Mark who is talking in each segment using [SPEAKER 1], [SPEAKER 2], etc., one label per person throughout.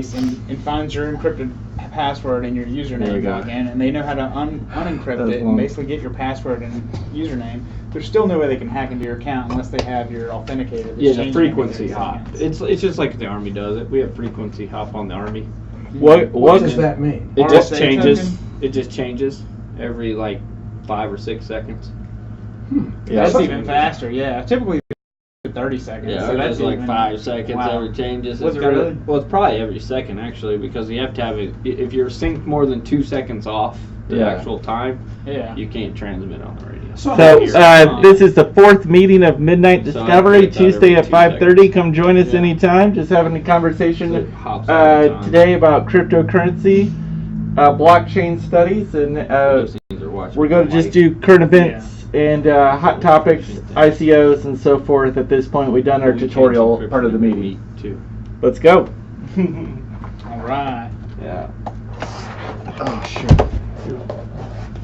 [SPEAKER 1] and finds your encrypted password and your
[SPEAKER 2] There you
[SPEAKER 1] username
[SPEAKER 2] go.
[SPEAKER 1] login, and they know how to unencrypt
[SPEAKER 2] That's
[SPEAKER 1] it
[SPEAKER 2] one.
[SPEAKER 1] and basically get your password and username. There's still no way they can hack into your account unless they have your authenticator. that's
[SPEAKER 2] Yeah, the
[SPEAKER 1] changing
[SPEAKER 2] frequency
[SPEAKER 1] every
[SPEAKER 2] hop.
[SPEAKER 1] seconds.
[SPEAKER 2] It's just like the Army does it. We have frequency hop on the Army.
[SPEAKER 3] What does that mean?
[SPEAKER 2] It just
[SPEAKER 1] RSA
[SPEAKER 2] changes.
[SPEAKER 1] token?
[SPEAKER 2] It just changes every like 5 or 6 seconds.
[SPEAKER 3] Yeah,
[SPEAKER 1] That's
[SPEAKER 3] but-
[SPEAKER 1] even faster. Yeah, typically 30 seconds.
[SPEAKER 2] Yeah,
[SPEAKER 1] so
[SPEAKER 2] ours
[SPEAKER 1] that's
[SPEAKER 2] is like
[SPEAKER 1] even-
[SPEAKER 2] 5 seconds
[SPEAKER 1] wow.
[SPEAKER 2] every changes.
[SPEAKER 1] Was
[SPEAKER 2] It's
[SPEAKER 1] it
[SPEAKER 2] kinda-
[SPEAKER 1] really?
[SPEAKER 2] Well, it's probably every second actually, because you have to have it. If you're synced more than 2 seconds off the
[SPEAKER 3] Yeah.
[SPEAKER 2] actual time,
[SPEAKER 1] Yeah.
[SPEAKER 2] you can't transmit on the radio.
[SPEAKER 3] So
[SPEAKER 4] This is the 4th meeting of Midnight
[SPEAKER 2] So I
[SPEAKER 4] Discovery,
[SPEAKER 2] get that
[SPEAKER 4] Tuesday
[SPEAKER 2] every
[SPEAKER 4] at
[SPEAKER 2] 2
[SPEAKER 4] 5:30.
[SPEAKER 2] seconds.
[SPEAKER 4] Come join us
[SPEAKER 1] Yeah.
[SPEAKER 4] anytime. Just having a
[SPEAKER 2] So
[SPEAKER 4] conversation
[SPEAKER 2] it hops all the time.
[SPEAKER 4] today about cryptocurrency, blockchain studies, and
[SPEAKER 2] Those things are watching
[SPEAKER 4] we're going to just
[SPEAKER 2] light.
[SPEAKER 4] do current events and hot topics, ICOs, and so forth. At this point, we've done our
[SPEAKER 2] We change
[SPEAKER 4] tutorial
[SPEAKER 2] encryption
[SPEAKER 4] part of the
[SPEAKER 2] every
[SPEAKER 4] meeting.
[SPEAKER 2] week, too.
[SPEAKER 4] Let's go.
[SPEAKER 1] All right.
[SPEAKER 4] Yeah.
[SPEAKER 3] Oh, shit.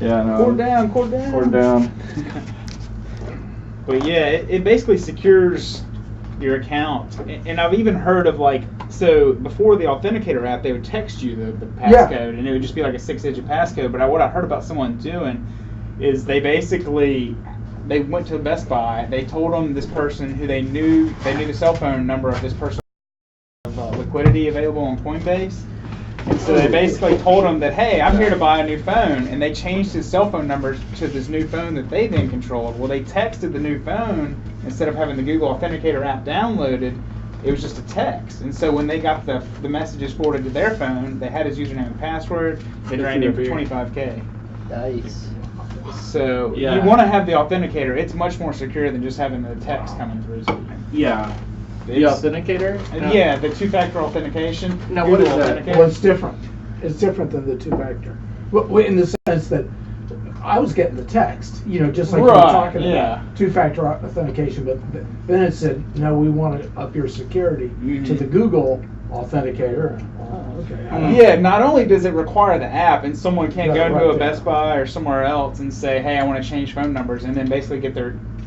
[SPEAKER 4] Yeah, no.
[SPEAKER 1] Cord down, cord down.
[SPEAKER 4] Cord down.
[SPEAKER 1] But yeah, it basically secures your account. And I've even heard of like, so before the Authenticator app, they would text you the
[SPEAKER 3] Yeah.
[SPEAKER 1] passcode, and it would just be like a 6-digit passcode. But what I heard about someone doing is they went to Best Buy, they told them this person who they knew the cell phone number of this person of liquidity available on Coinbase. And so they basically told him that, hey, I'm here to buy a new phone. And they changed his cell phone number to this new phone that they then controlled. Well, they texted the new phone instead of having the Google Authenticator app downloaded. It was just a text. And so when they got the messages forwarded to their phone, they had his username and password. They drained him for $25K.
[SPEAKER 5] Nice.
[SPEAKER 1] So
[SPEAKER 2] Yeah.
[SPEAKER 1] you want to have the Authenticator. It's much more secure than just having the text coming through to you.
[SPEAKER 4] Yeah. The
[SPEAKER 1] It's-
[SPEAKER 4] authenticator?
[SPEAKER 1] Yeah, the two-factor authentication.
[SPEAKER 4] Now, what
[SPEAKER 1] Google
[SPEAKER 4] is that?
[SPEAKER 1] Authenticator.
[SPEAKER 3] Well, it's different. It's different than the two-factor. Well, in the sense that I was getting the text, just like you were
[SPEAKER 1] Right,
[SPEAKER 3] talking
[SPEAKER 1] yeah.
[SPEAKER 3] about two-factor authentication, but then it said, no, we want to up your security to
[SPEAKER 1] Mhm.
[SPEAKER 3] the Google Authenticator. Oh, okay.
[SPEAKER 1] Yeah, not only does it require the app, and someone can't
[SPEAKER 3] Right,
[SPEAKER 1] go into
[SPEAKER 3] right
[SPEAKER 1] a
[SPEAKER 3] there.
[SPEAKER 1] Best Buy or somewhere else and say, hey, I want to change phone numbers, and then basically get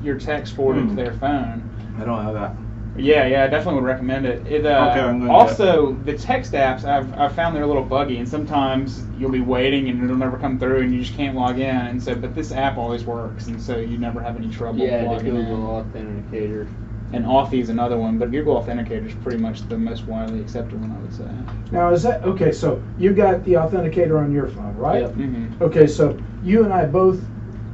[SPEAKER 1] your text forwarded to their phone.
[SPEAKER 4] I don't have that.
[SPEAKER 1] Yeah, I definitely would recommend it.
[SPEAKER 4] I'm gonna
[SPEAKER 1] Also, the text apps, I've found they're a little buggy, and sometimes you'll be waiting and it'll never come through, and you just can't log in. And so, but this app always works, and so you never have any trouble
[SPEAKER 2] Yeah, the
[SPEAKER 1] logging
[SPEAKER 2] Google
[SPEAKER 1] in.
[SPEAKER 2] Authenticator.
[SPEAKER 1] And Authy is another one, but Google Authenticator is pretty much the most widely accepted one, I would say.
[SPEAKER 3] Now, is that, okay, so you got the Authenticator on your phone, right?
[SPEAKER 2] Yep.
[SPEAKER 1] Mm-hmm.
[SPEAKER 3] Okay, so you and I both,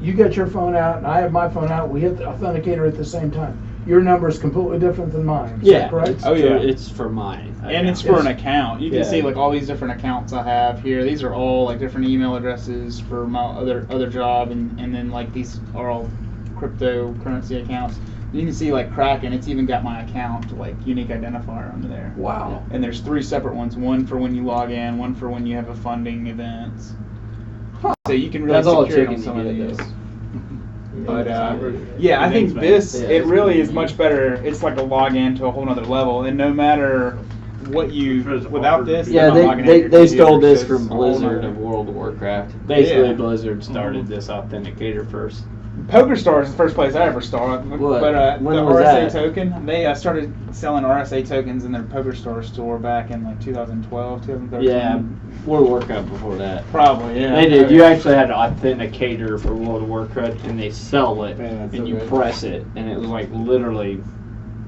[SPEAKER 3] you got your phone out and I have my phone out, we hit the Authenticator at the same time. Your number is completely different than mine, is that
[SPEAKER 2] Yeah,
[SPEAKER 3] correct?
[SPEAKER 2] it's,
[SPEAKER 1] Oh, yeah.
[SPEAKER 2] it's for mine.
[SPEAKER 1] And it's
[SPEAKER 2] account.
[SPEAKER 1] for an account. You can
[SPEAKER 2] Yeah.
[SPEAKER 1] see like all these different accounts I have here. These are all like different email addresses for my other job, and then like these are all cryptocurrency accounts. You can see like Kraken. It's even got my account like unique identifier under there.
[SPEAKER 3] Wow.
[SPEAKER 1] And there's 3 separate ones. One for when you log in. One for when you have a funding event. So you can really
[SPEAKER 2] That's all it
[SPEAKER 1] secure it
[SPEAKER 2] took
[SPEAKER 1] on
[SPEAKER 2] to
[SPEAKER 1] some of
[SPEAKER 2] get
[SPEAKER 1] these.
[SPEAKER 2] those.
[SPEAKER 1] But yeah, I think this
[SPEAKER 2] Yeah,
[SPEAKER 1] it
[SPEAKER 2] it's
[SPEAKER 1] really
[SPEAKER 2] pretty
[SPEAKER 1] is much better. It's like a login to a whole nother level, and no matter what you without this,
[SPEAKER 2] Yeah,
[SPEAKER 1] they're not logging
[SPEAKER 2] they
[SPEAKER 1] into your
[SPEAKER 2] they
[SPEAKER 1] computer,
[SPEAKER 2] stole this
[SPEAKER 1] so
[SPEAKER 2] from
[SPEAKER 1] it's a whole
[SPEAKER 2] Blizzard
[SPEAKER 1] nother-
[SPEAKER 2] of World of Warcraft. Basically,
[SPEAKER 1] Yeah.
[SPEAKER 2] Blizzard started this authenticator first.
[SPEAKER 1] PokerStars is the first place I ever started.
[SPEAKER 2] What?
[SPEAKER 1] But
[SPEAKER 2] When
[SPEAKER 1] the
[SPEAKER 2] was
[SPEAKER 1] RSA
[SPEAKER 2] that?
[SPEAKER 1] token, they started selling RSA tokens in their PokerStars store back in like 2012, 2013.
[SPEAKER 2] Yeah, World of Warcraft before that.
[SPEAKER 1] Probably, yeah.
[SPEAKER 2] They did. You actually had an authenticator for World of Warcraft, and they sell it,
[SPEAKER 4] Man, that's
[SPEAKER 2] and
[SPEAKER 4] so
[SPEAKER 2] you
[SPEAKER 4] good.
[SPEAKER 2] press it, and it was like literally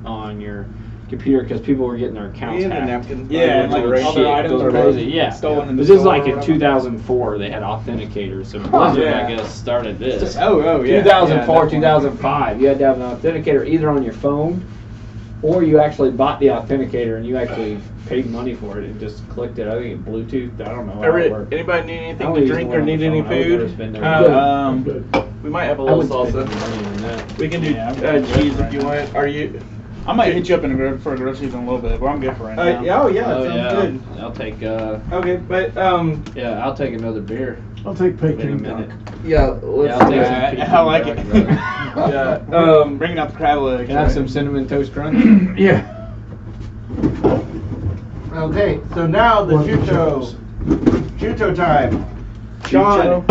[SPEAKER 2] on your computer because people were getting their accounts
[SPEAKER 4] And a
[SPEAKER 2] hacked.
[SPEAKER 4] napkin.
[SPEAKER 1] Yeah, and like
[SPEAKER 2] Holy
[SPEAKER 1] other
[SPEAKER 2] shit,
[SPEAKER 1] items
[SPEAKER 2] goes
[SPEAKER 1] are
[SPEAKER 2] crazy.
[SPEAKER 1] both
[SPEAKER 2] Yeah,
[SPEAKER 1] stolen in the
[SPEAKER 2] this is
[SPEAKER 1] store
[SPEAKER 2] like
[SPEAKER 1] or
[SPEAKER 2] in
[SPEAKER 1] whatever.
[SPEAKER 2] 2004. They had authenticators, so Blizzard,
[SPEAKER 1] yeah.
[SPEAKER 2] I guess, started this.
[SPEAKER 1] Oh, yeah.
[SPEAKER 2] 2004,
[SPEAKER 1] yeah, definitely.
[SPEAKER 2] 2005. You had to have an authenticator either on your phone, or you actually bought the authenticator and you actually paid money for it and just clicked it. I think it Bluetooth. I don't know how it worked.
[SPEAKER 4] Anybody need
[SPEAKER 2] I
[SPEAKER 4] anything
[SPEAKER 2] only
[SPEAKER 4] to
[SPEAKER 2] use
[SPEAKER 4] drink
[SPEAKER 2] the
[SPEAKER 4] or
[SPEAKER 2] one on
[SPEAKER 4] need
[SPEAKER 2] the
[SPEAKER 4] any
[SPEAKER 2] phone. I would never
[SPEAKER 4] food?
[SPEAKER 2] spend
[SPEAKER 3] Good.
[SPEAKER 4] We might have a
[SPEAKER 2] I
[SPEAKER 4] little
[SPEAKER 2] would spend
[SPEAKER 4] salsa.
[SPEAKER 2] money on that.
[SPEAKER 4] We can do
[SPEAKER 1] Yeah, I'm good
[SPEAKER 4] cheese
[SPEAKER 1] right
[SPEAKER 4] if you
[SPEAKER 1] now.
[SPEAKER 4] want. Are you?
[SPEAKER 1] I might hit you up for a groceries in a little bit, but I'm good for right now.
[SPEAKER 4] Yeah, oh yeah,
[SPEAKER 2] Oh
[SPEAKER 4] sounds
[SPEAKER 2] yeah,
[SPEAKER 4] good.
[SPEAKER 2] I'll take
[SPEAKER 4] Okay, but
[SPEAKER 2] yeah, I'll take another beer
[SPEAKER 3] I'll take
[SPEAKER 2] in a
[SPEAKER 3] Peking
[SPEAKER 2] minute.
[SPEAKER 3] duck.
[SPEAKER 4] yeah,
[SPEAKER 2] Yeah,
[SPEAKER 4] let's.
[SPEAKER 2] I'll take
[SPEAKER 1] Yeah,
[SPEAKER 2] some Peking
[SPEAKER 1] I like
[SPEAKER 2] duck,
[SPEAKER 1] it.
[SPEAKER 2] brother.
[SPEAKER 4] Yeah.
[SPEAKER 1] Bringing out the crab legs.
[SPEAKER 2] Can I have
[SPEAKER 1] right?
[SPEAKER 2] some cinnamon toast crunch?
[SPEAKER 3] Yeah.
[SPEAKER 6] Okay, so now the
[SPEAKER 3] What
[SPEAKER 6] Juto time. Sean,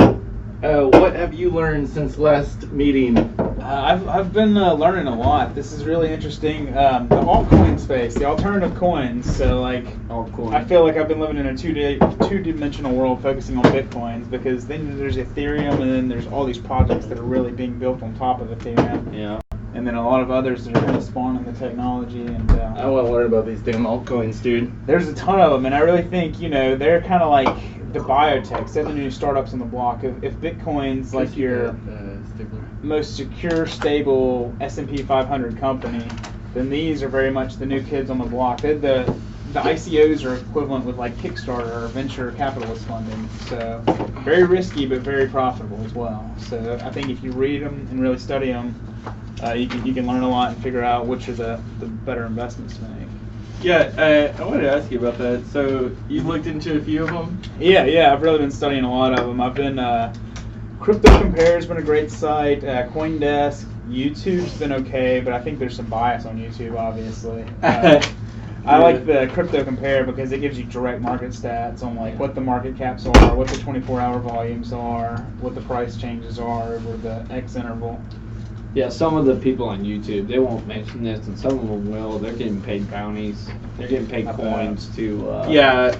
[SPEAKER 6] what have you learned since last meeting?
[SPEAKER 1] I've been learning a lot. This is really interesting. The altcoin space, the alternative coins. So like,
[SPEAKER 2] Altcoin.
[SPEAKER 1] I feel like I've been living in a two-dimensional world, focusing on Bitcoins, because then there's Ethereum, and then there's all these projects that are really being built on top of Ethereum.
[SPEAKER 2] Yeah.
[SPEAKER 1] And then a lot of others that are kind of spawning the technology. And
[SPEAKER 4] I want to learn about these damn altcoins, dude.
[SPEAKER 1] there's a ton of them, and I really think they're kind of like the biotechs. They're the new startups on the block. If Bitcoin's like your most secure, stable S&P 500 company, then these are very much the new kids on the block. The ICOs are equivalent with like Kickstarter or venture capitalist funding. So very risky, but very profitable as well. So I think if you read them and really study them, you can learn a lot and figure out which are the better investments to make.
[SPEAKER 4] Yeah, I wanted to ask you about that. So you've looked into a few of them?
[SPEAKER 1] Yeah, I've really been studying a lot of them. I've been Crypto Compare's been a great site. CoinDesk, YouTube's been okay, but I think there's some bias on YouTube, obviously. I like the Crypto Compare because it gives you direct market stats on like what the market caps are, what the 24-hour volumes are, what the price changes are over the X interval.
[SPEAKER 2] Yeah, some of the people on YouTube, they won't mention this, and some of them will. They're getting paid bounties. They're getting paid coins to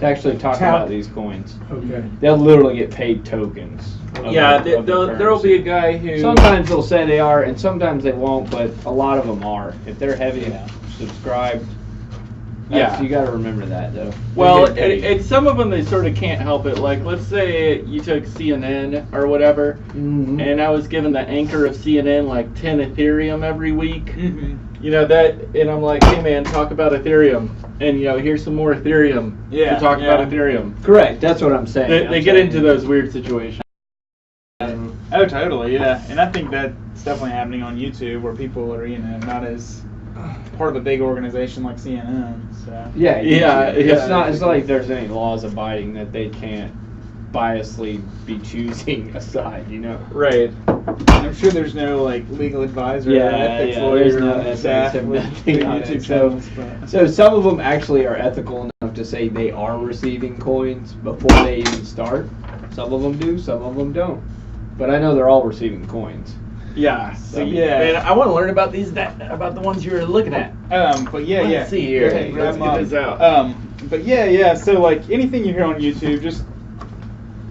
[SPEAKER 2] actually talk about these coins.
[SPEAKER 3] Okay.
[SPEAKER 2] They'll literally get paid tokens.
[SPEAKER 4] Yeah, there'll be a guy who...
[SPEAKER 2] Sometimes they'll say they are, and sometimes they won't, but a lot of them are. If they're heavy subscribed, you got to remember that, though.
[SPEAKER 4] Well, it's some of them, they sort of can't help it. Like, let's say you took CNN or whatever, and I was given the anchor of CNN like 10 Ethereum every week. You know, and I'm like, hey man, talk about Ethereum. And, here's some more Ethereum to talk about Ethereum.
[SPEAKER 2] Correct, that's what I'm saying.
[SPEAKER 4] They get into those weird situations.
[SPEAKER 1] Oh, totally, yeah. And I think that's definitely happening on YouTube where people are, not as part of a big organization like CNN. So.
[SPEAKER 2] Yeah. It's not
[SPEAKER 1] exactly.
[SPEAKER 2] like there's any laws abiding that they can't biasly be choosing a side,
[SPEAKER 4] Right.
[SPEAKER 1] I'm sure there's no like legal advisor or ethics lawyer
[SPEAKER 2] there's no
[SPEAKER 1] on staff
[SPEAKER 2] ethics,
[SPEAKER 1] with
[SPEAKER 2] nothing on it.
[SPEAKER 1] YouTube channels. But.
[SPEAKER 2] So some of them actually are ethical enough to say they are receiving coins before they even start. Some of them do, some of them don't. But I know they're all receiving coins.
[SPEAKER 4] Yeah.
[SPEAKER 1] So yeah,
[SPEAKER 4] man, I want to learn about about the ones you were looking at.
[SPEAKER 1] But yeah,
[SPEAKER 4] Let's see here.
[SPEAKER 1] Go ahead, grab
[SPEAKER 4] Let's get
[SPEAKER 1] mine.
[SPEAKER 4] this out.
[SPEAKER 1] But yeah. So like anything you hear on YouTube, just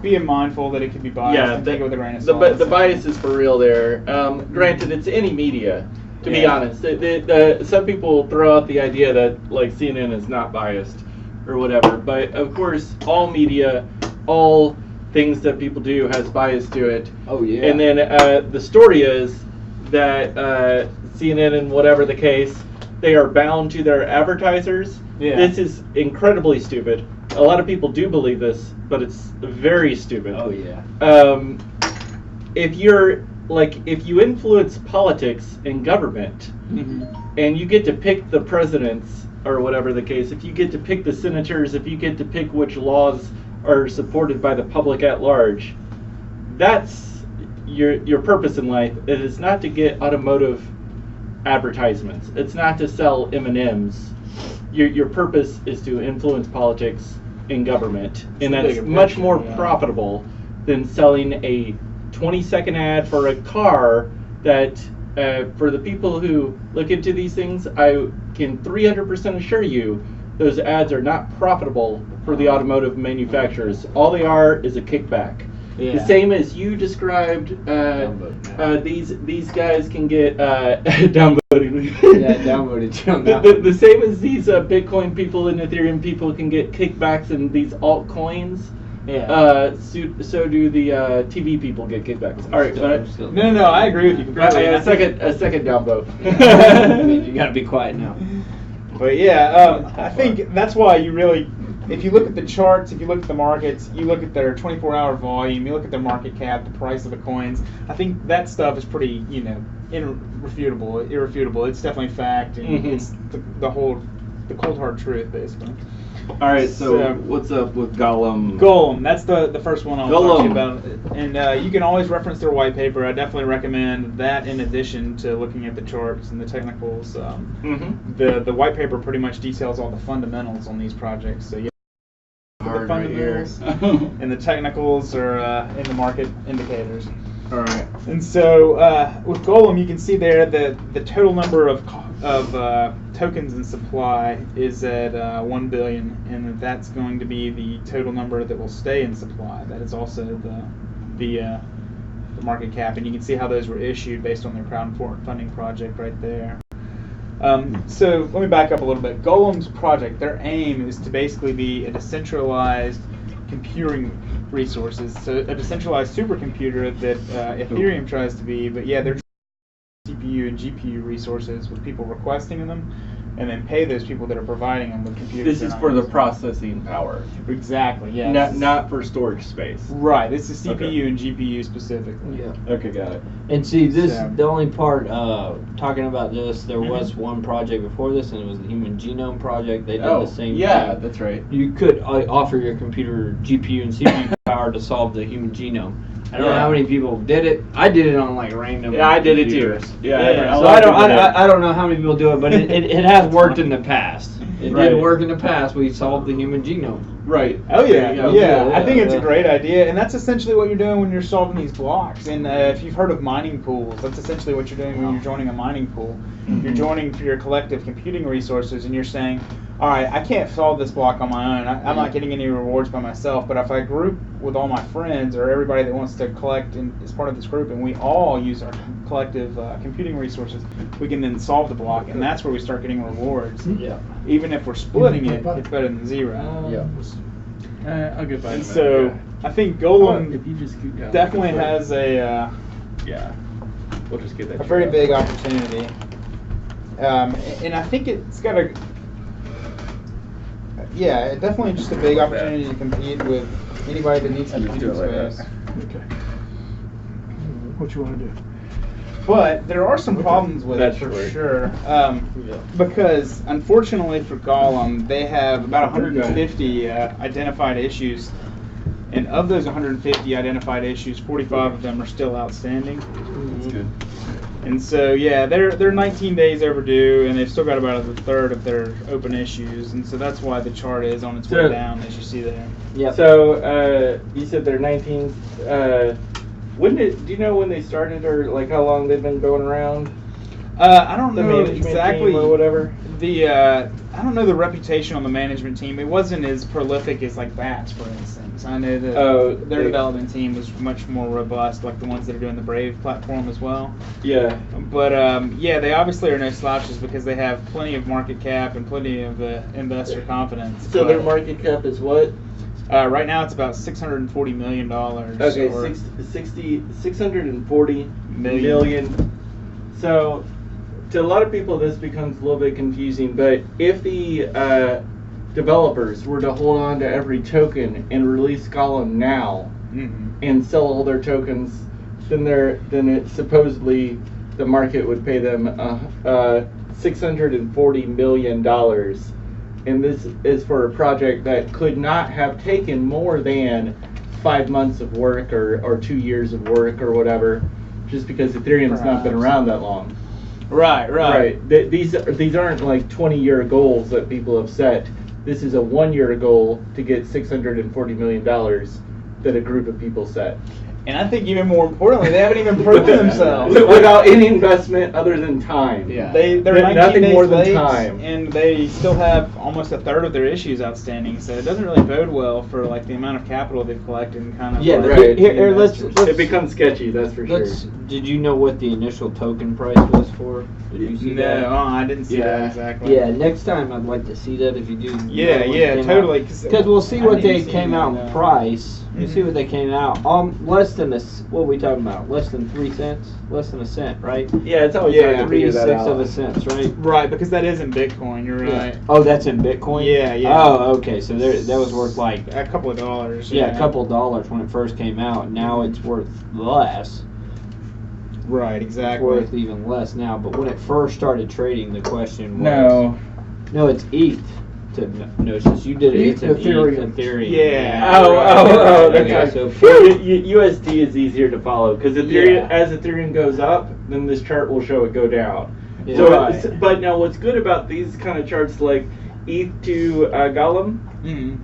[SPEAKER 1] be mindful that it can be biased.
[SPEAKER 4] Yeah,
[SPEAKER 1] and take it with a grain of salt.
[SPEAKER 4] the bias is for real there. Granted, it's any media. To be honest, some people throw out the idea that like CNN is not biased or whatever, but of course, all media, all things that people do has bias to it.
[SPEAKER 2] Oh yeah.
[SPEAKER 4] And then the story is that CNN and whatever the case, they are bound to their advertisers.
[SPEAKER 1] Yeah.
[SPEAKER 4] This is incredibly stupid. A lot of people do believe this, but it's very stupid.
[SPEAKER 2] Oh yeah.
[SPEAKER 4] If you influence politics and government, and you get to pick the presidents or whatever the case, if you get to pick the senators, if you get to pick which laws are supported by the public at large, that's your purpose in life. It is not to get automotive advertisements. It's not to sell M&Ms. Your purpose is to influence politics and government, and that's much more profitable than selling a 20-second ad for a car that, for the people who look into these things, I can 300% assure you those ads are not profitable for the automotive manufacturers. All they are is a kickback.
[SPEAKER 1] Yeah.
[SPEAKER 4] The same as you described, these guys can get downvoted.
[SPEAKER 2] Downvoted you on that one.
[SPEAKER 4] The same as these Bitcoin people and Ethereum people can get kickbacks in these altcoins.
[SPEAKER 1] Yeah.
[SPEAKER 4] So do the TV people get kickbacks. All right, but
[SPEAKER 1] No, I agree with you completely.
[SPEAKER 4] a second downvote.
[SPEAKER 2] You gotta be quiet now.
[SPEAKER 1] But yeah, I think that's why you really, if you look at the charts, if you look at the markets, you look at their 24-hour volume, you look at their market cap, the price of the coins, I think that stuff is pretty, irrefutable. It's definitely fact, and it's the cold hard truth, basically.
[SPEAKER 4] All right, so what's up with Golem?
[SPEAKER 1] Golem, that's the first one I'll talk to you about.
[SPEAKER 4] Golem.
[SPEAKER 1] And you can always reference their white paper. I definitely recommend that in addition to looking at the charts and the technicals. The white paper pretty much details all the fundamentals on these projects. So the fundamentals and the technicals are in the market indicators.
[SPEAKER 4] All right.
[SPEAKER 1] And so with Golem, you can see there that the total number of tokens in supply is at 1 billion, and that's going to be the total number that will stay in supply. That is also the market cap, and you can see how those were issued based on their crowdfunding project right there. So let me back up a little bit. Golem's project, their aim is to basically be a decentralized computing resources, so a decentralized supercomputer that Ethereum tries to be, but yeah, they're CPU and GPU resources with people requesting them, and then pay those people that are providing them with computers.
[SPEAKER 4] This is for the processing power,
[SPEAKER 1] Exactly, yeah.
[SPEAKER 4] not for storage space.
[SPEAKER 1] Right, this is CPU
[SPEAKER 4] Okay.
[SPEAKER 1] and GPU specifically.
[SPEAKER 2] Yeah.
[SPEAKER 4] Okay, got it.
[SPEAKER 2] And see, this
[SPEAKER 1] So-
[SPEAKER 2] the only part talking about this. There was one project before this, and it was the Human Genome Project. They did the same
[SPEAKER 4] yeah,
[SPEAKER 2] thing.
[SPEAKER 4] that's right.
[SPEAKER 2] You could offer your computer GPU and CPU power to solve the human genome. I don't know
[SPEAKER 4] Yeah.
[SPEAKER 2] how many people did it. I did it on like random.
[SPEAKER 4] Yeah, I did it too.
[SPEAKER 2] computers.
[SPEAKER 4] Yeah,
[SPEAKER 2] So I don't know how many people do it, but it has worked in the past. It
[SPEAKER 4] Right.
[SPEAKER 2] did work in the past. We solved the human genome.
[SPEAKER 4] Right.
[SPEAKER 1] Oh yeah,
[SPEAKER 4] There you go.
[SPEAKER 1] yeah.
[SPEAKER 2] Yeah,
[SPEAKER 1] I think it's
[SPEAKER 2] yeah.
[SPEAKER 1] a great idea, and that's essentially what you're doing when you're solving these blocks. And if you've heard of mining pools, that's essentially what you're doing when you're joining a mining pool. You're joining for your collective computing resources, and you're saying, all right, I can't solve this block on my own. I'm not getting any rewards by myself, but if I group with all my friends or everybody that wants to collect as part of this group, and we all use our collective computing resources, we can then solve the block, and that's where we start getting rewards.
[SPEAKER 2] Yeah.
[SPEAKER 1] Even if we're splitting it, it's better than zero.
[SPEAKER 4] I'll get by in a
[SPEAKER 1] And
[SPEAKER 4] minute,
[SPEAKER 1] so
[SPEAKER 4] yeah.
[SPEAKER 1] I think Golem
[SPEAKER 4] If you just keep going,
[SPEAKER 1] definitely
[SPEAKER 4] like
[SPEAKER 1] has a
[SPEAKER 4] yeah. We'll just get that.
[SPEAKER 1] very
[SPEAKER 4] checked
[SPEAKER 1] big
[SPEAKER 4] out.
[SPEAKER 1] opportunity, and I think it's got a it definitely just a big opportunity to compete with anybody that needs
[SPEAKER 4] I'll just do
[SPEAKER 1] computing
[SPEAKER 4] it like
[SPEAKER 1] space.
[SPEAKER 4] that.
[SPEAKER 3] Okay. What you want to do?
[SPEAKER 1] But there are some problems with
[SPEAKER 4] That's
[SPEAKER 1] it for
[SPEAKER 4] right.
[SPEAKER 1] sure, because unfortunately for Golem, they have about 150 identified issues, and of those 150 identified issues, 45 of them are still outstanding.
[SPEAKER 4] That's good.
[SPEAKER 1] And so, yeah, they're 19 days overdue, and they've still got about a third of their open issues, and so that's why the chart is on its way
[SPEAKER 4] So-
[SPEAKER 1] down, as you see there.
[SPEAKER 2] Yeah.
[SPEAKER 4] So you said they're 19. Do you know when they started, or like how long they've been going around?
[SPEAKER 1] I don't
[SPEAKER 4] The
[SPEAKER 1] know
[SPEAKER 4] management
[SPEAKER 1] exactly
[SPEAKER 4] team or whatever.
[SPEAKER 1] I don't know the reputation on the management team. It wasn't as prolific as like Bats, for instance. I know that their development team is much more robust, like the ones that are doing the Brave platform as well.
[SPEAKER 4] Yeah.
[SPEAKER 1] But yeah, they obviously are no slouches because they have plenty of market cap and plenty of investor confidence.
[SPEAKER 4] So their
[SPEAKER 1] But,
[SPEAKER 4] market cap is what?
[SPEAKER 1] right now it's about $640 million.
[SPEAKER 4] Okay,
[SPEAKER 1] or-
[SPEAKER 4] 640 million. So, to a lot of people, this becomes a little bit confusing. But if the developers were to hold on to every token and release Golem now
[SPEAKER 1] Mhm.
[SPEAKER 4] and sell all their tokens, then it supposedly the market would pay them $640 million. And this is for a project that could not have taken more than 5 months of work or 2 years of work or whatever, just because Ethereum's not been
[SPEAKER 1] Perhaps.
[SPEAKER 4] around that long.
[SPEAKER 1] Right.
[SPEAKER 4] These aren't like 20-year goals that people have set. This is a 1-year goal to get $640 million that a group of people set.
[SPEAKER 1] And I think even more importantly, they haven't even proven themselves.
[SPEAKER 4] Without any investment other than time.
[SPEAKER 2] Yeah.
[SPEAKER 1] They're 19
[SPEAKER 4] Nothing
[SPEAKER 1] days
[SPEAKER 4] more than
[SPEAKER 1] late,
[SPEAKER 4] time.
[SPEAKER 1] and they still have almost a third of their issues outstanding. So it doesn't really bode well for like the amount of capital they've collected and kind of.
[SPEAKER 2] Yeah,
[SPEAKER 1] like,
[SPEAKER 4] right.
[SPEAKER 2] Here, let's
[SPEAKER 4] It becomes sketchy, that's for sure.
[SPEAKER 2] Did you know what the initial token price was for? Did you see that?
[SPEAKER 1] No, I didn't see that
[SPEAKER 4] Yeah.
[SPEAKER 1] exactly.
[SPEAKER 2] Yeah, next time I'd like to see that if you do.
[SPEAKER 1] Yeah,
[SPEAKER 2] know what
[SPEAKER 1] yeah,
[SPEAKER 2] came out.
[SPEAKER 1] totally.
[SPEAKER 2] Because we'll see
[SPEAKER 1] I
[SPEAKER 2] what
[SPEAKER 1] didn't
[SPEAKER 2] they
[SPEAKER 1] see
[SPEAKER 2] came
[SPEAKER 1] that,
[SPEAKER 2] out
[SPEAKER 1] no.
[SPEAKER 2] in price. You see
[SPEAKER 1] Mhm.
[SPEAKER 2] what they came out. Less than what are we talking about? Less than 3 cents? Less than a cent, right?
[SPEAKER 4] Yeah, it's always
[SPEAKER 1] Yeah,
[SPEAKER 4] hard to figure that
[SPEAKER 2] 3/6
[SPEAKER 4] out.
[SPEAKER 2] of a cent, right?
[SPEAKER 1] Right, because that is in Bitcoin. You're right.
[SPEAKER 2] Oh, that's in Bitcoin.
[SPEAKER 1] Yeah, yeah.
[SPEAKER 2] Oh, okay. So that was worth like
[SPEAKER 1] A couple of dollars.
[SPEAKER 2] a couple of dollars when it first came out. Now it's worth less.
[SPEAKER 1] Right,
[SPEAKER 2] It's
[SPEAKER 1] exactly.
[SPEAKER 2] worth even less now. But when it first started trading, the question was no, it's ETH. To Gnosis, you did it. It's an
[SPEAKER 3] Ethereum.
[SPEAKER 2] Ethereum.
[SPEAKER 1] Yeah.
[SPEAKER 4] Oh,
[SPEAKER 2] Okay,
[SPEAKER 4] that's
[SPEAKER 2] so
[SPEAKER 4] right. USD is easier to follow because
[SPEAKER 2] Yeah.
[SPEAKER 4] as Ethereum goes up, then this chart will show it go down.
[SPEAKER 2] Yeah.
[SPEAKER 4] So,
[SPEAKER 1] Right.
[SPEAKER 4] but now what's good about these kind of charts like ETH to Golem
[SPEAKER 1] Mhm.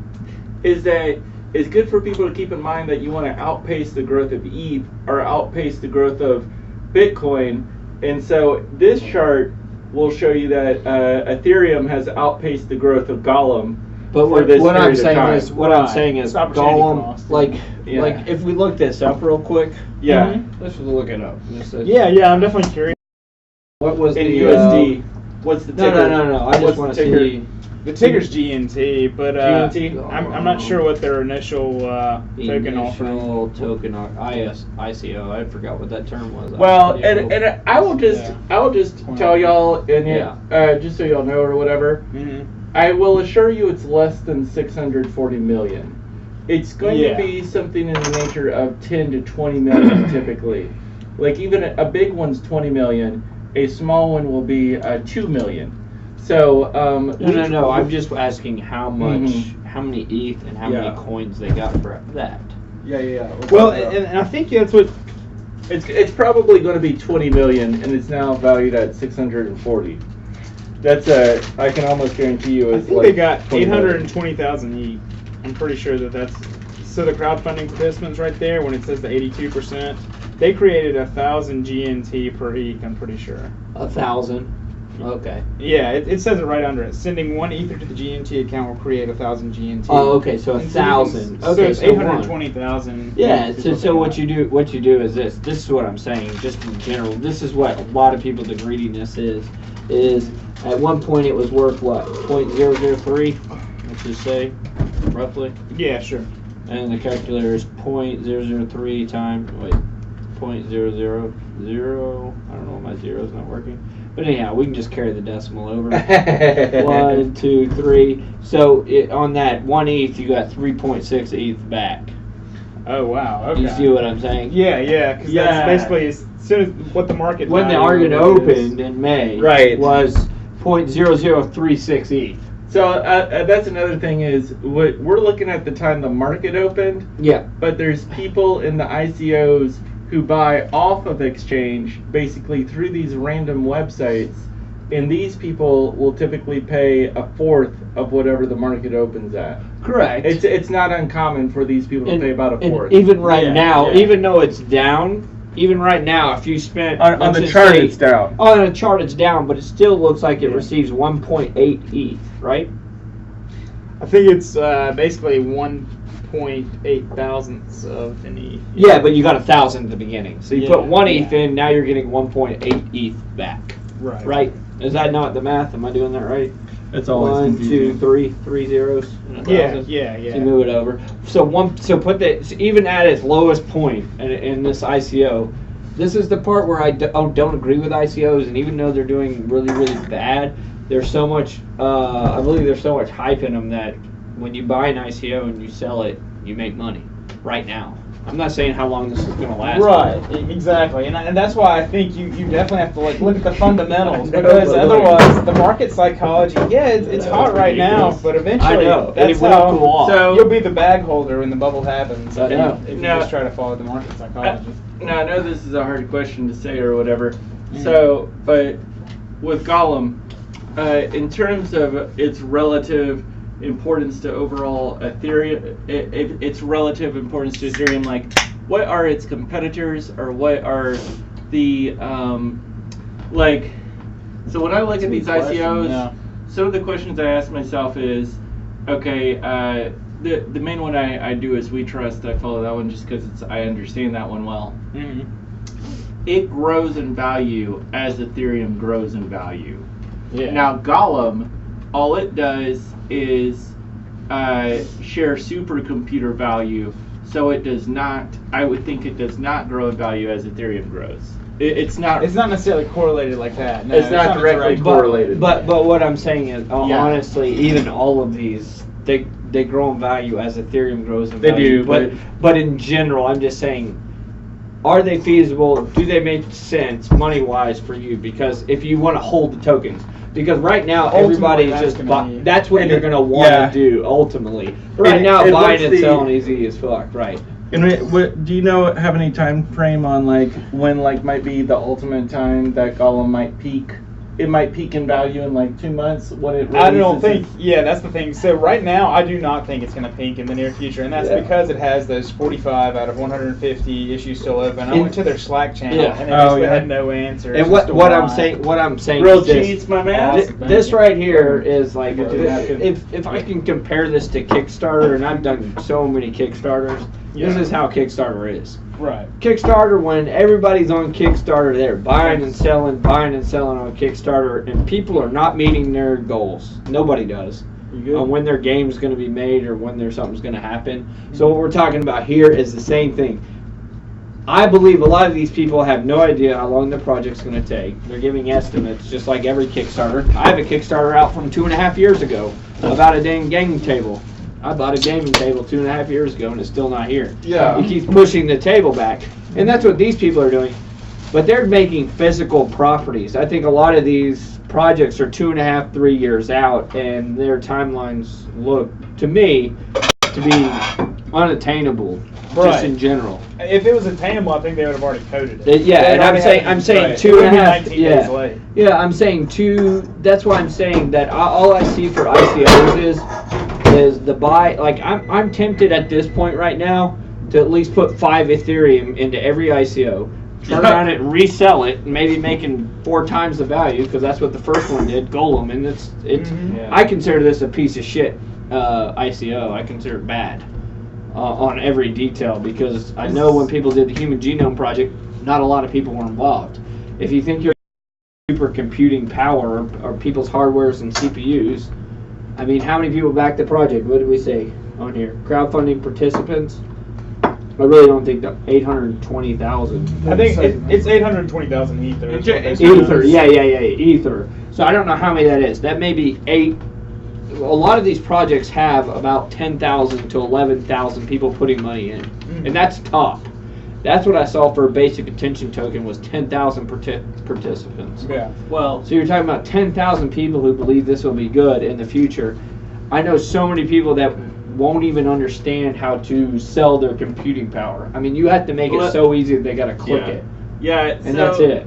[SPEAKER 4] is that it's good for people to keep in mind that you want to outpace the growth of ETH or outpace the growth of Bitcoin. And so this chart will show you that Ethereum has outpaced the growth of Golem.
[SPEAKER 2] But
[SPEAKER 4] for this
[SPEAKER 2] what I'm
[SPEAKER 4] period of
[SPEAKER 2] saying
[SPEAKER 4] time.
[SPEAKER 2] is, what I'm
[SPEAKER 1] Right.
[SPEAKER 2] saying is,
[SPEAKER 1] It's opportunity
[SPEAKER 2] Golem,
[SPEAKER 1] cost.
[SPEAKER 2] like
[SPEAKER 4] Yeah.
[SPEAKER 2] if we look this up real quick,
[SPEAKER 4] Yeah.
[SPEAKER 2] let's just look it up.
[SPEAKER 1] Yeah, I'm definitely curious.
[SPEAKER 2] What was
[SPEAKER 4] In
[SPEAKER 2] the
[SPEAKER 4] USD, what's the
[SPEAKER 2] No,
[SPEAKER 4] ticker?
[SPEAKER 2] no. I
[SPEAKER 4] What's
[SPEAKER 2] just
[SPEAKER 4] the
[SPEAKER 2] want to
[SPEAKER 4] ticker?
[SPEAKER 2] see.
[SPEAKER 1] The ticker's GNT, but
[SPEAKER 4] GNT?
[SPEAKER 1] I'm not sure what their initial token offering.
[SPEAKER 2] Initial token ICO. I forgot what that term was.
[SPEAKER 4] Well,
[SPEAKER 2] ICO.
[SPEAKER 4] and I will just tell y'all, and just so y'all know or whatever,
[SPEAKER 1] Mm-hmm.
[SPEAKER 4] I will assure you it's less than 640 million. It's going
[SPEAKER 1] Yeah.
[SPEAKER 4] to be something in the nature of 10 to 20 million typically. Like even a big one's 20 million, a small one will be 2 million. So
[SPEAKER 2] No. I'm just asking how much,
[SPEAKER 4] Mhm.
[SPEAKER 2] how many ETH and how
[SPEAKER 4] Yeah.
[SPEAKER 2] many coins they got for that.
[SPEAKER 4] Yeah.
[SPEAKER 1] Well, and I think that's what.
[SPEAKER 4] It's probably going to be 20 million, and it's now valued at 640. That's I can almost guarantee you.
[SPEAKER 1] I
[SPEAKER 4] It's
[SPEAKER 1] think
[SPEAKER 4] like
[SPEAKER 1] they got
[SPEAKER 4] 20 million.
[SPEAKER 1] 820,000 ETH. I'm pretty sure that's. So the crowdfunding participants right there, when it says the 82%, they created 1,000 GNT per ETH. I'm pretty sure.
[SPEAKER 2] 1,000. Okay.
[SPEAKER 1] Yeah, it says it right under it. Sending one Ether to the GNT account will create 1,000 GNT.
[SPEAKER 2] Oh, okay. So
[SPEAKER 1] And so you can-
[SPEAKER 2] 1,000.
[SPEAKER 1] So
[SPEAKER 2] Okay,
[SPEAKER 1] it's
[SPEAKER 2] so one.
[SPEAKER 1] 820,000.
[SPEAKER 2] Yeah, so what you do is this. This is what I'm saying, just in general. This is what a lot of people, the greediness is at one point it was worth what, 0.003, let's just say, roughly.
[SPEAKER 1] Yeah, sure.
[SPEAKER 2] And the calculator is 0.003 times, 0.000, I don't know, my zero's not working. But anyhow, we can just carry the decimal over. 1, 2, 3. So on that 1 ETH, you got 3.6 ETH back.
[SPEAKER 1] Oh wow. Okay.
[SPEAKER 2] You see what I'm saying?
[SPEAKER 1] Yeah, because
[SPEAKER 4] Yeah.
[SPEAKER 1] that's basically as soon as what the market.
[SPEAKER 2] When the
[SPEAKER 1] value
[SPEAKER 2] market
[SPEAKER 1] is.
[SPEAKER 2] opened in May,
[SPEAKER 4] Right.
[SPEAKER 2] was 0.0036 ETH.
[SPEAKER 4] So that's another thing is we're looking at the time the market opened,
[SPEAKER 2] Yeah.
[SPEAKER 4] but there's people in the ICOs who buy off of exchange basically through these random websites, and these people will typically pay a fourth of whatever the market opens at.
[SPEAKER 2] Correct.
[SPEAKER 4] It's not uncommon for these people to pay about a
[SPEAKER 2] and
[SPEAKER 4] fourth.
[SPEAKER 2] even right
[SPEAKER 1] Yeah,
[SPEAKER 2] now,
[SPEAKER 1] yeah.
[SPEAKER 2] even though it's down, even right now, if you spent
[SPEAKER 4] on
[SPEAKER 2] let's
[SPEAKER 4] the
[SPEAKER 2] just
[SPEAKER 4] chart
[SPEAKER 2] say-
[SPEAKER 4] it's down.
[SPEAKER 2] On the chart, it's down, but it still looks like it
[SPEAKER 4] Yeah.
[SPEAKER 2] receives 1.8 ETH, right?
[SPEAKER 1] I think it's basically 1.8 thousandths of an ETH.
[SPEAKER 2] Yeah, but you got 1,000 at the beginning, so you
[SPEAKER 1] Yeah,
[SPEAKER 2] put 1
[SPEAKER 1] yeah.
[SPEAKER 2] ETH in. Now you're getting 1.8 ETH back,
[SPEAKER 1] Right.
[SPEAKER 2] right? Is that not the math? Am I doing that right?
[SPEAKER 4] It's always
[SPEAKER 2] 1, 2,
[SPEAKER 4] confusing.
[SPEAKER 2] 3 zeros. And a
[SPEAKER 1] Yeah,
[SPEAKER 2] thousand.
[SPEAKER 1] yeah.
[SPEAKER 2] So you move it over. So put that. So even at its lowest point in this ICO, this is the part where I don't agree with ICOs, and even though they're doing really, really bad, there's so much. I believe there's so much hype in them that when you buy an ICO and you sell it, you make money right now. I'm not saying how long this is going to last.
[SPEAKER 1] Right, exactly, and that's why I think you definitely have to look at the fundamentals
[SPEAKER 2] I know,
[SPEAKER 1] because
[SPEAKER 2] but
[SPEAKER 1] otherwise the market psychology, it's hot right now, but eventually
[SPEAKER 2] I know, and
[SPEAKER 1] that's
[SPEAKER 2] it will
[SPEAKER 1] how
[SPEAKER 2] cool off.
[SPEAKER 4] So-
[SPEAKER 1] you'll be the bag holder when the bubble happens.
[SPEAKER 2] I know.
[SPEAKER 1] if you
[SPEAKER 4] Now-
[SPEAKER 1] just try to follow the market psychology.
[SPEAKER 4] Now I know this is a hard question to say or whatever.
[SPEAKER 1] Mm.
[SPEAKER 4] So, but with Golem, in terms of its relative importance to overall Ethereum, its relative importance to Ethereum, like what are its competitors or what are the like? So when I look at these ICOs,
[SPEAKER 1] Yeah.
[SPEAKER 4] some of the questions I ask myself is, okay, the main one I do is We Trust. I follow that one just because I understand that one well.
[SPEAKER 1] Mhm.
[SPEAKER 4] It grows in value as Ethereum grows in value.
[SPEAKER 1] Yeah.
[SPEAKER 4] Now Golem, all it does is share supercomputer value, so it does not. I would think it does not grow in value as Ethereum grows. It's not.
[SPEAKER 1] It's not necessarily correlated like that. No,
[SPEAKER 4] It's not
[SPEAKER 1] a
[SPEAKER 4] directly
[SPEAKER 1] direct-
[SPEAKER 4] correlated.
[SPEAKER 2] But what I'm saying is,
[SPEAKER 4] Yeah.
[SPEAKER 2] honestly, even all of these, they grow in value as Ethereum grows in
[SPEAKER 4] They
[SPEAKER 2] value.
[SPEAKER 4] do,
[SPEAKER 2] but in general, I'm just saying, are they feasible? Do they make sense money wise for you? Because if you want to hold the tokens, because right now
[SPEAKER 1] Ultimately,
[SPEAKER 2] everybody's
[SPEAKER 1] that's
[SPEAKER 2] just
[SPEAKER 1] gonna be-
[SPEAKER 2] that's what
[SPEAKER 4] and
[SPEAKER 2] you're
[SPEAKER 4] it-
[SPEAKER 2] gonna want
[SPEAKER 4] yeah.
[SPEAKER 2] to do ultimately. Right
[SPEAKER 4] And-
[SPEAKER 2] now,
[SPEAKER 4] and
[SPEAKER 2] buying
[SPEAKER 4] what's
[SPEAKER 2] and
[SPEAKER 4] the-
[SPEAKER 2] selling is easy as fuck. Right.
[SPEAKER 4] And do you have any time frame on like when like might be the ultimate time that Golem might peak it might peak in value in like 2 months when it
[SPEAKER 1] I don't think.
[SPEAKER 4] releases
[SPEAKER 1] Yeah, that's the thing. So right now, I do not think it's going to peak in the near future, and that's
[SPEAKER 2] Yeah.
[SPEAKER 1] because it has those 45 out of 150 issues still open. I went to their Slack channel,
[SPEAKER 2] Yeah.
[SPEAKER 1] and they
[SPEAKER 4] Oh,
[SPEAKER 1] basically
[SPEAKER 4] yeah.
[SPEAKER 1] had no answers.
[SPEAKER 2] And
[SPEAKER 1] as
[SPEAKER 2] what
[SPEAKER 1] to
[SPEAKER 2] what
[SPEAKER 1] why.
[SPEAKER 2] I'm saying
[SPEAKER 4] Grilled
[SPEAKER 2] is this.
[SPEAKER 4] cheese, my man.
[SPEAKER 1] Awesome.
[SPEAKER 2] This right here is like,
[SPEAKER 1] Good to have it.
[SPEAKER 2] if I can compare this to Kickstarter, and I've done so many Kickstarters, this
[SPEAKER 1] Yeah.
[SPEAKER 2] is how Kickstarter is.
[SPEAKER 1] Right.
[SPEAKER 2] Kickstarter, when everybody's on Kickstarter, they're buying and selling on Kickstarter, and people are not meeting their goals. Nobody does.
[SPEAKER 4] You good?
[SPEAKER 2] On when their game's going to be made or when there's something's going to happen. So what we're talking about here is the same thing. I believe a lot of these people have no idea how long the project's going to take. They're giving estimates, just like every Kickstarter. I have a Kickstarter out from 2.5 years ago about a dang gaming table. I bought a gaming table 2.5 years ago and it's still not here.
[SPEAKER 4] Yeah.
[SPEAKER 2] He keeps pushing the table back. And that's what these people are doing. But they're making physical properties. I think a lot of these projects are 2.5, 3 years out, and their timelines look, to me, to be unattainable, just
[SPEAKER 1] Right.
[SPEAKER 2] in general.
[SPEAKER 1] If it was attainable, I think they would have already coded it.
[SPEAKER 2] Yeah,
[SPEAKER 1] They'd
[SPEAKER 2] and I'm
[SPEAKER 1] already
[SPEAKER 2] saying
[SPEAKER 1] have it-
[SPEAKER 2] I'm saying
[SPEAKER 1] right.
[SPEAKER 2] 2.5.
[SPEAKER 1] 19 days
[SPEAKER 2] Yeah,
[SPEAKER 1] late.
[SPEAKER 2] yeah, I'm saying 2. That's why I'm saying that all I see for ICOs is the buy. Like I'm tempted at this point right now to at least put 5 Ethereum into every ICO, turn around it and resell it, and maybe making 4 times the value, because that's what the first one did, Golem, and it's
[SPEAKER 1] Mhm.
[SPEAKER 4] Yeah.
[SPEAKER 2] I consider this a piece of shit ICO. I consider it bad on every detail, because I know when people did the Human Genome Project, not a lot of people were involved. If you think you're supercomputing power or people's hardwares and CPUs, I mean, how many people backed the project? What did we say on here? Crowdfunding participants? I really don't think that 820,000.
[SPEAKER 1] I think it's 820,000 Ether. is what they said.
[SPEAKER 2] Ether, yeah, Ether. So I don't know how many that is. That may be 8. A lot of these projects have about 10,000 to 11,000 people putting money in, and that's top. That's what I saw for a basic attention token was 10,000 participants.
[SPEAKER 1] Yeah.
[SPEAKER 4] Well,
[SPEAKER 2] So you're talking about 10,000 people who believe this will be good in the future. I know so many people that won't even understand how to sell their computing power. I mean, you have to make
[SPEAKER 4] Well,
[SPEAKER 2] it so easy that they got to click
[SPEAKER 4] yeah.
[SPEAKER 2] it,
[SPEAKER 4] yeah,
[SPEAKER 2] and that's it.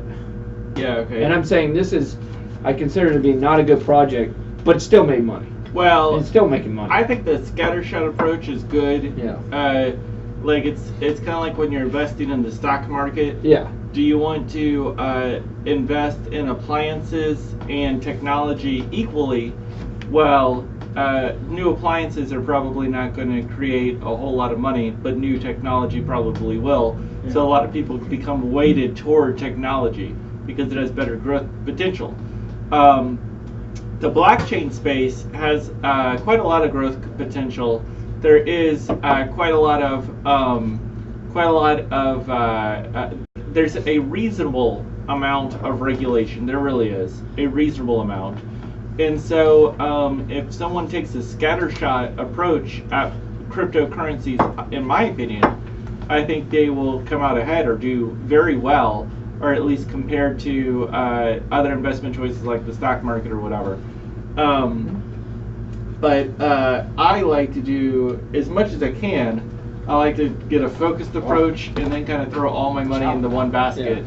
[SPEAKER 4] Yeah, okay.
[SPEAKER 2] And I'm saying this is, I consider it to be not a good project, but it still made money.
[SPEAKER 4] well,
[SPEAKER 2] It's still making money.
[SPEAKER 4] I think the scattershot approach is good.
[SPEAKER 2] Yeah.
[SPEAKER 4] Like it's kind of like when you're investing in the stock market.
[SPEAKER 2] Yeah.
[SPEAKER 4] Do you want to invest in appliances and technology equally? Well, new appliances are probably not going to create a whole lot of money, but new technology probably will. So a lot of people become weighted toward technology because it has better growth potential. The blockchain space has quite a lot of growth potential. There is quite a lot of there's a reasonable amount of regulation. There really is a reasonable amount. And so if someone takes a scattershot approach at cryptocurrencies, in my opinion, I think they will come out ahead or do very well, or at least compared to other investment choices like the stock market or whatever. But I like to do as much as I can. I like to get a focused approach and then kind of throw all my money into one basket.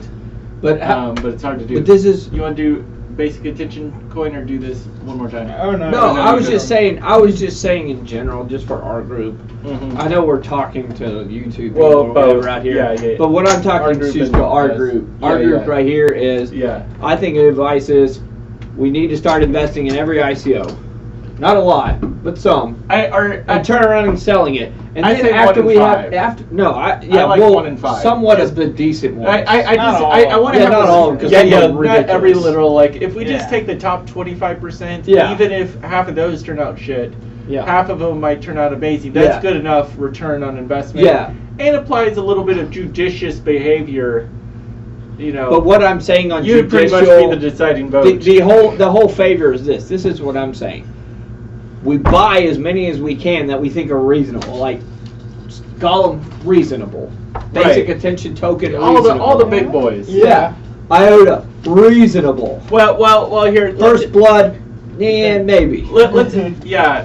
[SPEAKER 2] But
[SPEAKER 4] But it's hard to do.
[SPEAKER 2] but this is
[SPEAKER 4] You want to do basic attention coin or do this one more time?
[SPEAKER 1] Oh no.
[SPEAKER 2] no. I was
[SPEAKER 4] no,
[SPEAKER 2] just
[SPEAKER 4] no.
[SPEAKER 2] saying. I was just saying in general, just for our group.
[SPEAKER 4] Mhm.
[SPEAKER 2] I know we're talking to YouTube people
[SPEAKER 4] Well,
[SPEAKER 2] or whatever
[SPEAKER 4] both.
[SPEAKER 2] out here.
[SPEAKER 4] Yeah, yeah.
[SPEAKER 2] But what I'm
[SPEAKER 4] Our
[SPEAKER 2] talking
[SPEAKER 4] group
[SPEAKER 2] to is
[SPEAKER 4] and
[SPEAKER 2] for our
[SPEAKER 4] us.
[SPEAKER 2] group.
[SPEAKER 4] Yeah,
[SPEAKER 2] Our group
[SPEAKER 4] yeah.
[SPEAKER 2] right here is.
[SPEAKER 4] Yeah.
[SPEAKER 2] I think the advice is, we need to start investing in every ICO. Not a lot, but some. And turn around and selling it. And
[SPEAKER 4] I
[SPEAKER 2] then
[SPEAKER 4] say
[SPEAKER 2] after
[SPEAKER 4] 1 in
[SPEAKER 2] we
[SPEAKER 4] 5.
[SPEAKER 2] have
[SPEAKER 4] I like 1 in 5.
[SPEAKER 2] somewhat of the decent ones.
[SPEAKER 4] I
[SPEAKER 1] Not
[SPEAKER 4] just
[SPEAKER 1] all.
[SPEAKER 4] I want to
[SPEAKER 2] Yeah,
[SPEAKER 4] have
[SPEAKER 2] not
[SPEAKER 4] a-
[SPEAKER 2] all, 'cause
[SPEAKER 4] yeah,
[SPEAKER 2] some
[SPEAKER 4] yeah,
[SPEAKER 2] are
[SPEAKER 4] not every
[SPEAKER 2] ridiculous.
[SPEAKER 4] literal, like if we just
[SPEAKER 1] Yeah.
[SPEAKER 4] take the top 25%,
[SPEAKER 2] Yeah.
[SPEAKER 4] even if half of those turn out shit,
[SPEAKER 2] Yeah.
[SPEAKER 4] half of them might turn out amazing. That's
[SPEAKER 2] Yeah.
[SPEAKER 4] good enough return on investment.
[SPEAKER 2] Yeah.
[SPEAKER 4] And applies a little bit of judicious behavior. You know,
[SPEAKER 2] But what I'm saying on
[SPEAKER 4] you would pretty much
[SPEAKER 2] judicial,
[SPEAKER 4] be the deciding vote.
[SPEAKER 2] the whole favor is this. This is what I'm saying. We buy as many as we can that we think are reasonable. Like Gollum, reasonable. Basic
[SPEAKER 4] Right.
[SPEAKER 2] attention token,
[SPEAKER 4] all
[SPEAKER 2] reasonable.
[SPEAKER 4] the big boys.
[SPEAKER 2] Yeah. Iota, reasonable.
[SPEAKER 4] Well, here.
[SPEAKER 2] First Blood, maybe.
[SPEAKER 4] Let's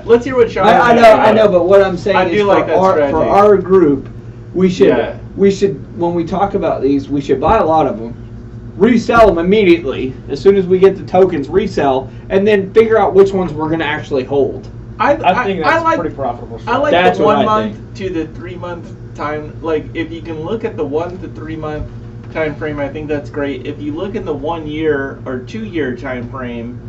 [SPEAKER 4] let's hear what Sean.
[SPEAKER 2] I
[SPEAKER 4] has
[SPEAKER 2] know,
[SPEAKER 4] to
[SPEAKER 2] I
[SPEAKER 4] say.
[SPEAKER 2] know, but what I'm saying
[SPEAKER 4] I
[SPEAKER 2] is
[SPEAKER 4] do like that
[SPEAKER 2] for
[SPEAKER 4] strategy.
[SPEAKER 2] our group, we should
[SPEAKER 4] Yeah.
[SPEAKER 2] when we talk about these, we should buy a lot of them. resell them immediately as soon as we get the tokens, resell, and then figure out which ones we're going to actually hold.
[SPEAKER 1] I think that's
[SPEAKER 4] like,
[SPEAKER 1] pretty profitable.
[SPEAKER 4] I like
[SPEAKER 2] That's
[SPEAKER 4] the
[SPEAKER 2] what
[SPEAKER 4] 1
[SPEAKER 2] I
[SPEAKER 4] month to the 3 month time. Like, if you can look at the 1 to 3 month time frame, I think that's great. If you look in the 1 year or 2 year time frame,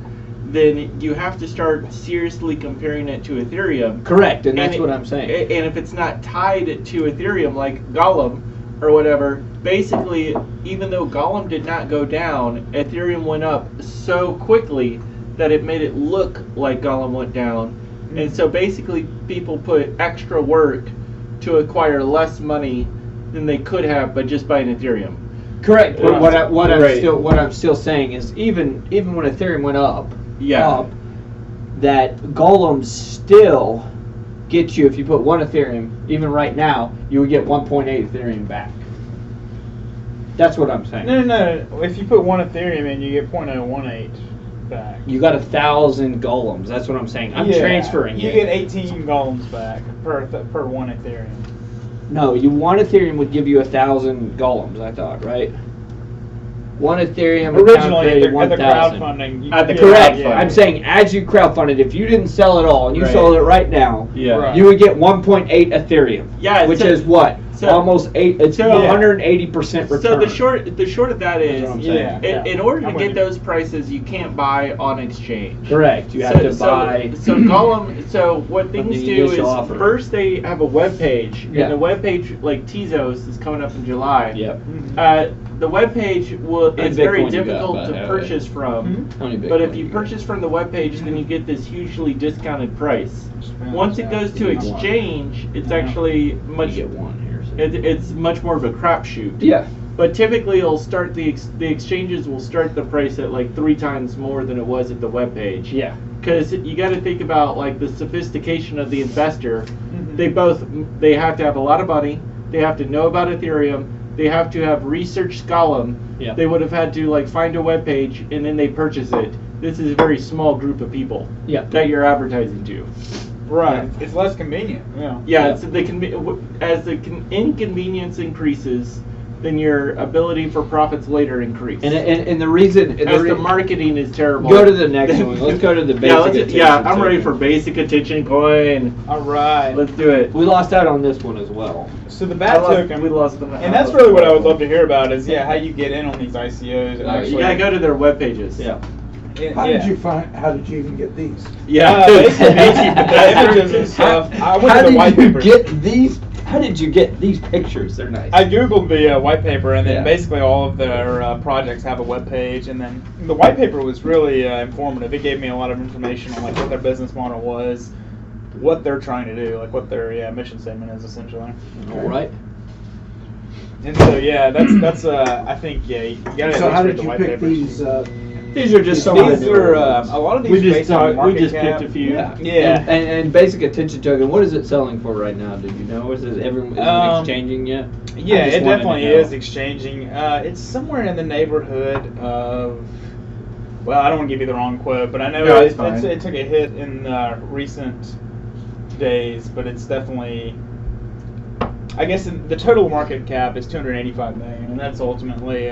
[SPEAKER 4] then you have to start seriously comparing it to Ethereum.
[SPEAKER 2] Correct, and that's
[SPEAKER 4] it-
[SPEAKER 2] what I'm saying.
[SPEAKER 4] And if it's not tied to Ethereum, like Gollum or whatever, basically, even though Gollum did not go down, Ethereum went up so quickly that it made it look like Gollum went down. And so basically, people put extra work to acquire less money than they could have by just buying Ethereum.
[SPEAKER 2] Correct. But
[SPEAKER 4] Right.
[SPEAKER 2] what I'm still saying is even when Ethereum went up,
[SPEAKER 4] Yeah.
[SPEAKER 2] that Golem still gets you, if you put 1 Ethereum, even right now, you would get 1.8 Ethereum back. That's what I'm saying.
[SPEAKER 1] No. If you put 1 Ethereum in, you get 0.018 back.
[SPEAKER 2] You got 1,000 golems. That's what I'm saying. I'm
[SPEAKER 1] Yeah,
[SPEAKER 2] transferring
[SPEAKER 1] you
[SPEAKER 2] it.
[SPEAKER 1] get 18 golems back per 1 Ethereum.
[SPEAKER 2] No, 1 Ethereum would give you 1,000 golems. I thought, right? 1 Ethereum
[SPEAKER 1] Originally,
[SPEAKER 2] at
[SPEAKER 1] at the
[SPEAKER 2] 1,000.
[SPEAKER 1] crowdfunding.
[SPEAKER 4] At the
[SPEAKER 2] Correct.
[SPEAKER 4] crowdfunding.
[SPEAKER 2] I'm saying as you crowdfunded, if you didn't sell it all and you
[SPEAKER 4] Right.
[SPEAKER 2] sold it right now,
[SPEAKER 4] Yeah.
[SPEAKER 1] Right.
[SPEAKER 2] you would get 1.8 Ethereum.
[SPEAKER 4] Yeah,
[SPEAKER 2] which
[SPEAKER 4] so-
[SPEAKER 2] is what?
[SPEAKER 4] so-
[SPEAKER 2] Almost 8. It's
[SPEAKER 4] so-
[SPEAKER 2] 180% return.
[SPEAKER 4] So the short of that is,
[SPEAKER 2] That's what I'm saying.
[SPEAKER 1] Yeah.
[SPEAKER 4] in order to
[SPEAKER 1] I'm with
[SPEAKER 4] get
[SPEAKER 1] you.
[SPEAKER 4] those prices, you can't buy on exchange.
[SPEAKER 2] Correct. You have to buy.
[SPEAKER 4] So Gollum. So what things
[SPEAKER 2] the
[SPEAKER 4] do is
[SPEAKER 2] initial offer.
[SPEAKER 4] first they have a web page,
[SPEAKER 2] Yeah.
[SPEAKER 4] and the web page, like Tezos, is coming up in July.
[SPEAKER 2] Yep.
[SPEAKER 4] The web page is very
[SPEAKER 2] Bitcoin you got,
[SPEAKER 4] difficult
[SPEAKER 2] by
[SPEAKER 4] to
[SPEAKER 2] the way.
[SPEAKER 4] purchase from.
[SPEAKER 2] How many
[SPEAKER 4] But if
[SPEAKER 2] Bitcoin
[SPEAKER 4] you
[SPEAKER 2] got?
[SPEAKER 4] purchase from the web page, then you get this hugely discounted price.
[SPEAKER 1] Depends,
[SPEAKER 4] Once it
[SPEAKER 1] yeah.
[SPEAKER 4] goes to
[SPEAKER 2] You get one.
[SPEAKER 4] exchange, it's
[SPEAKER 1] Yeah.
[SPEAKER 4] actually
[SPEAKER 2] You
[SPEAKER 4] much.
[SPEAKER 2] get 1 here. So.
[SPEAKER 4] It's much more of a crapshoot.
[SPEAKER 2] Yeah.
[SPEAKER 4] But typically, it'll start the exchanges will start the price at like 3 times more than it was at the web page.
[SPEAKER 2] Yeah.
[SPEAKER 4] Because you got to think about like the sophistication of the investor.
[SPEAKER 1] Mhm.
[SPEAKER 4] They have to have a lot of money. They have to know about Ethereum. They have to have researched Gollum.
[SPEAKER 2] Yeah.
[SPEAKER 4] They would have had to like find a web page and then they purchase it. This is a very small group of people
[SPEAKER 2] Yeah.
[SPEAKER 4] that you're advertising to.
[SPEAKER 1] Right. It's less convenient. Yeah.
[SPEAKER 4] Yeah, it's as the inconvenience increases, then your ability for profits later increase.
[SPEAKER 2] And the reason
[SPEAKER 4] as the marketing is terrible.
[SPEAKER 2] Go to the next one. Let's go to the basic.
[SPEAKER 4] I'm ready
[SPEAKER 2] attention
[SPEAKER 4] for basic attention coin.
[SPEAKER 1] All right.
[SPEAKER 4] Let's do it.
[SPEAKER 2] We lost out on this one as well.
[SPEAKER 1] So the bat token,
[SPEAKER 4] We lost them.
[SPEAKER 1] and that's really what I would love to hear about is how you get in on these ICOs and
[SPEAKER 2] You
[SPEAKER 4] You
[SPEAKER 1] actually.
[SPEAKER 4] gotta go to their web pages.
[SPEAKER 2] Yeah.
[SPEAKER 3] How did you even get these?
[SPEAKER 4] Yeah.
[SPEAKER 1] Basically, the images and stuff. I went to the white paper.
[SPEAKER 2] these? How did you get these pictures? They're nice.
[SPEAKER 1] I googled the white paper, and then
[SPEAKER 2] Yeah.
[SPEAKER 1] basically all of their projects have a web page. And then the white paper was really informative. It gave me a lot of information on like what their business model was, what they're trying to do, like what their mission statement is essentially.
[SPEAKER 2] All right.
[SPEAKER 1] And so that's I think you gotta.
[SPEAKER 3] So
[SPEAKER 1] at
[SPEAKER 3] how
[SPEAKER 1] least read
[SPEAKER 3] did
[SPEAKER 1] the
[SPEAKER 3] you
[SPEAKER 1] white
[SPEAKER 3] pick
[SPEAKER 1] papers.
[SPEAKER 3] these?
[SPEAKER 2] These are just some of
[SPEAKER 1] These
[SPEAKER 2] the
[SPEAKER 1] are a lot of these.
[SPEAKER 4] We
[SPEAKER 1] are
[SPEAKER 4] just
[SPEAKER 1] based on
[SPEAKER 4] talked- we
[SPEAKER 1] market
[SPEAKER 4] just
[SPEAKER 1] cap.
[SPEAKER 4] picked a few.
[SPEAKER 2] Yeah.
[SPEAKER 1] Yeah.
[SPEAKER 2] And basic attention token. What is it selling for right now? Do you know? Is it exchanging yet?
[SPEAKER 1] Yeah,
[SPEAKER 2] I just
[SPEAKER 1] it
[SPEAKER 2] wanted to
[SPEAKER 1] definitely
[SPEAKER 2] know.
[SPEAKER 1] is exchanging. It's somewhere in the neighborhood of. Well, I don't want to give you the wrong quote, but I know
[SPEAKER 4] No, it's fine.
[SPEAKER 1] it took a hit in recent days, but it's definitely. I guess the total market cap is 285 million, and that's ultimately.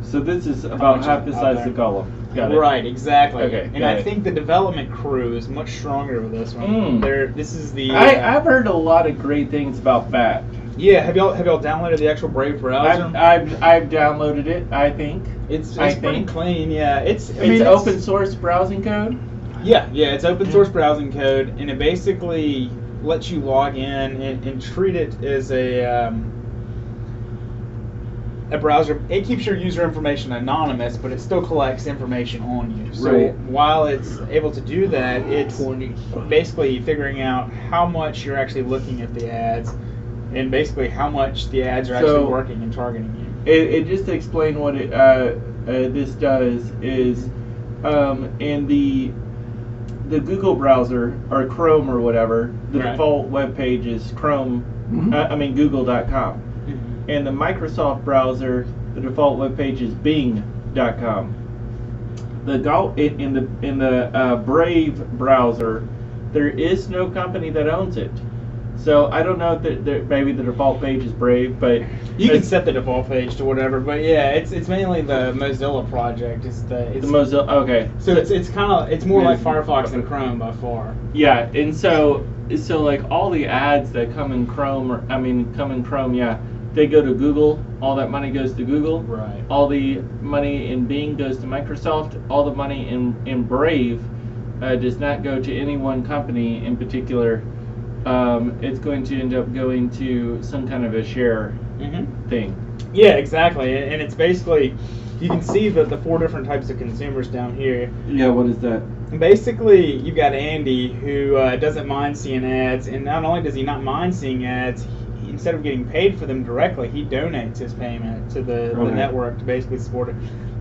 [SPEAKER 4] So this is
[SPEAKER 1] How
[SPEAKER 4] about
[SPEAKER 1] much
[SPEAKER 4] half the
[SPEAKER 1] out
[SPEAKER 4] size
[SPEAKER 1] there?
[SPEAKER 4] of Gollum. Got it.
[SPEAKER 1] Right, exactly.
[SPEAKER 4] Okay,
[SPEAKER 1] and
[SPEAKER 4] got
[SPEAKER 1] I
[SPEAKER 4] it.
[SPEAKER 1] think the development crew is much stronger with this one. This is the.
[SPEAKER 4] I've heard a lot of great things about BAT.
[SPEAKER 1] Yeah, have y'all downloaded the actual Brave browser?
[SPEAKER 4] I've downloaded it. I think
[SPEAKER 1] it's
[SPEAKER 4] I
[SPEAKER 1] pretty
[SPEAKER 4] think.
[SPEAKER 1] clean. Yeah, it's
[SPEAKER 4] open source browsing code.
[SPEAKER 1] Yeah, it's open source browsing code, and it basically lets you log in and treat it as a browser. It keeps your user information anonymous, but it still collects information on you. So
[SPEAKER 2] Right.
[SPEAKER 1] while it's able to do that, it's basically figuring out how much you're actually looking at the ads, and basically how much the ads are actually
[SPEAKER 4] So-
[SPEAKER 1] working and targeting you.
[SPEAKER 4] It just to explain what this does is in the Google browser or Chrome or whatever, the
[SPEAKER 1] Right.
[SPEAKER 4] default web page is Chrome.
[SPEAKER 3] Mhm.
[SPEAKER 4] Google.com. In the Microsoft browser, the default web page is Bing.com. In the Brave browser, there is no company that owns it. So I don't know if maybe the default page is Brave, but
[SPEAKER 1] You can
[SPEAKER 4] it's
[SPEAKER 1] set the default page to whatever, but yeah, it's mainly the Mozilla project. It's
[SPEAKER 4] the Mozilla. Okay.
[SPEAKER 1] So it's more like Firefox than Chrome by far.
[SPEAKER 4] Yeah, and so like all the ads that come in Chrome, yeah, they go to Google. All that money goes to Google.
[SPEAKER 1] Right.
[SPEAKER 4] All the money in Bing goes to Microsoft. All the money in Brave does not go to any one company in particular. It's going to end up going to some kind of a share thing.
[SPEAKER 1] Yeah, exactly. And it's basically, you can see the 4 different types of consumers down here.
[SPEAKER 4] Yeah, what is that?
[SPEAKER 1] Basically, you've got Andy who doesn't mind seeing ads, and not only does he not mind seeing ads, instead of getting paid for them directly, he donates his payment to the network to basically support it.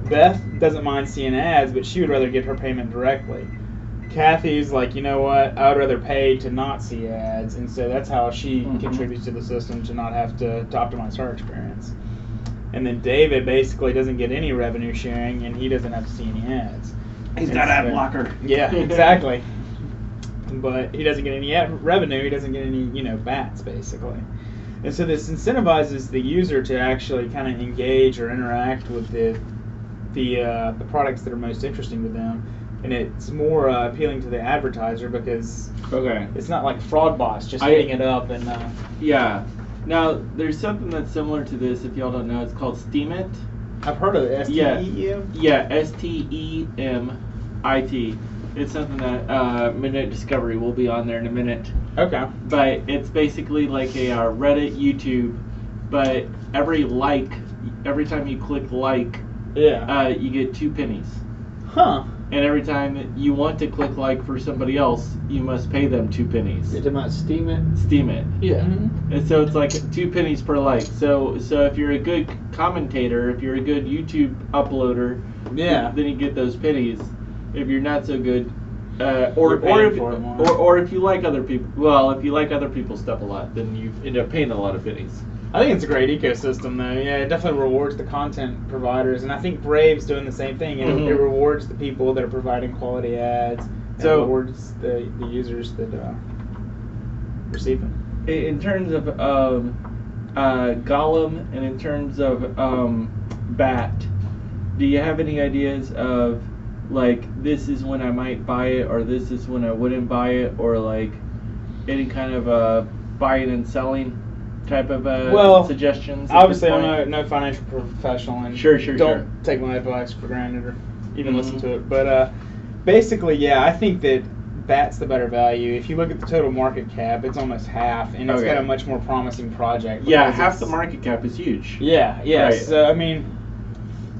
[SPEAKER 1] Beth doesn't mind seeing ads, but she would rather get her payment directly. Kathy's like, you know what, I would rather pay to not see ads, and so that's how she contributes to the system to not have to optimize her experience. And then David basically doesn't get any revenue sharing, and he doesn't have to see any ads.
[SPEAKER 6] He's got ad blocker.
[SPEAKER 1] Yeah, exactly. But he doesn't get any revenue, he doesn't get any, bats, basically. And so this incentivizes the user to actually kind of engage or interact with the products that are most interesting to them. And it's more appealing to the advertiser because it's not like fraud bots just hitting it up and...
[SPEAKER 4] Yeah. Now, there's something that's similar to this, if y'all don't know. It's called Steemit.
[SPEAKER 1] I've heard of it. S-T-E-M?
[SPEAKER 4] Yeah, S-T-E-M-I-T. It's something that Midnight Discovery will be on there in a minute.
[SPEAKER 1] Okay.
[SPEAKER 4] But it's basically like a Reddit, YouTube, but every time you click like, you get 2 pennies.
[SPEAKER 1] Huh.
[SPEAKER 4] And every time you want to click like for somebody else, you must pay them 2 pennies.
[SPEAKER 2] You're talking about Steemit?
[SPEAKER 4] Steemit.
[SPEAKER 2] Yeah.
[SPEAKER 4] And so it's like 2 pennies per like. So if you're a good commentator, if you're a good YouTube uploader, then you get those pennies. If you're not so good, or if you like other people, if you like other people's stuff a lot, then you end up paying a lot of pennies.
[SPEAKER 1] I think it's a great ecosystem, though. Yeah, it definitely rewards the content providers, and I think Brave's doing the same thing. It rewards the people that are providing quality ads, and rewards the users that receive them.
[SPEAKER 4] In terms of Gollum and in terms of Bat, do you have any ideas of like this is when I might buy it, or this is when I wouldn't buy it, or like any kind of buying and selling type of suggestions?
[SPEAKER 1] Obviously, I'm no financial professional, and don't take my advice for granted or even listen to it. But basically, I think that Bat's the better value. If you look at the total market cap, it's almost half, and it's got a much more promising project.
[SPEAKER 4] Yeah, half the market cap is huge.
[SPEAKER 1] Yeah. Right. So I mean,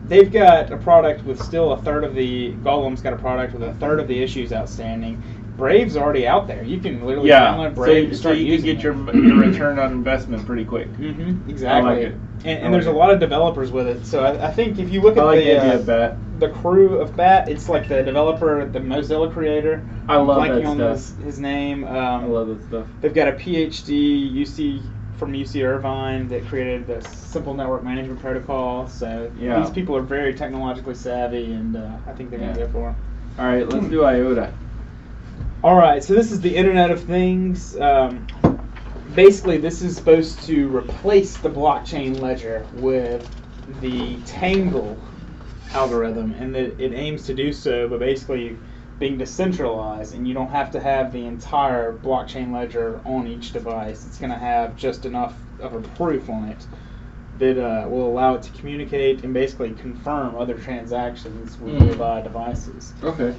[SPEAKER 1] they've got a product with still a third of the Gollum's got a product with a third of the issues outstanding. Brave's already out there. You can literally download Brave and start
[SPEAKER 4] you
[SPEAKER 1] using
[SPEAKER 4] can get your return on investment pretty quick.
[SPEAKER 1] Exactly.
[SPEAKER 4] I like it.
[SPEAKER 1] And there's a lot of developers with it. So I think if you look at
[SPEAKER 4] the idea of Bat.
[SPEAKER 1] The crew of Bat, it's like the developer, the Mozilla creator.
[SPEAKER 4] I love
[SPEAKER 1] that
[SPEAKER 4] stuff.
[SPEAKER 1] On his name.
[SPEAKER 4] I love that stuff.
[SPEAKER 1] They've got a PhD from UC Irvine that created the Simple Network Management Protocol. So these people are very technologically savvy, and I think they're going to go for it.
[SPEAKER 4] All right, let's do IOTA.
[SPEAKER 1] All right, so this is the Internet of Things. Basically, this is supposed to replace the blockchain ledger with the Tangle algorithm, and it aims to do so by basically being decentralized, and you don't have to have the entire blockchain ledger on each device. It's going to have just enough of a proof on it that will allow it to communicate and basically confirm other transactions with nearby devices.
[SPEAKER 4] Okay.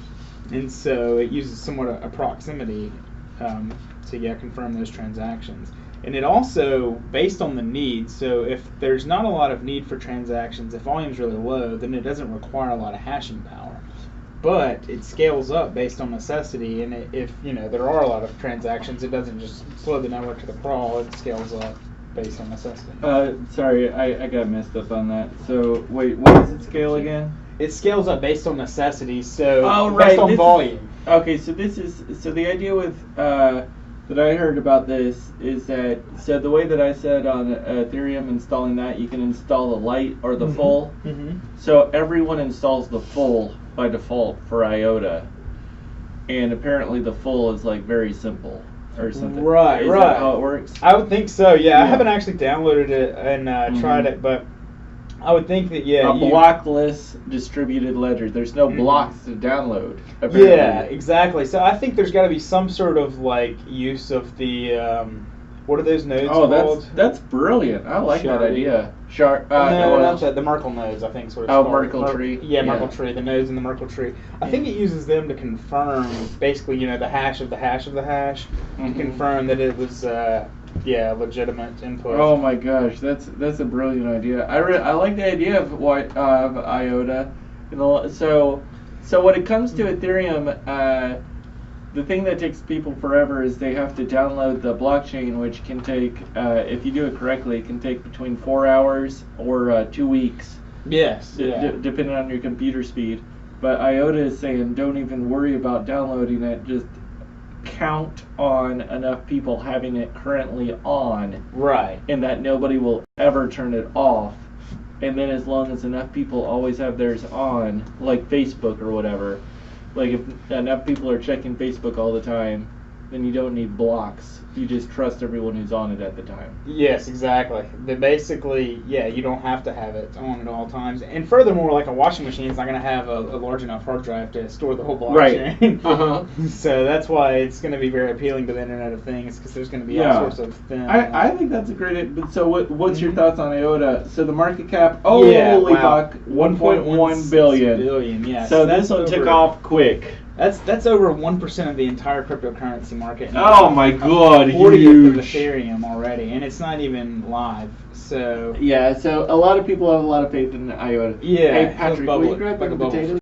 [SPEAKER 1] And so it uses somewhat a proximity to confirm those transactions. And it also, based on the need, so if there's not a lot of need for transactions, if volume's really low, then it doesn't require a lot of hashing power. But it scales up based on necessity, and if there are a lot of transactions, it doesn't just slow the network to the crawl, it scales up based on necessity.
[SPEAKER 4] Sorry, I got messed up on that. So, wait, what does it scale again?
[SPEAKER 1] It scales up based on necessity, so
[SPEAKER 4] based
[SPEAKER 1] on volume.
[SPEAKER 4] Okay, so the idea with that I heard about this is that the way that I said on Ethereum installing that, you can install the light or the full. So everyone installs the full by default for IOTA, and apparently the full is like very simple. or something.
[SPEAKER 1] Right,
[SPEAKER 4] Is
[SPEAKER 1] right.
[SPEAKER 4] that how it works?
[SPEAKER 1] I would think so. Yeah, I
[SPEAKER 4] Yeah.
[SPEAKER 1] haven't actually downloaded it and tried it, but I would think that
[SPEAKER 4] A blockless distributed ledger. There's no blocks to download. Apparently.
[SPEAKER 1] Yeah, exactly. So I think there's got to be some sort of like use of the what are those nodes
[SPEAKER 4] Oh,
[SPEAKER 1] called?
[SPEAKER 4] that's brilliant. I like that
[SPEAKER 2] Sharding.
[SPEAKER 4] idea.
[SPEAKER 1] No, not the Merkle nodes. I think is what it's
[SPEAKER 4] Oh,
[SPEAKER 1] called.
[SPEAKER 4] Merkle tree.
[SPEAKER 1] Yeah,
[SPEAKER 4] Yeah.
[SPEAKER 1] Merkle tree. The nodes in the Merkle tree. I think it uses them to confirm, basically, the hash of the hash of the hash,
[SPEAKER 4] Mhm.
[SPEAKER 1] to confirm that it was, legitimate input.
[SPEAKER 4] Oh my gosh, that's a brilliant idea. I like the idea of of IOTA. So when it comes to Ethereum, the thing that takes people forever is they have to download the blockchain, which can take, if you do it correctly, it can take between 4 hours or 2 weeks,
[SPEAKER 1] Yes. Yeah.
[SPEAKER 4] depending on your computer speed. But IOTA is saying don't even worry about downloading it, just count on enough people having it currently on,
[SPEAKER 1] Right.
[SPEAKER 4] and that nobody will ever turn it off. And then as long as enough people always have theirs on, like Facebook or whatever, like if enough people are checking Facebook all the time, then you don't need blocks. You just trust everyone who's on it at the time.
[SPEAKER 1] Yes, exactly. But basically, yeah, you don't have to have it on at all times. And furthermore, like a washing machine is not going to have a large enough hard drive to store the whole blockchain.
[SPEAKER 4] Uh-huh.
[SPEAKER 1] So that's why it's going to be very appealing to the Internet of Things, because there's going to be
[SPEAKER 4] Yeah.
[SPEAKER 1] all sorts of things.
[SPEAKER 4] I think that's a great idea. But so what's your thoughts on IOTA? So the market cap,
[SPEAKER 1] Yeah,
[SPEAKER 4] holy
[SPEAKER 1] wow.
[SPEAKER 4] fuck, 1.1 billion.
[SPEAKER 1] billion, yeah.
[SPEAKER 4] So
[SPEAKER 1] that's
[SPEAKER 4] this one took
[SPEAKER 1] over-
[SPEAKER 4] off quick.
[SPEAKER 1] That's over 1% of the entire cryptocurrency market. and
[SPEAKER 4] Oh my god,
[SPEAKER 1] 40th of
[SPEAKER 4] huge.
[SPEAKER 1] Ethereum already, and it's not even live. So
[SPEAKER 4] Yeah, so a lot of people have a lot of faith in IOTA.
[SPEAKER 1] Yeah,
[SPEAKER 4] Hey
[SPEAKER 1] it's
[SPEAKER 4] Patrick,
[SPEAKER 1] a
[SPEAKER 4] will you
[SPEAKER 1] bubble,
[SPEAKER 4] grab
[SPEAKER 1] like
[SPEAKER 4] the
[SPEAKER 1] a bubble.
[SPEAKER 4] potatoes?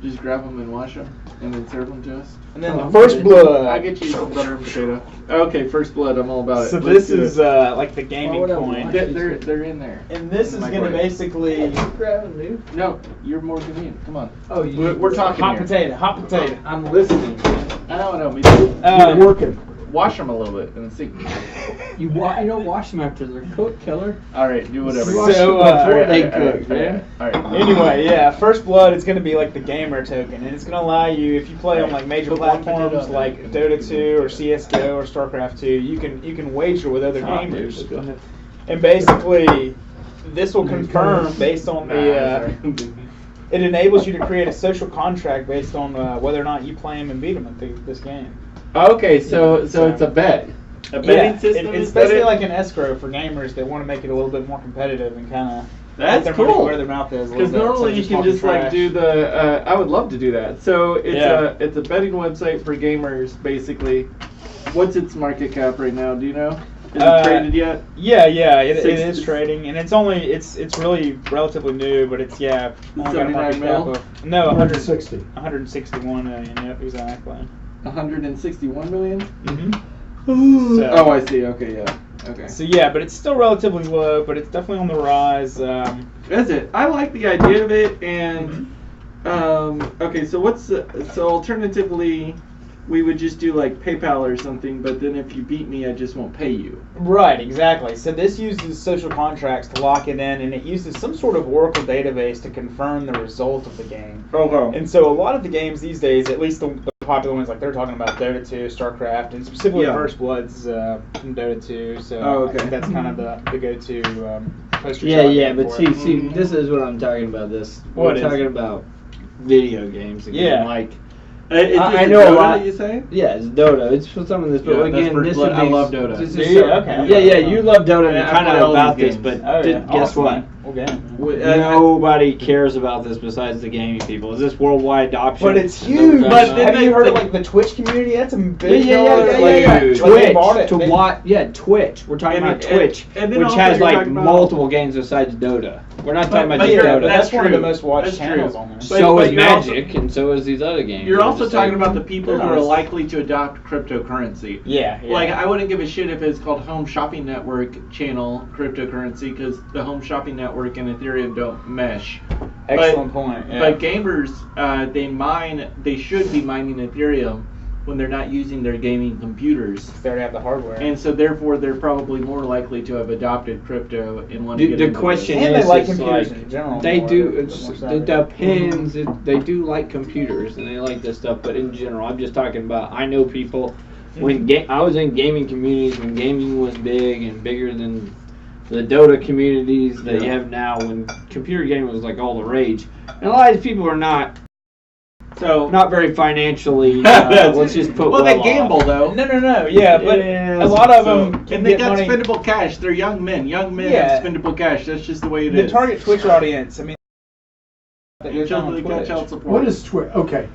[SPEAKER 4] Just grab them and wash them, and then serve them to us.
[SPEAKER 1] and then
[SPEAKER 3] Oh,
[SPEAKER 1] First Blood.
[SPEAKER 4] I'll get you some butter and potato. Okay, First Blood, I'm all about it.
[SPEAKER 1] So
[SPEAKER 4] Let's
[SPEAKER 1] this
[SPEAKER 4] do
[SPEAKER 1] is
[SPEAKER 4] it.
[SPEAKER 1] like the gaming
[SPEAKER 2] would I
[SPEAKER 1] coin.
[SPEAKER 2] want
[SPEAKER 4] They're in there.
[SPEAKER 1] And this
[SPEAKER 4] In
[SPEAKER 1] is
[SPEAKER 4] the
[SPEAKER 1] going to
[SPEAKER 4] microwave.
[SPEAKER 1] basically
[SPEAKER 2] Grabbing, dude.
[SPEAKER 4] No, you're more convenient. Come on.
[SPEAKER 2] Oh,
[SPEAKER 4] We're talking
[SPEAKER 1] hot
[SPEAKER 4] here.
[SPEAKER 1] potato, hot potato.
[SPEAKER 2] I'm listening.
[SPEAKER 4] I don't know, me too.
[SPEAKER 1] Um,
[SPEAKER 3] You're working.
[SPEAKER 4] Wash them a little bit in the sink.
[SPEAKER 2] You don't wash them after they're cooked, killer.
[SPEAKER 4] All right, do whatever.
[SPEAKER 3] So,
[SPEAKER 1] So,
[SPEAKER 2] before they
[SPEAKER 4] all
[SPEAKER 2] cook,
[SPEAKER 4] right,
[SPEAKER 2] man.
[SPEAKER 4] all right.
[SPEAKER 1] Anyway, yeah, First Blood is going to be like the gamer token, and it's going to allow you, if you play on like major
[SPEAKER 4] Put one potato
[SPEAKER 1] platforms
[SPEAKER 4] on
[SPEAKER 1] like
[SPEAKER 4] there.
[SPEAKER 1] Dota 2 or CS:GO or StarCraft 2, you can wager with other
[SPEAKER 2] Ah,
[SPEAKER 1] gamers,
[SPEAKER 2] dude, go ahead.
[SPEAKER 1] and basically this will confirm based on the. It enables you to create a social contract based on whether or not you play them and beat them at this game.
[SPEAKER 4] Okay, so it's a bet. A betting system.
[SPEAKER 1] It's
[SPEAKER 4] is that
[SPEAKER 1] basically
[SPEAKER 4] it?
[SPEAKER 1] like an escrow for gamers that want to make it a little bit more competitive and kind of.
[SPEAKER 4] That's
[SPEAKER 1] their money
[SPEAKER 4] cool.
[SPEAKER 1] where their mouth is.
[SPEAKER 4] Because normally you can just like do the. I would love to do that. So it's a betting website for gamers basically. What's its market cap right now? Do you know? Is it traded yet?
[SPEAKER 1] Yeah, it
[SPEAKER 4] Six-
[SPEAKER 1] is trading, and it's really relatively new, but it's only got a market
[SPEAKER 4] 79
[SPEAKER 1] cap
[SPEAKER 4] mil?
[SPEAKER 1] of 160,
[SPEAKER 3] 160.
[SPEAKER 1] 161 million. Yep, exactly.
[SPEAKER 4] 161 million.
[SPEAKER 1] Mm-hmm.
[SPEAKER 4] Oh, I see. Okay, yeah. Okay.
[SPEAKER 1] So yeah, but it's still relatively low, but it's definitely on the rise.
[SPEAKER 4] That's it. I like the idea of it, and okay. So so alternatively, we would just do like PayPal or something. But then if you beat me, I just won't pay you.
[SPEAKER 1] Right, exactly. So this uses social contracts to lock it in, and it uses some sort of Oracle database to confirm the result of the game.
[SPEAKER 4] Okay.
[SPEAKER 1] And so a lot of the games these days, at least the popular ones, like they're talking about Dota 2, StarCraft, and specifically
[SPEAKER 4] Yeah.
[SPEAKER 1] First Blood's from Dota 2. So
[SPEAKER 4] Oh, okay.
[SPEAKER 1] I think that's kind of the go-to poster
[SPEAKER 2] Yeah,
[SPEAKER 1] child
[SPEAKER 2] yeah,
[SPEAKER 1] game
[SPEAKER 2] but
[SPEAKER 1] for
[SPEAKER 2] see,
[SPEAKER 1] it.
[SPEAKER 2] this is what I'm talking about.
[SPEAKER 1] What
[SPEAKER 2] We're
[SPEAKER 1] is
[SPEAKER 2] talking
[SPEAKER 1] it?
[SPEAKER 2] about video games again.
[SPEAKER 1] Yeah.
[SPEAKER 2] Like,
[SPEAKER 4] Is
[SPEAKER 2] I
[SPEAKER 4] this
[SPEAKER 2] know a
[SPEAKER 4] Dota
[SPEAKER 2] lot.
[SPEAKER 4] that you say?
[SPEAKER 2] yeah, it's Dota. It's for some of this, but
[SPEAKER 4] Yeah, that's
[SPEAKER 2] again,
[SPEAKER 4] First
[SPEAKER 2] this
[SPEAKER 4] Blood.
[SPEAKER 2] would
[SPEAKER 4] I
[SPEAKER 2] be.
[SPEAKER 4] love Dota.
[SPEAKER 2] this is
[SPEAKER 1] Do you?
[SPEAKER 2] so-
[SPEAKER 1] Okay.
[SPEAKER 2] Yeah, you love Dota, and
[SPEAKER 4] Yeah, I
[SPEAKER 2] kind
[SPEAKER 4] play
[SPEAKER 2] of
[SPEAKER 4] all
[SPEAKER 2] about
[SPEAKER 4] these
[SPEAKER 2] this,
[SPEAKER 4] games.
[SPEAKER 2] but
[SPEAKER 1] Oh, yeah.
[SPEAKER 2] guess
[SPEAKER 1] Awesome.
[SPEAKER 2] what?
[SPEAKER 1] Okay.
[SPEAKER 2] Nobody cares about this besides the gaming people. Is this worldwide adoption?
[SPEAKER 1] But it's
[SPEAKER 2] No,
[SPEAKER 1] huge.
[SPEAKER 2] that's
[SPEAKER 4] But
[SPEAKER 2] not.
[SPEAKER 4] then
[SPEAKER 1] Have
[SPEAKER 4] they-
[SPEAKER 1] you heard of like the Twitch community? That's a
[SPEAKER 2] Yeah,
[SPEAKER 1] big
[SPEAKER 2] yeah,
[SPEAKER 1] dollar,
[SPEAKER 2] yeah,
[SPEAKER 1] like,
[SPEAKER 2] yeah.
[SPEAKER 1] like, they
[SPEAKER 2] Twitch
[SPEAKER 1] bought it.
[SPEAKER 2] to
[SPEAKER 1] They-
[SPEAKER 2] watch. Yeah, Twitch. We're talking
[SPEAKER 4] And
[SPEAKER 2] about
[SPEAKER 4] it- and-
[SPEAKER 2] Twitch,
[SPEAKER 4] and then
[SPEAKER 2] which
[SPEAKER 4] also
[SPEAKER 2] has
[SPEAKER 4] you're
[SPEAKER 2] like
[SPEAKER 4] talking about-
[SPEAKER 2] multiple games besides Dota. We're not talking about
[SPEAKER 4] but
[SPEAKER 2] just
[SPEAKER 4] you're-
[SPEAKER 2] Dota.
[SPEAKER 1] That's one of the
[SPEAKER 4] true.
[SPEAKER 1] most watched
[SPEAKER 4] That's
[SPEAKER 1] channels
[SPEAKER 4] true.
[SPEAKER 1] on there.
[SPEAKER 2] So
[SPEAKER 4] But
[SPEAKER 2] is
[SPEAKER 4] you're also-
[SPEAKER 2] Magic, and so is these other games.
[SPEAKER 4] You're
[SPEAKER 2] They're
[SPEAKER 4] also
[SPEAKER 2] just
[SPEAKER 4] talking
[SPEAKER 2] like-
[SPEAKER 4] about the people who
[SPEAKER 1] they're
[SPEAKER 4] are
[SPEAKER 1] nice.
[SPEAKER 4] likely to adopt cryptocurrency.
[SPEAKER 1] Yeah, yeah.
[SPEAKER 4] Like, I wouldn't give a shit if it's called Home Shopping Network channel cryptocurrency, because the Home Shopping Network and Ethereum don't mesh.
[SPEAKER 1] Excellent point. Yeah.
[SPEAKER 4] But gamers, they should be mining Ethereum when they're not using their gaming computers.
[SPEAKER 1] they already have the hardware.
[SPEAKER 4] And so therefore, they're probably more likely to have adopted crypto and want to
[SPEAKER 2] The,
[SPEAKER 4] get
[SPEAKER 2] the
[SPEAKER 4] into
[SPEAKER 2] question
[SPEAKER 1] And they
[SPEAKER 2] is,
[SPEAKER 1] like
[SPEAKER 2] it's
[SPEAKER 1] computers
[SPEAKER 2] like
[SPEAKER 1] in general
[SPEAKER 2] they
[SPEAKER 1] more,
[SPEAKER 2] do.
[SPEAKER 1] they're
[SPEAKER 2] It's,
[SPEAKER 1] more
[SPEAKER 2] it
[SPEAKER 1] savvy.
[SPEAKER 2] depends. They do like computers and they like this stuff, but in general, I'm just talking about. I know people when I was in gaming communities, when gaming was big and bigger than the Dota communities that you have now, when computer gaming was like all the rage, and a lot of these people are not very financially. Let's just put
[SPEAKER 4] they
[SPEAKER 2] off.
[SPEAKER 4] gamble though.
[SPEAKER 1] No. Yeah, but
[SPEAKER 2] Yeah,
[SPEAKER 1] a lot of them can
[SPEAKER 4] and they
[SPEAKER 1] get
[SPEAKER 4] got
[SPEAKER 1] money.
[SPEAKER 4] spendable cash. They're young men. Young men
[SPEAKER 1] Yeah.
[SPEAKER 4] have spendable cash. That's just the way it
[SPEAKER 1] The
[SPEAKER 4] is.
[SPEAKER 1] target Twitch audience, I mean, that goes on
[SPEAKER 4] They got
[SPEAKER 1] Twitch.
[SPEAKER 4] child support.
[SPEAKER 3] What is Twitch? Okay.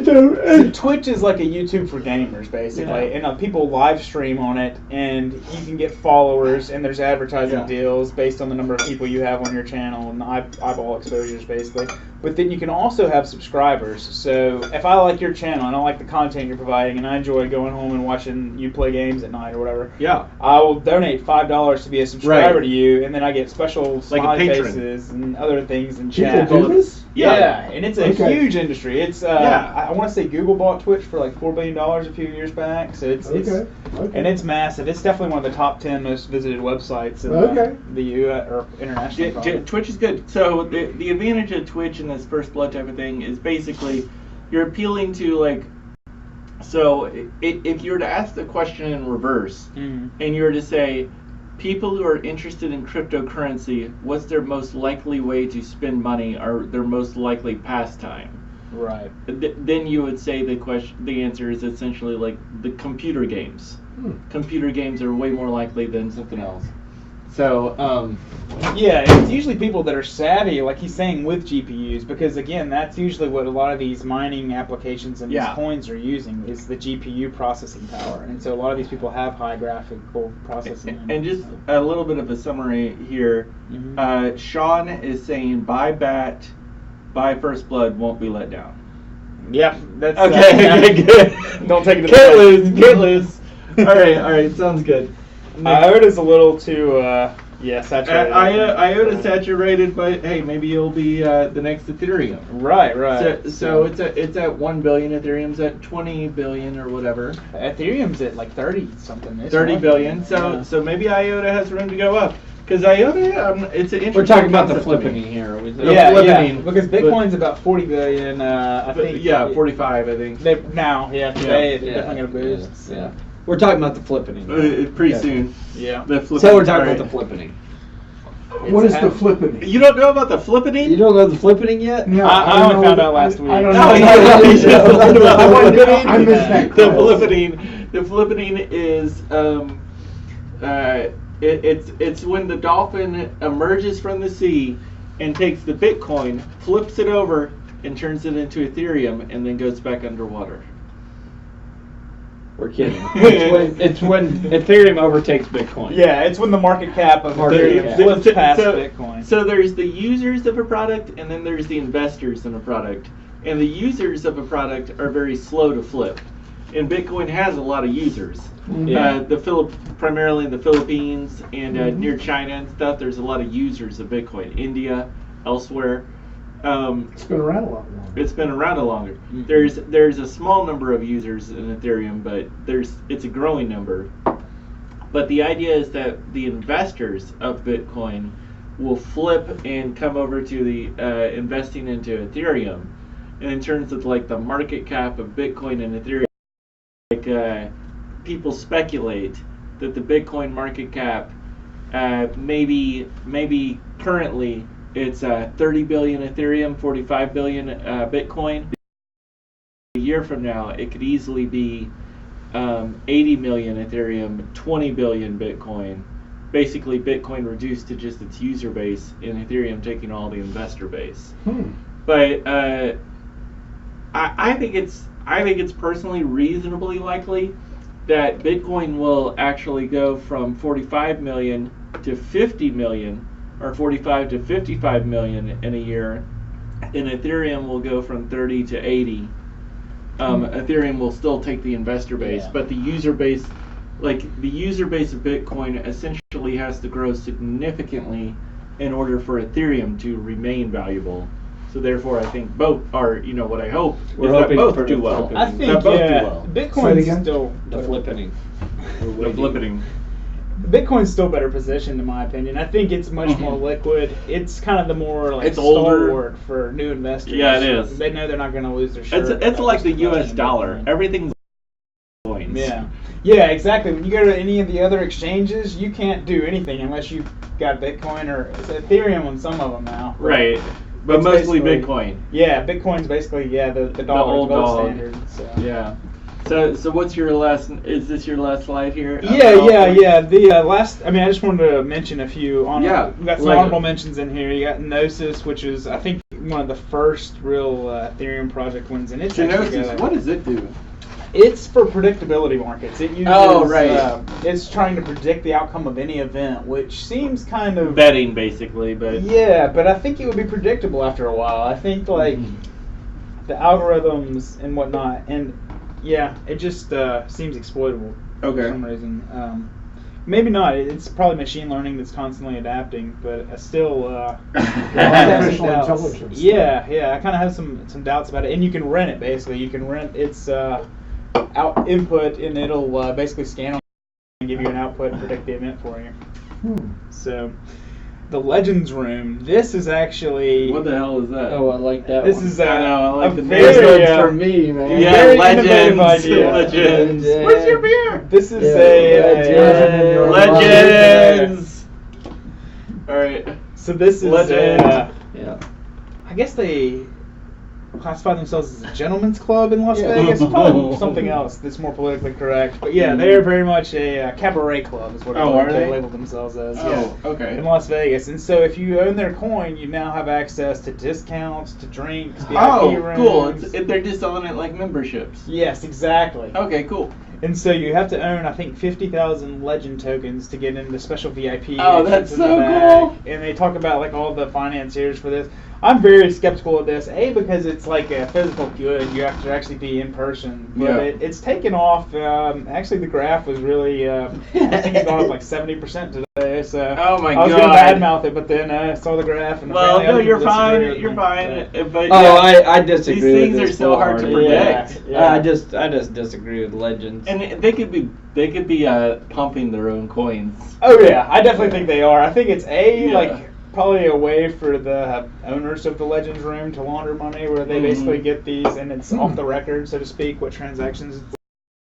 [SPEAKER 1] So Twitch is like a YouTube for gamers, basically,
[SPEAKER 4] Yeah.
[SPEAKER 1] and people live stream on it, and you can get followers, and there's advertising
[SPEAKER 4] Yeah.
[SPEAKER 1] deals based on the number of people you have on your channel and the eyeball exposures, basically. But then you can also have subscribers. So if I like your channel and I like the content you're providing, and I enjoy going home and watching you play games at night or whatever,
[SPEAKER 4] Yeah.
[SPEAKER 1] I will donate $5 to be a subscriber
[SPEAKER 4] Right.
[SPEAKER 1] to you, and then I get special
[SPEAKER 4] Like a
[SPEAKER 1] smiley
[SPEAKER 4] patron.
[SPEAKER 1] faces and other things in
[SPEAKER 3] People
[SPEAKER 1] chat.
[SPEAKER 3] do this?
[SPEAKER 1] Yeah, and it's a
[SPEAKER 3] Okay.
[SPEAKER 1] huge industry. It's I want to say Google bought Twitch for like $4 billion a few years back. So it's
[SPEAKER 3] Okay.
[SPEAKER 1] and it's massive. It's definitely one of the top 10 most visited websites in
[SPEAKER 3] Okay.
[SPEAKER 1] the U.S. or international. probably.
[SPEAKER 4] Twitch is good. So the advantage of Twitch and this First Blood type of thing is basically you're appealing to like. So if you were to ask the question in reverse,
[SPEAKER 1] Mhm.
[SPEAKER 4] and you were to say, people who are interested in cryptocurrency, what's their most likely way to spend money or their most likely pastime?
[SPEAKER 1] Right.
[SPEAKER 4] Then you would say the answer is essentially like the computer games. Computer games are way more likely than something else. So,
[SPEAKER 1] Yeah, it's usually people that are savvy, like he's saying, with GPUs, because again, that's usually what a lot of these mining applications and these
[SPEAKER 4] Yeah.
[SPEAKER 1] coins are using is the GPU processing power, and so a lot of these people have high graphical processing.
[SPEAKER 4] and just a little bit of a summary here.
[SPEAKER 1] Mhm.
[SPEAKER 4] Sean is saying buy BAT, buy First Blood, won't be let down.
[SPEAKER 1] Yep, that's
[SPEAKER 4] Okay, good.
[SPEAKER 1] Don't take it to the
[SPEAKER 4] Can't
[SPEAKER 1] bank.
[SPEAKER 4] lose, can't lose. All right, sounds good.
[SPEAKER 1] IOTA's a little too saturated.
[SPEAKER 4] IOTA saturated, but hey, maybe it'll be the next Ethereum.
[SPEAKER 1] Right.
[SPEAKER 4] So it's at 1 billion. Ethereum's at 20 billion or whatever.
[SPEAKER 1] Ethereum's at like 30 something.
[SPEAKER 4] 30 billion. So maybe IOTA has room to go up because IOTA it's an interesting.
[SPEAKER 2] We're talking about the
[SPEAKER 4] concept to me.
[SPEAKER 2] flipping here.
[SPEAKER 1] Yeah,
[SPEAKER 4] flipping,
[SPEAKER 1] because
[SPEAKER 4] but-
[SPEAKER 1] Bitcoin's about 40 billion. I
[SPEAKER 4] But,
[SPEAKER 1] think.
[SPEAKER 4] yeah, 45, I think.
[SPEAKER 1] They, now, today
[SPEAKER 4] Yeah.
[SPEAKER 1] they're definitely gonna boost.
[SPEAKER 2] Yeah. We're talking about the flipping.
[SPEAKER 4] Pretty soon.
[SPEAKER 1] Yeah.
[SPEAKER 4] The flipping.
[SPEAKER 2] So we're talking
[SPEAKER 4] Alright.
[SPEAKER 2] about the flipping.
[SPEAKER 3] What is the
[SPEAKER 1] happening.
[SPEAKER 3] flipping?
[SPEAKER 4] You don't know about the flipping?
[SPEAKER 2] You don't know the flipping yet?
[SPEAKER 3] No,
[SPEAKER 1] I
[SPEAKER 3] don't
[SPEAKER 1] only
[SPEAKER 3] know
[SPEAKER 1] found
[SPEAKER 3] what-
[SPEAKER 1] out last week.
[SPEAKER 3] I don't
[SPEAKER 4] No,
[SPEAKER 3] know.
[SPEAKER 4] you should have learned about the flipping.
[SPEAKER 3] I missed that.
[SPEAKER 4] The
[SPEAKER 3] call.
[SPEAKER 4] flipping is it's when the dolphin emerges from the sea and takes the Bitcoin, flips it over, and turns it into Ethereum, and then goes back underwater.
[SPEAKER 2] We're kidding. It's when Ethereum overtakes Bitcoin.
[SPEAKER 1] Yeah, it's when the market cap of
[SPEAKER 2] Market
[SPEAKER 1] Ethereum
[SPEAKER 2] cap.
[SPEAKER 1] flips past Bitcoin.
[SPEAKER 4] So there's the users of a product, and then there's the investors in a product. And the users of a product are very slow to flip. And Bitcoin has a lot of users.
[SPEAKER 1] Yeah.
[SPEAKER 4] Primarily in the Philippines and near China and stuff. There's a lot of users of Bitcoin. India, elsewhere.
[SPEAKER 3] It's been around a lot longer.
[SPEAKER 4] It's been around a longer.
[SPEAKER 1] Mhm.
[SPEAKER 4] There's a small number of users in Ethereum, but it's a growing number. But the idea is that the investors of Bitcoin will flip and come over to the investing into Ethereum. And in terms of like the market cap of Bitcoin and Ethereum, like people speculate that the Bitcoin market cap maybe currently it's 30 billion Ethereum, 45 billion Bitcoin. A year from now, it could easily be 80 million Ethereum, 20 billion Bitcoin. Basically, Bitcoin reduced to just its user base, and Ethereum taking all the investor base. But I think it's personally reasonably likely that Bitcoin will actually go from 45 million to 50 million, or 45 to 55 million in a year, and Ethereum will go from 30 to 80. Ethereum will still take the investor base,
[SPEAKER 1] Yeah.
[SPEAKER 4] but the user base, the user base of Bitcoin essentially has to grow significantly in order for Ethereum to remain valuable. So therefore, I think both are, what I hope
[SPEAKER 2] We're
[SPEAKER 4] is that
[SPEAKER 2] hoping
[SPEAKER 4] both
[SPEAKER 2] for
[SPEAKER 4] do
[SPEAKER 2] the
[SPEAKER 4] well.
[SPEAKER 2] flipping.
[SPEAKER 1] I think
[SPEAKER 4] That both do well.
[SPEAKER 3] Say it
[SPEAKER 1] Bitcoin's
[SPEAKER 3] again?
[SPEAKER 1] still
[SPEAKER 2] The flipping.
[SPEAKER 4] The flipping.
[SPEAKER 1] Bitcoin's still better positioned in my opinion. I think it's much more liquid. It's kind of the more like
[SPEAKER 4] It's older.
[SPEAKER 1] stalwart for new investors.
[SPEAKER 4] Yeah, it is.
[SPEAKER 1] They know they're not going to lose their shirt.
[SPEAKER 4] It's
[SPEAKER 1] about
[SPEAKER 4] like the
[SPEAKER 1] just
[SPEAKER 4] U.S.
[SPEAKER 1] investing in
[SPEAKER 4] dollar.
[SPEAKER 1] Bitcoin.
[SPEAKER 4] Everything's coins.
[SPEAKER 1] Yeah. Yeah, exactly. When you go to any of the other exchanges, you can't do anything unless you've got Bitcoin or it's Ethereum on some of them now.
[SPEAKER 4] Right. But
[SPEAKER 1] It's
[SPEAKER 4] mostly
[SPEAKER 1] basically-
[SPEAKER 4] Bitcoin.
[SPEAKER 1] Yeah, Bitcoin's basically the dollar,
[SPEAKER 4] old
[SPEAKER 1] gold
[SPEAKER 4] dog.
[SPEAKER 1] standard. So.
[SPEAKER 4] Yeah. So what's your last? Is this your last slide here?
[SPEAKER 1] Yeah. The last, I just wanted to mention a few.
[SPEAKER 4] Yeah,
[SPEAKER 1] We got some
[SPEAKER 4] like-
[SPEAKER 1] honorable mentions in here. You got Gnosis, which is I think one of the first real Ethereum project ones, and it's actually
[SPEAKER 6] Gnosis,
[SPEAKER 1] got-
[SPEAKER 6] what does it do?
[SPEAKER 1] It's for predictability markets. It uses,
[SPEAKER 4] Oh, right.
[SPEAKER 1] it's trying to predict the outcome of any event, which seems kind of
[SPEAKER 4] Betting basically, but
[SPEAKER 1] Yeah, but I think it would be predictable after a while. I think like the algorithms and whatnot, and yeah, it just seems exploitable
[SPEAKER 4] Okay.
[SPEAKER 1] for some reason. Maybe not. It's probably machine learning that's constantly adapting, but I still I have some
[SPEAKER 3] Artificial
[SPEAKER 1] doubts.
[SPEAKER 3] intelligence.
[SPEAKER 1] Yeah, I kind of have some doubts about it. And you can rent it basically. You can rent its input, and it'll basically scan on and give you an output and predict the event for you. So, the Legends Room. This is actually
[SPEAKER 4] what the hell is that?
[SPEAKER 2] Oh, I like that
[SPEAKER 1] this
[SPEAKER 2] one.
[SPEAKER 1] is
[SPEAKER 4] I know, I like
[SPEAKER 1] a
[SPEAKER 4] the
[SPEAKER 3] This
[SPEAKER 1] very,
[SPEAKER 3] one's for me, man.
[SPEAKER 4] Yeah,
[SPEAKER 1] very
[SPEAKER 4] Legends.
[SPEAKER 1] innovative idea.
[SPEAKER 4] Legends.
[SPEAKER 2] Yeah.
[SPEAKER 4] Where's your beer?
[SPEAKER 1] This is
[SPEAKER 2] Yeah,
[SPEAKER 4] Legends. All right.
[SPEAKER 1] So this is
[SPEAKER 4] Legend.
[SPEAKER 2] Yeah.
[SPEAKER 1] I guess they classify themselves as a gentleman's club in Las
[SPEAKER 2] Yeah.
[SPEAKER 1] Vegas. Probably something else that's more politically correct. But yeah, they are very much a cabaret club is what
[SPEAKER 4] Oh, are
[SPEAKER 1] they
[SPEAKER 4] they?
[SPEAKER 1] label themselves as.
[SPEAKER 4] Oh,
[SPEAKER 1] yeah.
[SPEAKER 4] okay.
[SPEAKER 1] In Las Vegas. And so if you own their coin, you now have access to discounts, to drinks, VIP
[SPEAKER 4] Oh,
[SPEAKER 1] rooms.
[SPEAKER 4] cool. They're just selling it like memberships.
[SPEAKER 1] Yes, exactly.
[SPEAKER 4] Okay, cool.
[SPEAKER 1] And so you have to own, I think, 50,000 Legend tokens to get into special VIP.
[SPEAKER 4] Oh,
[SPEAKER 1] entries
[SPEAKER 4] that's
[SPEAKER 1] in the
[SPEAKER 4] so
[SPEAKER 1] bag.
[SPEAKER 4] cool.
[SPEAKER 1] And they talk about like all the financiers for this. I'm very skeptical of this. A, because it's like a physical good. You have to actually be in person. But
[SPEAKER 4] Yeah.
[SPEAKER 1] it's taken off. Actually, the graph was really, I think it gone up like 70% today. So
[SPEAKER 4] Oh my
[SPEAKER 1] I was going
[SPEAKER 4] God.
[SPEAKER 1] to badmouth it, but then I saw the graph. And
[SPEAKER 4] Well,
[SPEAKER 1] apparently
[SPEAKER 4] no,
[SPEAKER 1] other
[SPEAKER 4] you're
[SPEAKER 1] people disagree
[SPEAKER 4] fine.
[SPEAKER 1] with
[SPEAKER 4] You're
[SPEAKER 1] me.
[SPEAKER 4] fine. But
[SPEAKER 2] Oh,
[SPEAKER 4] yeah,
[SPEAKER 2] I disagree.
[SPEAKER 4] these things
[SPEAKER 2] with
[SPEAKER 4] are
[SPEAKER 2] this
[SPEAKER 4] so hard to
[SPEAKER 2] wholeheartedly.
[SPEAKER 4] predict.
[SPEAKER 1] Yeah.
[SPEAKER 2] I just disagree with Legends.
[SPEAKER 4] And they could be pumping their own coins.
[SPEAKER 1] Oh yeah, I definitely think they are. I think it's
[SPEAKER 4] Yeah.
[SPEAKER 1] like probably a way for the owners of the Legends Room to launder money, where they basically get these and it's off the record, so to speak, what transactions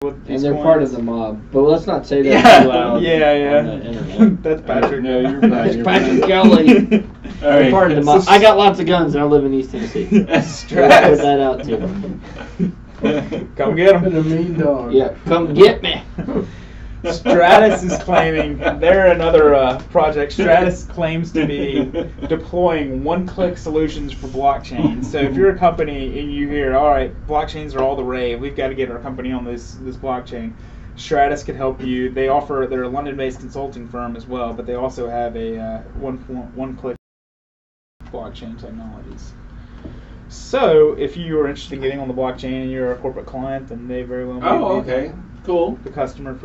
[SPEAKER 1] with
[SPEAKER 2] And
[SPEAKER 1] these
[SPEAKER 2] they're
[SPEAKER 1] coins.
[SPEAKER 2] part of the mob. But let's not say that
[SPEAKER 4] Yeah.
[SPEAKER 2] too loud.
[SPEAKER 1] Yeah,
[SPEAKER 2] on the internet.
[SPEAKER 1] That's Patrick.
[SPEAKER 4] No, you're fine.
[SPEAKER 2] That's
[SPEAKER 4] You're
[SPEAKER 2] Patrick
[SPEAKER 4] fine.
[SPEAKER 2] Kelly.
[SPEAKER 4] All
[SPEAKER 2] They're
[SPEAKER 4] right.
[SPEAKER 2] part of the mob. I got lots of guns and I live in East Tennessee.
[SPEAKER 1] Stress.
[SPEAKER 2] Put that out too.
[SPEAKER 1] Come get
[SPEAKER 3] Been a
[SPEAKER 1] them.
[SPEAKER 3] mean dog.
[SPEAKER 2] Yeah, come get me.
[SPEAKER 1] Stratus is claiming they're another project. Stratus claims to be deploying one-click solutions for blockchain. So if you're a company and you hear, all right, blockchains are all the rave, we've got to get our company on this blockchain. Stratus could help you. They're a London-based consulting firm as well, but they also have a one-click blockchain technologies. So if you are interested in getting on the blockchain and you're a corporate client, then they very well may
[SPEAKER 4] Oh,
[SPEAKER 1] be
[SPEAKER 4] okay. Cool.
[SPEAKER 1] the customer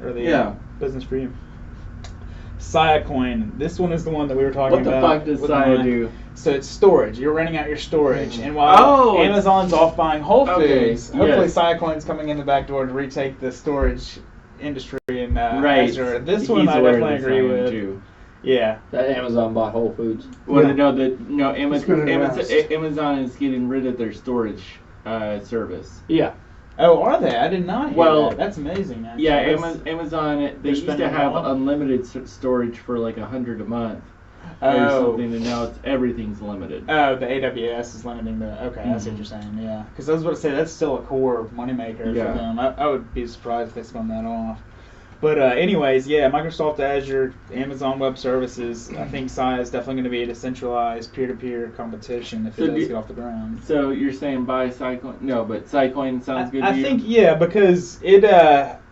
[SPEAKER 1] or the
[SPEAKER 4] Yeah.
[SPEAKER 1] business for you. Siacoin. This one is the one that we were talking
[SPEAKER 4] What the
[SPEAKER 1] about.
[SPEAKER 4] fuck does
[SPEAKER 1] with
[SPEAKER 4] Sia
[SPEAKER 1] mine.
[SPEAKER 4] do?
[SPEAKER 1] So it's storage. You're renting out your storage, and while
[SPEAKER 4] Oh, it's-
[SPEAKER 1] Amazon's off buying Whole
[SPEAKER 4] Okay,
[SPEAKER 1] Foods, hopefully
[SPEAKER 4] yes.
[SPEAKER 1] Siacoin's coming in the back door to retake the storage industry in
[SPEAKER 4] Right.
[SPEAKER 1] Azure. This
[SPEAKER 4] He's
[SPEAKER 1] one I
[SPEAKER 4] aware
[SPEAKER 1] definitely
[SPEAKER 4] of
[SPEAKER 1] agree
[SPEAKER 4] this, I am,
[SPEAKER 1] with.
[SPEAKER 4] too.
[SPEAKER 1] Yeah.
[SPEAKER 2] That Amazon bought Whole Foods.
[SPEAKER 4] Well,
[SPEAKER 3] Yeah.
[SPEAKER 4] no,
[SPEAKER 3] gonna last.
[SPEAKER 4] Amazon is getting rid of their storage service.
[SPEAKER 2] Yeah.
[SPEAKER 1] Oh, are they? I did not hear
[SPEAKER 4] Well,
[SPEAKER 1] that. That's amazing. Actually.
[SPEAKER 4] Yeah,
[SPEAKER 1] That's-
[SPEAKER 4] Amazon. They
[SPEAKER 1] They're
[SPEAKER 4] used to
[SPEAKER 1] spending
[SPEAKER 4] have
[SPEAKER 1] more?
[SPEAKER 4] unlimited storage for like $100 a month or
[SPEAKER 1] Oh.
[SPEAKER 4] something, and now everything's limited.
[SPEAKER 1] Oh, the AWS is limiting the. Okay, I see what you're saying. Yeah, because I was about to say that's still a core moneymaker
[SPEAKER 4] Yeah.
[SPEAKER 1] for them. I would be surprised if they spun that off. But anyways, yeah, Microsoft Azure, Amazon Web Services. I think Sia is definitely going to be a decentralized peer-to-peer competition if
[SPEAKER 4] So
[SPEAKER 1] it
[SPEAKER 4] do
[SPEAKER 1] does
[SPEAKER 4] you-
[SPEAKER 1] get off the ground.
[SPEAKER 4] So you're saying buy Sicoin? No, but Sicoin sounds good
[SPEAKER 1] I
[SPEAKER 4] to you?
[SPEAKER 1] think yeah, because it.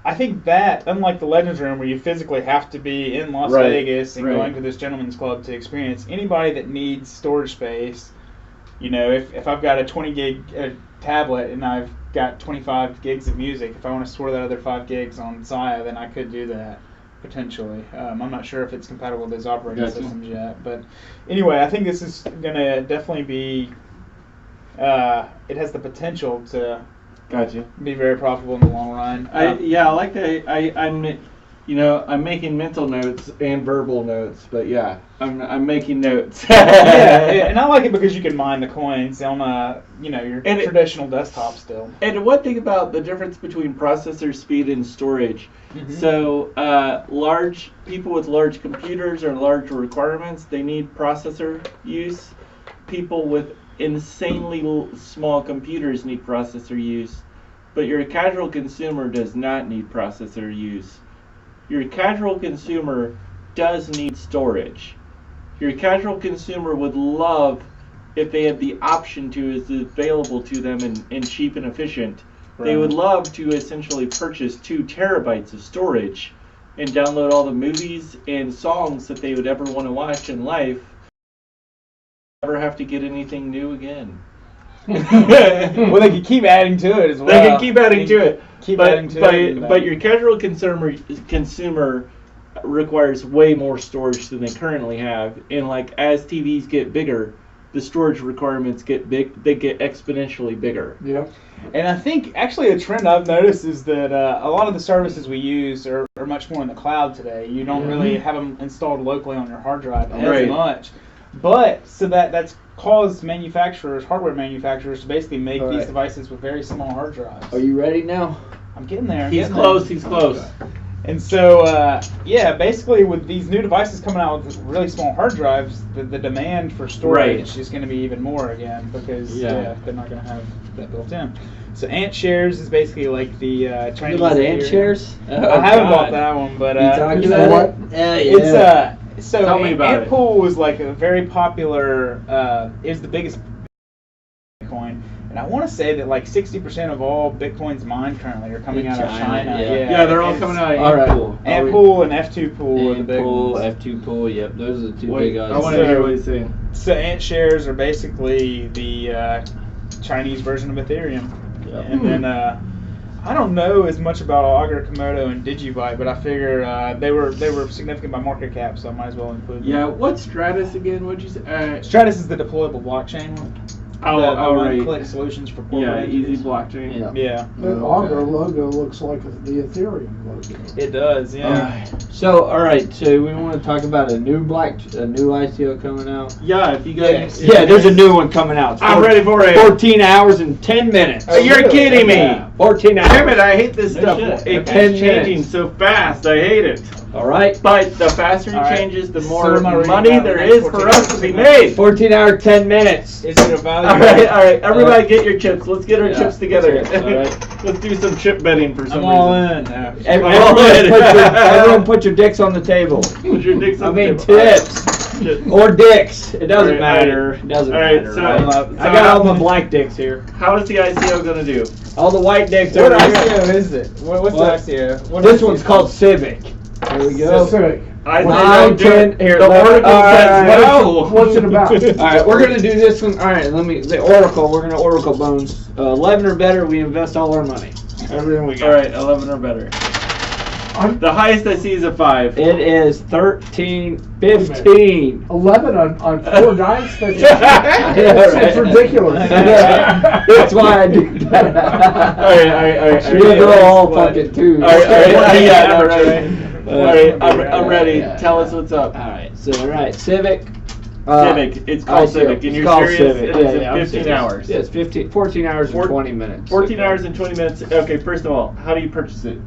[SPEAKER 1] I think that unlike the Legends Room, where you physically have to be in Las
[SPEAKER 4] Right,
[SPEAKER 1] Vegas and
[SPEAKER 4] right.
[SPEAKER 1] going to this gentleman's club to experience, anybody that needs storage space, you know, if I've got a 20 gig tablet and I've got 25 gigs of music, if I want to store that other 5 gigs on Sia, then I could do that potentially. I'm not sure if it's compatible with those operating
[SPEAKER 4] Gotcha.
[SPEAKER 1] systems yet, but anyway, I think this is gonna definitely be. It has the potential to
[SPEAKER 4] Gotcha.
[SPEAKER 1] be very profitable in the long run.
[SPEAKER 4] I like that. I'm You know, I'm making mental notes and verbal notes, but yeah, I'm making notes.
[SPEAKER 1] Yeah, and I like it because you can mine the coins on your
[SPEAKER 4] And
[SPEAKER 1] traditional desktop still.
[SPEAKER 4] And one thing about the difference between processor speed and storage.
[SPEAKER 1] Mhm.
[SPEAKER 4] So, large people with large computers or large requirements, they need processor use. People with insanely small computers need processor use. But your casual consumer does not need processor use. Your casual consumer does need storage. Your casual consumer would love if they had the option to, is available to them and cheap and efficient. They would love to essentially purchase 2 terabytes of storage and download all the movies and songs that they would ever want to watch in life. Never have to get anything new again.
[SPEAKER 1] Well, they could keep adding to it as well.
[SPEAKER 4] They can keep adding to it.
[SPEAKER 1] Keep adding to it.
[SPEAKER 4] But your casual consumer requires way more storage than they currently have. And like as TVs get bigger, the storage requirements get big. They get exponentially bigger.
[SPEAKER 3] Yep.
[SPEAKER 1] And I think actually a trend I've noticed is that a lot of the services we use are much more in the cloud today. You don't really have them installed locally on your hard drive as
[SPEAKER 4] Right.
[SPEAKER 1] much. But so that's caused hardware manufacturers, to basically make
[SPEAKER 2] All
[SPEAKER 1] these
[SPEAKER 2] right.
[SPEAKER 1] devices with very small hard drives.
[SPEAKER 2] Are you ready now?
[SPEAKER 1] I'm getting there.
[SPEAKER 4] He's close. He's close.
[SPEAKER 1] And so, basically with these new devices coming out with really small hard drives, the demand for storage is going to be even more again because they're not going to have that built in. So AntShares is basically like the Chinese.
[SPEAKER 2] You bought
[SPEAKER 1] Ethereum.
[SPEAKER 2] AntShares?
[SPEAKER 1] I haven't bought that one, but
[SPEAKER 2] You talking
[SPEAKER 3] you know
[SPEAKER 2] about
[SPEAKER 3] what?
[SPEAKER 2] it?
[SPEAKER 1] it's so
[SPEAKER 4] Tell me about it.
[SPEAKER 1] Antpool was like a very popular. Is the biggest Bitcoin. And I want to say that like 60% of all Bitcoins mined currently are coming
[SPEAKER 2] In
[SPEAKER 1] out of
[SPEAKER 2] China,
[SPEAKER 1] China.
[SPEAKER 2] yeah.
[SPEAKER 4] Yeah, they're all
[SPEAKER 1] And
[SPEAKER 4] coming out of
[SPEAKER 2] All right.
[SPEAKER 4] Antpool.
[SPEAKER 1] Antpool and F2 Pool are the big
[SPEAKER 2] Pool,
[SPEAKER 1] ones.
[SPEAKER 2] F2 Pool, yep, those are the two
[SPEAKER 4] Wait,
[SPEAKER 2] big guys.
[SPEAKER 4] I want to hear what he's saying.
[SPEAKER 1] So AntShares are basically the Chinese version of Ethereum.
[SPEAKER 2] Yep.
[SPEAKER 1] And then I don't know as much about Augur, Komodo, and Digibyte, but I figure they were significant by market cap, so I might as well include them.
[SPEAKER 4] Yeah, what's Stratus again? What'd you say?
[SPEAKER 1] Stratus is the deployable blockchain one. The
[SPEAKER 4] right.
[SPEAKER 1] one-click solutions for corporate
[SPEAKER 4] Yeah, easy
[SPEAKER 1] entities.
[SPEAKER 4] blockchain.
[SPEAKER 2] Yeah.
[SPEAKER 1] Yeah,
[SPEAKER 3] The Augur logo looks like the Ethereum logo.
[SPEAKER 1] it does. Yeah.
[SPEAKER 4] Alright.
[SPEAKER 2] So, all right, so we want to talk about a new ICO coming out.
[SPEAKER 4] Yeah, if you guys.
[SPEAKER 2] Yeah, there's a new one coming out. It's
[SPEAKER 4] I'm ready for it.
[SPEAKER 2] 14 hours and 10 minutes.
[SPEAKER 4] Oh, you're kidding me.
[SPEAKER 2] Yeah, 14 hours.
[SPEAKER 4] Damn it, I hate this
[SPEAKER 2] No
[SPEAKER 4] stuff.
[SPEAKER 2] shit.
[SPEAKER 4] It's
[SPEAKER 2] 10
[SPEAKER 4] changing
[SPEAKER 2] minutes.
[SPEAKER 4] so fast. I hate it.
[SPEAKER 2] All right.
[SPEAKER 4] But the faster it
[SPEAKER 1] All right.
[SPEAKER 4] changes, the
[SPEAKER 1] So
[SPEAKER 4] more
[SPEAKER 1] am I reading
[SPEAKER 4] money
[SPEAKER 1] about
[SPEAKER 4] there
[SPEAKER 1] the
[SPEAKER 4] is
[SPEAKER 1] next
[SPEAKER 4] for
[SPEAKER 1] 14
[SPEAKER 4] us to be
[SPEAKER 1] hours?
[SPEAKER 4] made.
[SPEAKER 2] 14 hour, 10 minutes.
[SPEAKER 1] Is it a value?
[SPEAKER 4] All right. Everybody get your chips. Let's get our
[SPEAKER 2] Yeah,
[SPEAKER 4] chips together.
[SPEAKER 2] chips, all right.
[SPEAKER 4] Let's do some chip betting for some
[SPEAKER 1] I'm all
[SPEAKER 4] reason.
[SPEAKER 1] in. No.
[SPEAKER 2] Everyone put your dicks on the table.
[SPEAKER 4] Put your dicks
[SPEAKER 2] I
[SPEAKER 4] on the
[SPEAKER 2] mean,
[SPEAKER 4] table.
[SPEAKER 2] tips.
[SPEAKER 4] Shit.
[SPEAKER 2] Or dicks. It doesn't
[SPEAKER 4] All right,
[SPEAKER 2] matter. It doesn't
[SPEAKER 4] all right,
[SPEAKER 2] matter.
[SPEAKER 4] so-
[SPEAKER 2] right?
[SPEAKER 4] so
[SPEAKER 2] I got all my blank dicks here.
[SPEAKER 4] How is the ICO gonna do?
[SPEAKER 2] All the white dicks
[SPEAKER 1] What
[SPEAKER 2] over here.
[SPEAKER 1] ICO is it? What's
[SPEAKER 2] What?
[SPEAKER 1] the ICO? What
[SPEAKER 2] This
[SPEAKER 1] ICO?
[SPEAKER 2] one's called Civic. There we go.
[SPEAKER 3] Civic.
[SPEAKER 4] I
[SPEAKER 2] Nine,
[SPEAKER 4] don't do
[SPEAKER 2] 10,
[SPEAKER 4] it.
[SPEAKER 2] here,
[SPEAKER 4] The
[SPEAKER 2] 11,
[SPEAKER 4] article
[SPEAKER 2] all
[SPEAKER 4] says
[SPEAKER 2] right.
[SPEAKER 4] no.
[SPEAKER 3] What's it about?
[SPEAKER 2] All right, we're gonna do this one. All right, the Oracle. We're gonna Oracle Bones. 11 or better, we invest all our money. Everything we got.
[SPEAKER 4] All right, 11 or better. The highest I see is a 5.
[SPEAKER 2] It is 13, 15.
[SPEAKER 3] 11 on 4 dice? That's
[SPEAKER 2] That's
[SPEAKER 3] ridiculous.
[SPEAKER 2] That's why I do that.
[SPEAKER 4] All right.
[SPEAKER 2] They're all fucking twos.
[SPEAKER 4] All right, yeah, no,
[SPEAKER 1] Average,
[SPEAKER 4] right. All right, I'm ready.
[SPEAKER 2] Yeah.
[SPEAKER 4] Tell us what's up.
[SPEAKER 2] All right, so Civic.
[SPEAKER 4] Civic. It's called
[SPEAKER 2] ICO.
[SPEAKER 4] Civic. And
[SPEAKER 2] It's
[SPEAKER 4] you're
[SPEAKER 2] called
[SPEAKER 4] serious?
[SPEAKER 2] Civic.
[SPEAKER 4] It's
[SPEAKER 2] Yeah, I'm
[SPEAKER 4] 15
[SPEAKER 2] serious.
[SPEAKER 4] hours.
[SPEAKER 2] Yeah, it's 14 hours and 20 minutes.
[SPEAKER 4] 14
[SPEAKER 2] Okay.
[SPEAKER 4] hours and 20 minutes. Okay, first of all, how do you purchase it?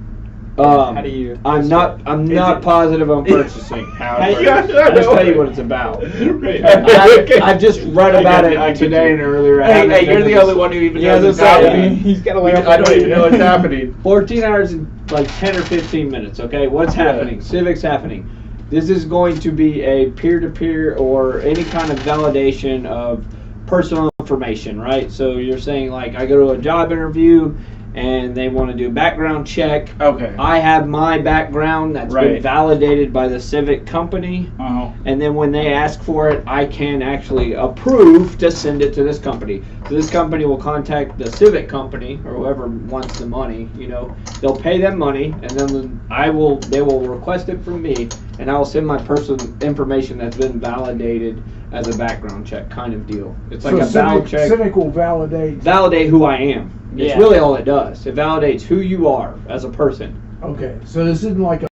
[SPEAKER 1] How do you?
[SPEAKER 2] I'm not
[SPEAKER 4] it-
[SPEAKER 2] positive on purchasing. How to
[SPEAKER 4] Yeah,
[SPEAKER 2] purchase.
[SPEAKER 4] I
[SPEAKER 2] I'll just
[SPEAKER 4] know.
[SPEAKER 2] tell you what it's about.
[SPEAKER 4] Right.
[SPEAKER 2] I just read about
[SPEAKER 4] I got
[SPEAKER 2] it today
[SPEAKER 4] you.
[SPEAKER 2] and earlier. I
[SPEAKER 4] Hey,
[SPEAKER 2] haven't
[SPEAKER 4] hey, you're
[SPEAKER 2] been
[SPEAKER 4] the
[SPEAKER 2] to
[SPEAKER 4] only
[SPEAKER 2] this-
[SPEAKER 4] one who even
[SPEAKER 1] Yeah,
[SPEAKER 4] knows
[SPEAKER 1] that's
[SPEAKER 4] it's happening.
[SPEAKER 1] right. He's got to lay
[SPEAKER 4] I don't even know what's happening.
[SPEAKER 2] 14 hours and like 10 or 15 minutes, okay? What's happening? Civic's happening. This is going to be a peer-to-peer or any kind of validation of personal information, right? So you're saying like I go to a job interview and they want to do a background check.
[SPEAKER 4] Okay.
[SPEAKER 2] I have my background that's been
[SPEAKER 4] Right.
[SPEAKER 2] validated by the Civic company.
[SPEAKER 1] Uh-huh.
[SPEAKER 2] And then when they ask for it, I can actually approve to send it to this company. So this company will contact the Civic company or whoever wants the money. You know, they'll pay them money, and then they will request it from me, and I will send my personal information that's been validated as a background check kind of deal. It's like
[SPEAKER 3] So
[SPEAKER 2] a valid check.
[SPEAKER 3] Civic will validate.
[SPEAKER 2] Validate who I am. It's
[SPEAKER 1] Yeah.
[SPEAKER 2] really all it does. It validates who you are as a person.
[SPEAKER 3] Okay, so this isn't like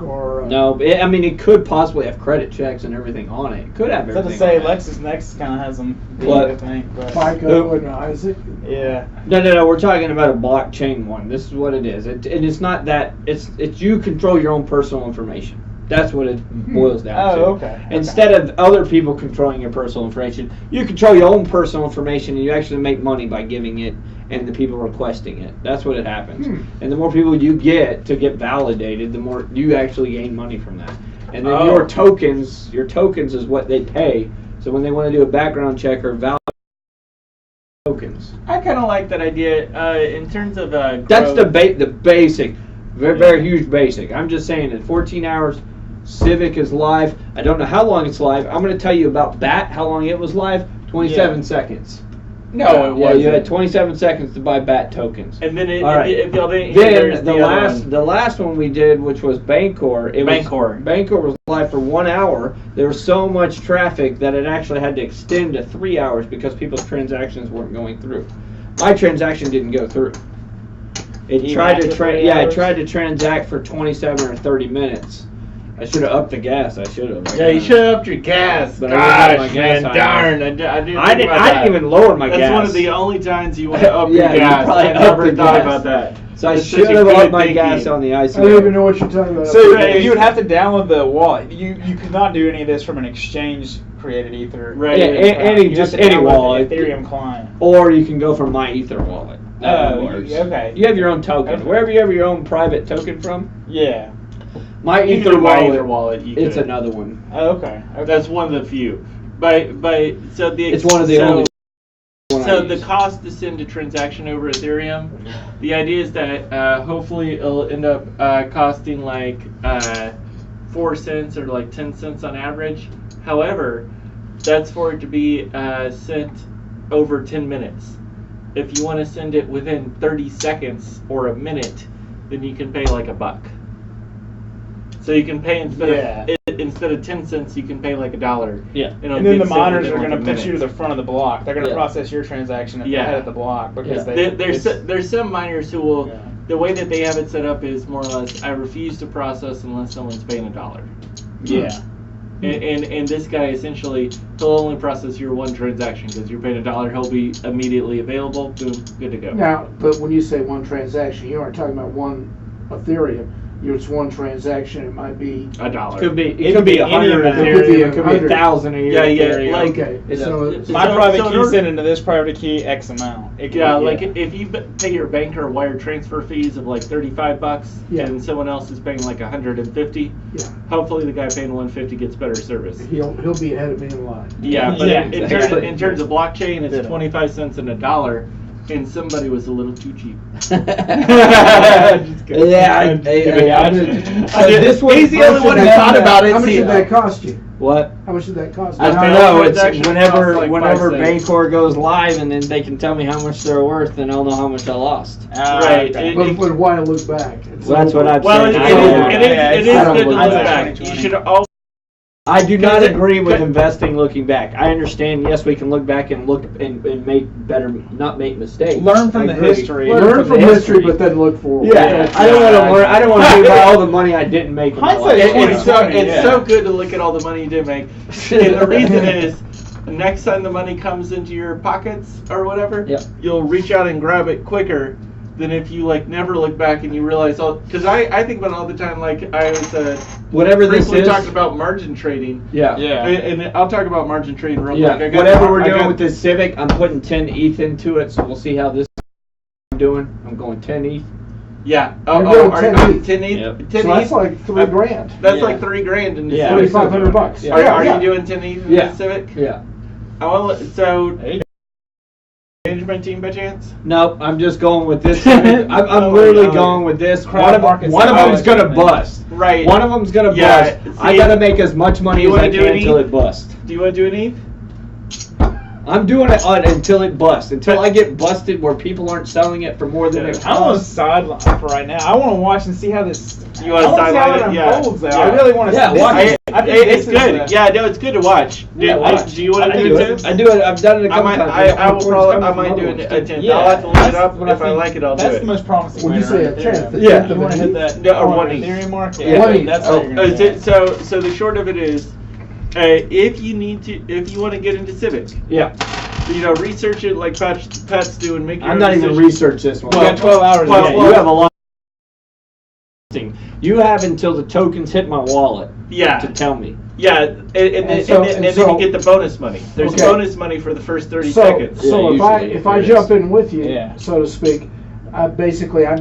[SPEAKER 3] or
[SPEAKER 2] No, I mean, it could possibly have credit checks and everything on it. It could have
[SPEAKER 1] I was about
[SPEAKER 2] everything.
[SPEAKER 1] to say
[SPEAKER 2] on it.
[SPEAKER 1] LexisNexis kind of has them.
[SPEAKER 2] What?
[SPEAKER 1] I think. But,
[SPEAKER 3] FICO and Isaac.
[SPEAKER 1] yeah.
[SPEAKER 2] No. We're talking about a blockchain one. This is what it is. And it's not that. It's you control your own personal information. That's what it boils down to.
[SPEAKER 1] Oh, okay.
[SPEAKER 2] Instead of other people controlling your personal information, you control your own personal information, and you actually make money by giving it and the people requesting it. That's what it happens. And the more people you get to get validated, the more you actually gain money from that. And then your tokens is what they pay. So when they want to do a background check or validate tokens.
[SPEAKER 4] I kind of like that idea in terms of
[SPEAKER 2] That's
[SPEAKER 4] growth.
[SPEAKER 2] the basic, very huge basic. I'm just saying in 14 hours, Civic is live. I don't know how long it's live. I'm going to tell you about BAT, how long it was live. 27 seconds.
[SPEAKER 4] No, it
[SPEAKER 2] Yeah,
[SPEAKER 4] wasn't.
[SPEAKER 2] you had 27 seconds to buy BAT tokens.
[SPEAKER 4] And then
[SPEAKER 2] All right.
[SPEAKER 4] if y'all didn't hear, there's
[SPEAKER 2] Then
[SPEAKER 4] the other one.
[SPEAKER 2] the last one we did, which was Bancor. Bancor was live for 1 hour. There was so much traffic that it actually had to extend to 3 hours because people's transactions weren't going through. My transaction didn't go through. It
[SPEAKER 1] You
[SPEAKER 2] tried
[SPEAKER 1] matched
[SPEAKER 2] to
[SPEAKER 1] it 3
[SPEAKER 2] it
[SPEAKER 1] hours?
[SPEAKER 2] tried to transact for 27 or 30 minutes. I should have upped the gas. I should have.
[SPEAKER 4] Yeah, you should have upped your gas.
[SPEAKER 2] But I didn't have my
[SPEAKER 4] Gosh,
[SPEAKER 2] gas
[SPEAKER 4] man,
[SPEAKER 2] high
[SPEAKER 4] darn. I didn't
[SPEAKER 2] I didn't even lower my
[SPEAKER 4] That's
[SPEAKER 2] gas.
[SPEAKER 4] one of the only times you want to up
[SPEAKER 2] Yeah,
[SPEAKER 4] your
[SPEAKER 2] you
[SPEAKER 4] gas.
[SPEAKER 2] probably
[SPEAKER 4] I
[SPEAKER 2] upped
[SPEAKER 4] never
[SPEAKER 2] the
[SPEAKER 4] thought
[SPEAKER 2] gas.
[SPEAKER 4] about that.
[SPEAKER 2] So I
[SPEAKER 4] That's
[SPEAKER 2] should
[SPEAKER 4] such a
[SPEAKER 2] have
[SPEAKER 4] good
[SPEAKER 2] upped my
[SPEAKER 4] thinking.
[SPEAKER 2] gas on the ICO.
[SPEAKER 3] I don't even know what you're talking about.
[SPEAKER 1] So
[SPEAKER 4] Right.
[SPEAKER 1] you would have to download the wallet. You could not do any of this from an exchange created Ether.
[SPEAKER 4] Right.
[SPEAKER 2] Yeah, any
[SPEAKER 1] You
[SPEAKER 2] just
[SPEAKER 1] have to
[SPEAKER 2] any
[SPEAKER 1] download
[SPEAKER 2] wallet.
[SPEAKER 1] the Ethereum client.
[SPEAKER 2] Or you can go from my Ether wallet. That
[SPEAKER 1] Oh,
[SPEAKER 2] one works.
[SPEAKER 1] okay.
[SPEAKER 2] You have your own token.
[SPEAKER 1] Okay.
[SPEAKER 2] Wherever you have your own private token from,
[SPEAKER 1] Yeah.
[SPEAKER 2] my
[SPEAKER 4] You can
[SPEAKER 2] Ether
[SPEAKER 4] do my
[SPEAKER 2] wallet,
[SPEAKER 4] Ether wallet. You
[SPEAKER 2] it's
[SPEAKER 4] could.
[SPEAKER 2] another one.
[SPEAKER 1] Oh, okay. Okay.
[SPEAKER 4] That's one of the few. But so the
[SPEAKER 2] It's one of the only one I
[SPEAKER 4] So the
[SPEAKER 2] use.
[SPEAKER 4] cost to send a transaction over Ethereum, the idea is that hopefully it'll end up costing like 4 cents or like 10 cents on average. However, that's for it to be sent over 10 minutes. If you want to send it within 30 seconds or a minute, then you can pay like $1. So you can pay instead of 10 cents, you can pay like $1.
[SPEAKER 2] Yeah.
[SPEAKER 1] And then the miners are
[SPEAKER 4] going
[SPEAKER 1] going to put you to the front of the block. They're going to
[SPEAKER 2] Yeah.
[SPEAKER 1] process your transaction at the
[SPEAKER 4] Yeah.
[SPEAKER 1] head of the block because
[SPEAKER 2] Yeah.
[SPEAKER 4] There's some miners who will.
[SPEAKER 1] Yeah.
[SPEAKER 4] The way that they have it set up is more or less, I refuse to process unless someone's paying $1.
[SPEAKER 1] Yeah.
[SPEAKER 4] And this guy essentially, he'll only process your one transaction because you're paying $1. He'll be immediately available. Boom, good to go.
[SPEAKER 3] Now, but when you say one transaction, you aren't talking about one Ethereum. It's one transaction. It might be.
[SPEAKER 4] $1.
[SPEAKER 2] Could be.
[SPEAKER 1] It could be 100
[SPEAKER 3] Ethereum,
[SPEAKER 2] Ethereum. It could be
[SPEAKER 3] 100.
[SPEAKER 2] 1,000 a year.
[SPEAKER 4] Yeah, yeah,
[SPEAKER 2] Ethereum.
[SPEAKER 4] like-
[SPEAKER 3] Okay.
[SPEAKER 2] Yeah.
[SPEAKER 3] So
[SPEAKER 1] My
[SPEAKER 4] So-
[SPEAKER 1] private
[SPEAKER 4] so in
[SPEAKER 1] key
[SPEAKER 4] order-
[SPEAKER 1] sent into this private key X amount. It could
[SPEAKER 4] Yeah,
[SPEAKER 1] be-
[SPEAKER 4] like if you pay your banker wire transfer fees of like $35
[SPEAKER 3] Yeah.
[SPEAKER 4] and someone else is paying like $150,
[SPEAKER 3] yeah,
[SPEAKER 4] hopefully the guy paying $150 gets better service.
[SPEAKER 3] he'll be ahead of me in line.
[SPEAKER 4] Yeah, but
[SPEAKER 1] Yeah,
[SPEAKER 4] in
[SPEAKER 1] exactly.
[SPEAKER 4] terms of blockchain, it's
[SPEAKER 1] Yeah.
[SPEAKER 4] 25 cents and $1, and somebody was a little too cheap.
[SPEAKER 2] Yeah, I this one.
[SPEAKER 4] He's the only one who thought about it.
[SPEAKER 3] How much
[SPEAKER 4] See,
[SPEAKER 3] did that cost you?
[SPEAKER 2] What?
[SPEAKER 3] How much did that cost?
[SPEAKER 2] I
[SPEAKER 3] you?
[SPEAKER 2] don't
[SPEAKER 4] Our
[SPEAKER 2] know. It's
[SPEAKER 4] transaction
[SPEAKER 2] whenever
[SPEAKER 4] costs like
[SPEAKER 2] whenever
[SPEAKER 4] 5 cents.
[SPEAKER 2] Bancor goes live, and then they can tell me how much they're worth, and I'll know how much I lost.
[SPEAKER 4] Right.
[SPEAKER 1] Okay.
[SPEAKER 3] But why look back? It's
[SPEAKER 2] Well, that's what
[SPEAKER 3] over.
[SPEAKER 2] I'm
[SPEAKER 4] Well,
[SPEAKER 2] saying.
[SPEAKER 4] it
[SPEAKER 2] I don't-
[SPEAKER 4] is
[SPEAKER 2] I
[SPEAKER 4] good
[SPEAKER 2] don't
[SPEAKER 4] to
[SPEAKER 2] look
[SPEAKER 4] look
[SPEAKER 2] back.
[SPEAKER 4] back. You should always.
[SPEAKER 2] I do not
[SPEAKER 4] Because it-
[SPEAKER 2] agree with
[SPEAKER 4] but-
[SPEAKER 2] investing looking back. I understand. Yes, we can look back and look and make better, not make mistakes.
[SPEAKER 1] Learn from
[SPEAKER 2] I
[SPEAKER 1] the
[SPEAKER 2] agree.
[SPEAKER 1] history.
[SPEAKER 3] Learn from history, but then look forward.
[SPEAKER 2] Yeah, I don't want to learn. I don't want to think about all the money I didn't make. In my
[SPEAKER 1] Hindsight
[SPEAKER 2] life.
[SPEAKER 1] is 20/20,
[SPEAKER 4] It's
[SPEAKER 1] yeah.
[SPEAKER 4] so good to look at all the money you did make. And the reason is, next time the money comes into your pockets or whatever,
[SPEAKER 2] Yep.
[SPEAKER 4] you'll reach out and grab it quicker than if you like never look back and you realize all. Because I think about it all the time. Like I was
[SPEAKER 2] Whatever this
[SPEAKER 4] briefly
[SPEAKER 2] is.
[SPEAKER 4] talked about margin trading.
[SPEAKER 2] Yeah.
[SPEAKER 1] Yeah.
[SPEAKER 4] And I'll talk about margin trading real
[SPEAKER 2] Yeah.
[SPEAKER 4] quick.
[SPEAKER 2] Whatever we're doing with this Civic, I'm putting 10 ETH into it, so we'll see how this I'm doing. I'm going 10 ETH.
[SPEAKER 4] Yeah.
[SPEAKER 3] You're going 10 ETH.
[SPEAKER 4] 10 ETH.
[SPEAKER 2] Yep.
[SPEAKER 4] 10
[SPEAKER 3] So that's
[SPEAKER 4] ETH.
[SPEAKER 3] like $3,000.
[SPEAKER 4] That's
[SPEAKER 2] Yeah.
[SPEAKER 4] like $3,000 in the
[SPEAKER 2] Yeah.
[SPEAKER 4] Civic.
[SPEAKER 3] $3,500.
[SPEAKER 2] Yeah.
[SPEAKER 4] Are
[SPEAKER 3] Yeah.
[SPEAKER 4] you doing 10 ETH in
[SPEAKER 2] Yeah.
[SPEAKER 4] the Civic?
[SPEAKER 2] Yeah.
[SPEAKER 4] I want to, so
[SPEAKER 1] Hey.
[SPEAKER 4] management team by chance?
[SPEAKER 2] Nope, I'm just going with this. I'm literally going with this.
[SPEAKER 1] Crowd market
[SPEAKER 2] One of them's
[SPEAKER 1] psychology.
[SPEAKER 2] gonna bust.
[SPEAKER 4] Right.
[SPEAKER 2] One of them's gonna
[SPEAKER 4] Yeah,
[SPEAKER 2] bust.
[SPEAKER 4] see,
[SPEAKER 2] I gotta make as much money
[SPEAKER 4] you
[SPEAKER 2] as I
[SPEAKER 4] wanna do
[SPEAKER 2] can
[SPEAKER 4] an
[SPEAKER 2] until
[SPEAKER 4] ETH?
[SPEAKER 2] it busts.
[SPEAKER 4] Do you want to do an ETH?
[SPEAKER 2] I'm doing it until it busts. Until I get busted where people aren't selling it for more than it
[SPEAKER 1] I want to
[SPEAKER 2] costs.
[SPEAKER 1] sideline for right now. I want to watch and see how this.
[SPEAKER 4] You wanna
[SPEAKER 1] I wanna see how
[SPEAKER 4] sideline
[SPEAKER 1] it
[SPEAKER 4] it? Yeah.
[SPEAKER 1] unfolds. Though.
[SPEAKER 4] Yeah.
[SPEAKER 1] I really want to.
[SPEAKER 2] Yeah,
[SPEAKER 1] see
[SPEAKER 2] watch
[SPEAKER 1] this.
[SPEAKER 2] it.
[SPEAKER 1] I think
[SPEAKER 4] It's
[SPEAKER 1] this is
[SPEAKER 4] good.
[SPEAKER 1] the-
[SPEAKER 4] Yeah, no, it's good to watch.
[SPEAKER 2] Yeah, watch.
[SPEAKER 4] Do you want
[SPEAKER 2] I
[SPEAKER 4] to
[SPEAKER 2] do
[SPEAKER 4] do
[SPEAKER 2] it.
[SPEAKER 4] it?
[SPEAKER 2] I do it. I've done it a
[SPEAKER 4] I
[SPEAKER 2] couple
[SPEAKER 4] might,
[SPEAKER 2] times.
[SPEAKER 4] I will
[SPEAKER 2] Popcorn's
[SPEAKER 4] probably,
[SPEAKER 2] coming
[SPEAKER 4] I
[SPEAKER 2] from
[SPEAKER 4] might
[SPEAKER 2] other
[SPEAKER 4] do
[SPEAKER 2] ones,
[SPEAKER 4] an
[SPEAKER 2] too.
[SPEAKER 4] attempt.
[SPEAKER 2] Yeah.
[SPEAKER 4] I'll have to look it
[SPEAKER 1] That's
[SPEAKER 4] up.
[SPEAKER 1] what I
[SPEAKER 4] If I
[SPEAKER 1] think-
[SPEAKER 4] like it, I'll do
[SPEAKER 1] That's
[SPEAKER 4] it.
[SPEAKER 1] the most promising.
[SPEAKER 3] When
[SPEAKER 1] way
[SPEAKER 3] you say
[SPEAKER 1] right
[SPEAKER 3] a
[SPEAKER 1] there.
[SPEAKER 3] tenth,
[SPEAKER 2] Yeah.
[SPEAKER 1] You want to hit that?
[SPEAKER 4] No, or
[SPEAKER 1] on
[SPEAKER 4] one
[SPEAKER 1] Ethereum
[SPEAKER 4] each.
[SPEAKER 1] market.
[SPEAKER 4] Yeah.
[SPEAKER 3] One each.
[SPEAKER 1] That's what you're gonna do.
[SPEAKER 4] So the short of it is, if you want to get into Civic,
[SPEAKER 2] Yeah.
[SPEAKER 4] research it like Pat's doing. Make your
[SPEAKER 2] I'm
[SPEAKER 4] own
[SPEAKER 2] not even
[SPEAKER 4] decision.
[SPEAKER 2] research this one.
[SPEAKER 1] We got 12 hours.
[SPEAKER 2] Well,
[SPEAKER 1] to
[SPEAKER 2] you
[SPEAKER 1] go.
[SPEAKER 2] have a lot. You have until the tokens hit my wallet
[SPEAKER 4] Yeah.
[SPEAKER 2] to tell me.
[SPEAKER 4] Yeah, and then
[SPEAKER 3] so-
[SPEAKER 4] and
[SPEAKER 3] and
[SPEAKER 4] then
[SPEAKER 3] so-
[SPEAKER 4] you get the bonus money. There's
[SPEAKER 3] Okay.
[SPEAKER 4] bonus money for the first 30
[SPEAKER 3] So,
[SPEAKER 4] seconds.
[SPEAKER 3] so
[SPEAKER 2] Yeah,
[SPEAKER 3] if I
[SPEAKER 2] usually
[SPEAKER 3] jump in with you,
[SPEAKER 1] Yeah.
[SPEAKER 3] so to speak, I'm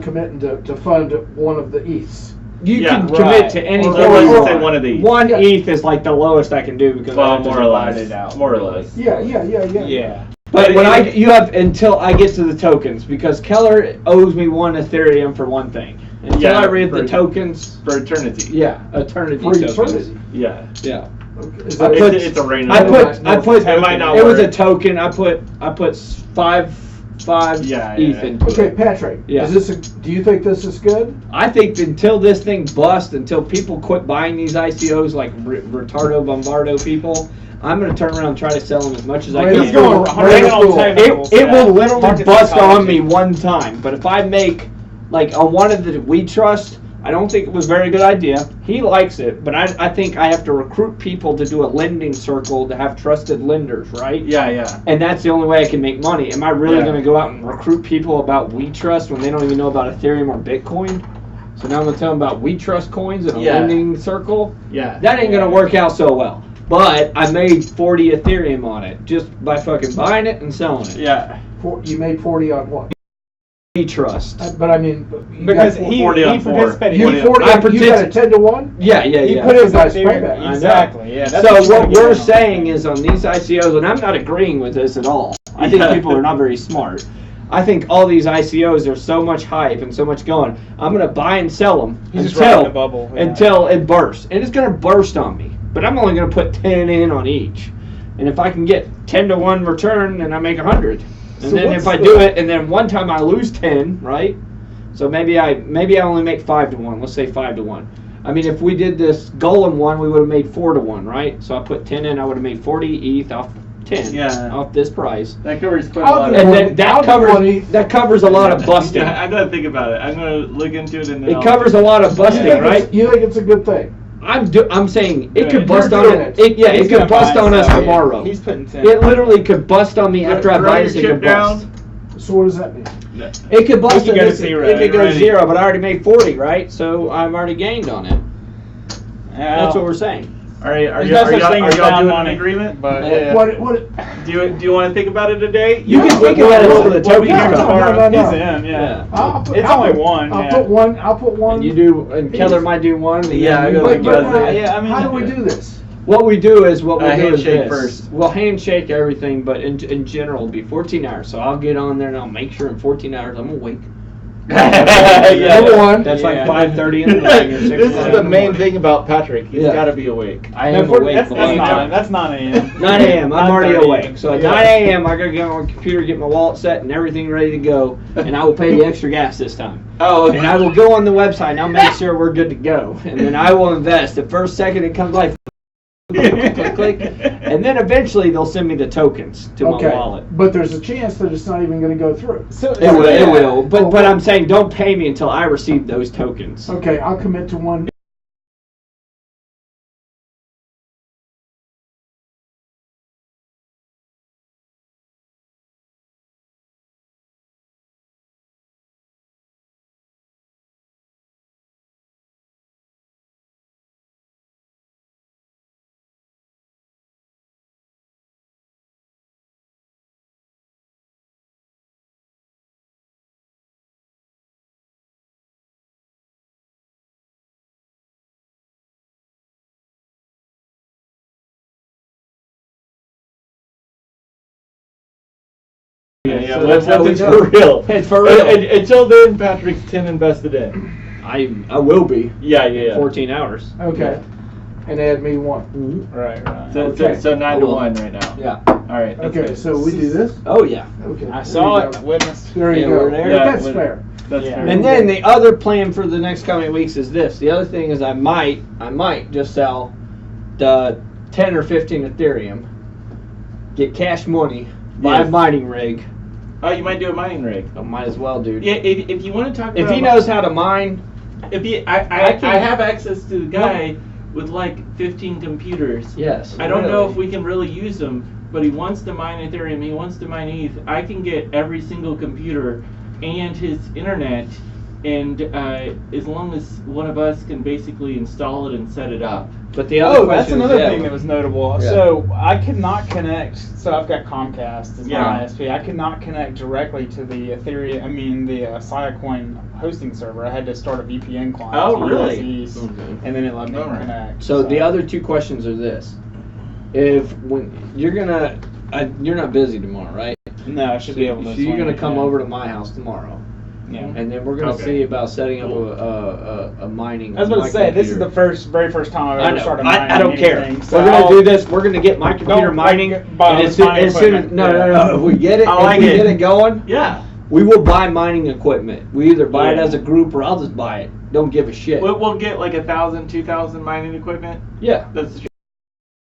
[SPEAKER 3] committing to fund one of the ETHs.
[SPEAKER 2] You
[SPEAKER 4] Yeah,
[SPEAKER 2] can
[SPEAKER 1] right.
[SPEAKER 2] commit to anything.
[SPEAKER 3] Or let's
[SPEAKER 2] you
[SPEAKER 3] just
[SPEAKER 2] want.
[SPEAKER 4] say one of these.
[SPEAKER 2] One
[SPEAKER 3] Yeah.
[SPEAKER 2] ETH is like the lowest I can do because I
[SPEAKER 4] Well,
[SPEAKER 2] have to
[SPEAKER 4] more or
[SPEAKER 2] divide
[SPEAKER 4] less.
[SPEAKER 2] it out.
[SPEAKER 4] More or less.
[SPEAKER 3] Yeah.
[SPEAKER 1] Yeah.
[SPEAKER 2] But when
[SPEAKER 4] But
[SPEAKER 2] you have until I get to the tokens because Keller owes me 1 Ethereum for one thing. Until
[SPEAKER 4] Yeah,
[SPEAKER 2] I read the
[SPEAKER 4] for-
[SPEAKER 2] tokens,
[SPEAKER 4] For eternity.
[SPEAKER 2] yeah, eternity
[SPEAKER 3] For
[SPEAKER 2] tokens.
[SPEAKER 3] eternity.
[SPEAKER 4] Yeah.
[SPEAKER 2] Yeah.
[SPEAKER 3] Okay. Is
[SPEAKER 2] I
[SPEAKER 3] that-
[SPEAKER 2] put-
[SPEAKER 4] It's a rain.
[SPEAKER 2] I
[SPEAKER 3] No,
[SPEAKER 2] put
[SPEAKER 3] no,
[SPEAKER 2] I put
[SPEAKER 4] it might not
[SPEAKER 2] it was a
[SPEAKER 4] work.
[SPEAKER 2] token. I put five
[SPEAKER 4] Yeah,
[SPEAKER 2] ETH
[SPEAKER 4] yeah.
[SPEAKER 2] into
[SPEAKER 3] Okay,
[SPEAKER 2] it.
[SPEAKER 3] Patrick.
[SPEAKER 2] Yeah.
[SPEAKER 3] Do you think this is good?
[SPEAKER 2] I think until this thing busts, until people quit buying these ICOs like Ricardo Bombardo people, I'm going to turn around and try to sell them as much as I
[SPEAKER 3] Right,
[SPEAKER 2] can.
[SPEAKER 3] he's going
[SPEAKER 1] Right
[SPEAKER 3] right
[SPEAKER 1] on
[SPEAKER 3] up
[SPEAKER 1] table.
[SPEAKER 2] It will literally
[SPEAKER 1] Market
[SPEAKER 2] bust on
[SPEAKER 1] psychology.
[SPEAKER 2] me one time. But if I make, like on one of the We Trust, I don't think it was a very good idea. He likes it, but I think I have to recruit people to do a lending circle to have trusted lenders, right?
[SPEAKER 4] Yeah.
[SPEAKER 2] And that's the only way I can make money. Am I really
[SPEAKER 4] Yeah.
[SPEAKER 2] going to go out and recruit people about We Trust when they don't even know about Ethereum or Bitcoin? So now I'm going to tell them about We Trust coins in a
[SPEAKER 4] Yeah.
[SPEAKER 2] lending circle?
[SPEAKER 4] Yeah.
[SPEAKER 2] That ain't going to work out so well. But I made 40 Ethereum on it just by fucking buying it and selling it.
[SPEAKER 4] Yeah.
[SPEAKER 3] You made 40 on what?
[SPEAKER 2] We Trust.
[SPEAKER 3] But I mean, you
[SPEAKER 1] Because
[SPEAKER 3] got,
[SPEAKER 1] he
[SPEAKER 4] 40 on four.
[SPEAKER 1] participated.
[SPEAKER 3] you 40,
[SPEAKER 2] I
[SPEAKER 3] you got a
[SPEAKER 2] participate-
[SPEAKER 3] 10-to-1.
[SPEAKER 2] Yeah.
[SPEAKER 1] He put his
[SPEAKER 3] Nice
[SPEAKER 1] Ethereum.
[SPEAKER 3] payback. I
[SPEAKER 2] know.
[SPEAKER 1] Exactly. Yeah. That's
[SPEAKER 2] So
[SPEAKER 1] you
[SPEAKER 2] what
[SPEAKER 1] wanna get
[SPEAKER 2] we're
[SPEAKER 1] on.
[SPEAKER 2] saying is on these ICOs, and I'm not agreeing with this at all. I think
[SPEAKER 4] Yeah.
[SPEAKER 2] people are not very smart. I think all these ICOs, there's so much hype and so much going. I'm gonna buy and sell them
[SPEAKER 1] He's just riding
[SPEAKER 2] until
[SPEAKER 1] the bubble. Yeah.
[SPEAKER 2] until it bursts, and it's gonna burst on me. But I'm only gonna put 10 in on each, and if I can get 10-to-1 return, then I make 100. And
[SPEAKER 3] So
[SPEAKER 2] then
[SPEAKER 3] what's
[SPEAKER 2] if I
[SPEAKER 3] the-
[SPEAKER 2] do it, and then one time I lose 10, right? So maybe I only make 5-to-1. Let's say 5-to-1. I mean, if we did this Golem one, we would have made 4-to-1, right? So I put 10 in, I would have made 40 ETH off 10
[SPEAKER 4] Yeah.
[SPEAKER 2] off this price.
[SPEAKER 4] That covers quite a
[SPEAKER 3] I'll
[SPEAKER 4] lot.
[SPEAKER 3] do
[SPEAKER 4] Of
[SPEAKER 2] And
[SPEAKER 3] one-
[SPEAKER 2] then
[SPEAKER 3] I'll do
[SPEAKER 2] that covers a lot of busting.
[SPEAKER 4] Yeah, I gotta think about it. I'm gonna look into it and then
[SPEAKER 2] It
[SPEAKER 4] I'll-
[SPEAKER 2] covers a lot of
[SPEAKER 3] You
[SPEAKER 2] busting,
[SPEAKER 3] think
[SPEAKER 2] right?
[SPEAKER 3] you think it's a good thing?
[SPEAKER 2] I'm saying it
[SPEAKER 1] Yeah,
[SPEAKER 2] could bust
[SPEAKER 3] you're
[SPEAKER 2] on
[SPEAKER 3] doing
[SPEAKER 2] it.
[SPEAKER 3] it.
[SPEAKER 2] Yeah,
[SPEAKER 1] He's
[SPEAKER 2] it could
[SPEAKER 1] gonna
[SPEAKER 2] bust
[SPEAKER 1] buy
[SPEAKER 2] on us
[SPEAKER 1] stuff, yeah.
[SPEAKER 2] tomorrow.
[SPEAKER 1] He's putting 10.
[SPEAKER 2] It literally could bust on me after I
[SPEAKER 4] Throw
[SPEAKER 2] buy
[SPEAKER 4] your
[SPEAKER 2] this. It
[SPEAKER 4] chip
[SPEAKER 2] could bust.
[SPEAKER 3] So what does that mean?
[SPEAKER 2] It could bust.
[SPEAKER 1] could
[SPEAKER 2] and
[SPEAKER 1] go to
[SPEAKER 2] this-
[SPEAKER 1] zero,
[SPEAKER 2] It could go
[SPEAKER 1] already.
[SPEAKER 2] 0, but I already made 40, right? So I've already gained on it. That's what we're saying.
[SPEAKER 4] Are y'all
[SPEAKER 1] There's no such thing as
[SPEAKER 4] doing
[SPEAKER 1] found
[SPEAKER 4] an
[SPEAKER 1] money,
[SPEAKER 4] agreement?
[SPEAKER 1] But
[SPEAKER 2] Yeah.
[SPEAKER 3] What?
[SPEAKER 4] Do you want to think about it today?
[SPEAKER 2] You can think about it over the
[SPEAKER 1] We'll be
[SPEAKER 2] token
[SPEAKER 1] here
[SPEAKER 3] no,
[SPEAKER 1] tomorrow.
[SPEAKER 3] no, no.
[SPEAKER 1] He's in, yeah. It's
[SPEAKER 3] I'll
[SPEAKER 1] only
[SPEAKER 3] put-
[SPEAKER 1] one.
[SPEAKER 3] I'll
[SPEAKER 1] yeah.
[SPEAKER 3] put one. I'll put one.
[SPEAKER 2] And you do, and Keller might do one. And
[SPEAKER 4] Yeah, I
[SPEAKER 2] you
[SPEAKER 4] gotta
[SPEAKER 2] might
[SPEAKER 4] think
[SPEAKER 2] do
[SPEAKER 4] about
[SPEAKER 2] one.
[SPEAKER 4] that.
[SPEAKER 1] Yeah, I mean,
[SPEAKER 3] how do we do this?
[SPEAKER 2] What we do is what we do is
[SPEAKER 4] handshake
[SPEAKER 2] this.
[SPEAKER 4] first.
[SPEAKER 2] We'll handshake everything, but in general, it'll be 14 hours. So I'll get on there and I'll make sure in 14 hours I'm awake.
[SPEAKER 4] Yeah.
[SPEAKER 3] Number one.
[SPEAKER 2] That's
[SPEAKER 1] Yeah.
[SPEAKER 2] like 5:30 in the morning or 6
[SPEAKER 4] This is
[SPEAKER 2] o'clock
[SPEAKER 4] the
[SPEAKER 2] in
[SPEAKER 4] main
[SPEAKER 2] morning.
[SPEAKER 4] thing about Patrick. He's
[SPEAKER 2] Yeah.
[SPEAKER 4] got to be awake.
[SPEAKER 2] I
[SPEAKER 1] No,
[SPEAKER 2] am
[SPEAKER 1] for-
[SPEAKER 2] awake.
[SPEAKER 1] that's
[SPEAKER 2] believe me.
[SPEAKER 1] 9. That's 9 a.m.
[SPEAKER 2] 9 a.m. I'm already
[SPEAKER 1] 9:30.
[SPEAKER 2] awake. So at
[SPEAKER 1] Yeah.
[SPEAKER 2] 9 a.m. I gotta get on my computer, get my wallet set, and everything ready to go. And I will pay the extra gas this time.
[SPEAKER 4] Oh,
[SPEAKER 2] And I will go on the website and I'll make sure we're good to go. And then I will invest. The first second it comes like click, click, and then eventually they'll send me the tokens to
[SPEAKER 3] Okay.
[SPEAKER 2] my wallet.
[SPEAKER 3] But there's a chance that it's not even going to go through.
[SPEAKER 1] So,
[SPEAKER 2] It will. It will. But
[SPEAKER 3] Okay.
[SPEAKER 2] I'm saying don't pay me until I receive those tokens.
[SPEAKER 3] Okay, I'll commit to one.
[SPEAKER 4] yeah.
[SPEAKER 2] So
[SPEAKER 4] What's
[SPEAKER 2] that's how we
[SPEAKER 4] it's
[SPEAKER 2] do
[SPEAKER 4] for
[SPEAKER 2] it.
[SPEAKER 4] real?
[SPEAKER 2] It's for real.
[SPEAKER 4] Until then, Patrick's 10 invested in.
[SPEAKER 2] I will be.
[SPEAKER 4] Yeah.
[SPEAKER 2] 14 hours.
[SPEAKER 3] Okay. and add me 1.
[SPEAKER 1] Right, right.
[SPEAKER 4] So,
[SPEAKER 3] Okay.
[SPEAKER 4] so 9 to
[SPEAKER 2] Cool.
[SPEAKER 4] 1 right now.
[SPEAKER 2] Yeah.
[SPEAKER 4] All right. That's
[SPEAKER 3] Okay,
[SPEAKER 4] good.
[SPEAKER 3] so we do this?
[SPEAKER 2] Oh yeah.
[SPEAKER 3] Okay.
[SPEAKER 1] I saw
[SPEAKER 3] There you
[SPEAKER 1] it,
[SPEAKER 3] go.
[SPEAKER 1] witnessed.
[SPEAKER 3] There you
[SPEAKER 2] Yeah,
[SPEAKER 3] go.
[SPEAKER 2] we're there.
[SPEAKER 4] Yeah,
[SPEAKER 3] That's
[SPEAKER 4] but-
[SPEAKER 3] fair.
[SPEAKER 4] That's
[SPEAKER 1] Yeah.
[SPEAKER 4] fair.
[SPEAKER 2] And then the other plan for the next coming weeks is this. The other thing is I might just sell the 10 or 15 Ethereum, get cash money, buy a
[SPEAKER 4] Yes.
[SPEAKER 2] mining rig.
[SPEAKER 4] Oh, you might do a mining rig.
[SPEAKER 2] I might as well, dude.
[SPEAKER 4] Yeah, if you want to talk
[SPEAKER 2] If
[SPEAKER 4] about
[SPEAKER 2] he knows how to mine,
[SPEAKER 4] if he,
[SPEAKER 2] I
[SPEAKER 4] I
[SPEAKER 2] can-
[SPEAKER 4] have access to the guy with like 15 computers.
[SPEAKER 2] yes.
[SPEAKER 4] I don't know
[SPEAKER 2] really.
[SPEAKER 4] if we can really use them, but he wants to mine Ethereum, he wants to mine ETH. I can get every single computer and his internet, and as long as one of us can basically install it and set it up.
[SPEAKER 2] But the other
[SPEAKER 1] Oh, that's
[SPEAKER 2] question is,
[SPEAKER 1] another
[SPEAKER 2] yeah,
[SPEAKER 1] thing that was notable.
[SPEAKER 2] Yeah.
[SPEAKER 1] So I could not connect. So I've got Comcast as
[SPEAKER 4] Yeah.
[SPEAKER 1] my ISP. I could not connect directly to the Ethereum. I mean the Siacoin hosting server. I had to start a VPN client.
[SPEAKER 4] Oh,
[SPEAKER 1] to
[SPEAKER 4] really?
[SPEAKER 1] US East,
[SPEAKER 2] Okay.
[SPEAKER 1] and then it let me
[SPEAKER 4] Alright.
[SPEAKER 1] connect.
[SPEAKER 2] So the other two questions are this: if when you're not busy tomorrow, right?
[SPEAKER 1] no, I should be able to.
[SPEAKER 2] So you're
[SPEAKER 1] swing
[SPEAKER 2] gonna
[SPEAKER 1] it,
[SPEAKER 2] come
[SPEAKER 1] yeah.
[SPEAKER 2] over to my house tomorrow,
[SPEAKER 1] Yeah.
[SPEAKER 2] and then we're gonna
[SPEAKER 4] Okay.
[SPEAKER 2] see about setting up
[SPEAKER 4] Cool.
[SPEAKER 2] a mining.
[SPEAKER 1] I was about to say this is the
[SPEAKER 2] computer.
[SPEAKER 1] very first time I've
[SPEAKER 2] I
[SPEAKER 1] ever
[SPEAKER 2] know.
[SPEAKER 1] started mining
[SPEAKER 2] I don't care.
[SPEAKER 1] anything, so
[SPEAKER 2] We're gonna
[SPEAKER 1] I'll-
[SPEAKER 2] do this. We're gonna get my computer
[SPEAKER 1] Don't,
[SPEAKER 2] mining,
[SPEAKER 1] like, buy all
[SPEAKER 2] and
[SPEAKER 1] this
[SPEAKER 2] as soon
[SPEAKER 1] mining
[SPEAKER 2] as soon as
[SPEAKER 1] equipment.
[SPEAKER 2] no, if we get it,
[SPEAKER 4] I
[SPEAKER 2] if
[SPEAKER 4] like
[SPEAKER 2] we
[SPEAKER 4] it.
[SPEAKER 2] get it going,
[SPEAKER 4] Yeah.
[SPEAKER 2] we will buy mining equipment. We either buy it
[SPEAKER 4] Yeah.
[SPEAKER 2] as a group or I'll just buy it. Don't give a shit.
[SPEAKER 4] We'll get like 1,000, 2,000 mining equipment.
[SPEAKER 2] Yeah,
[SPEAKER 4] That's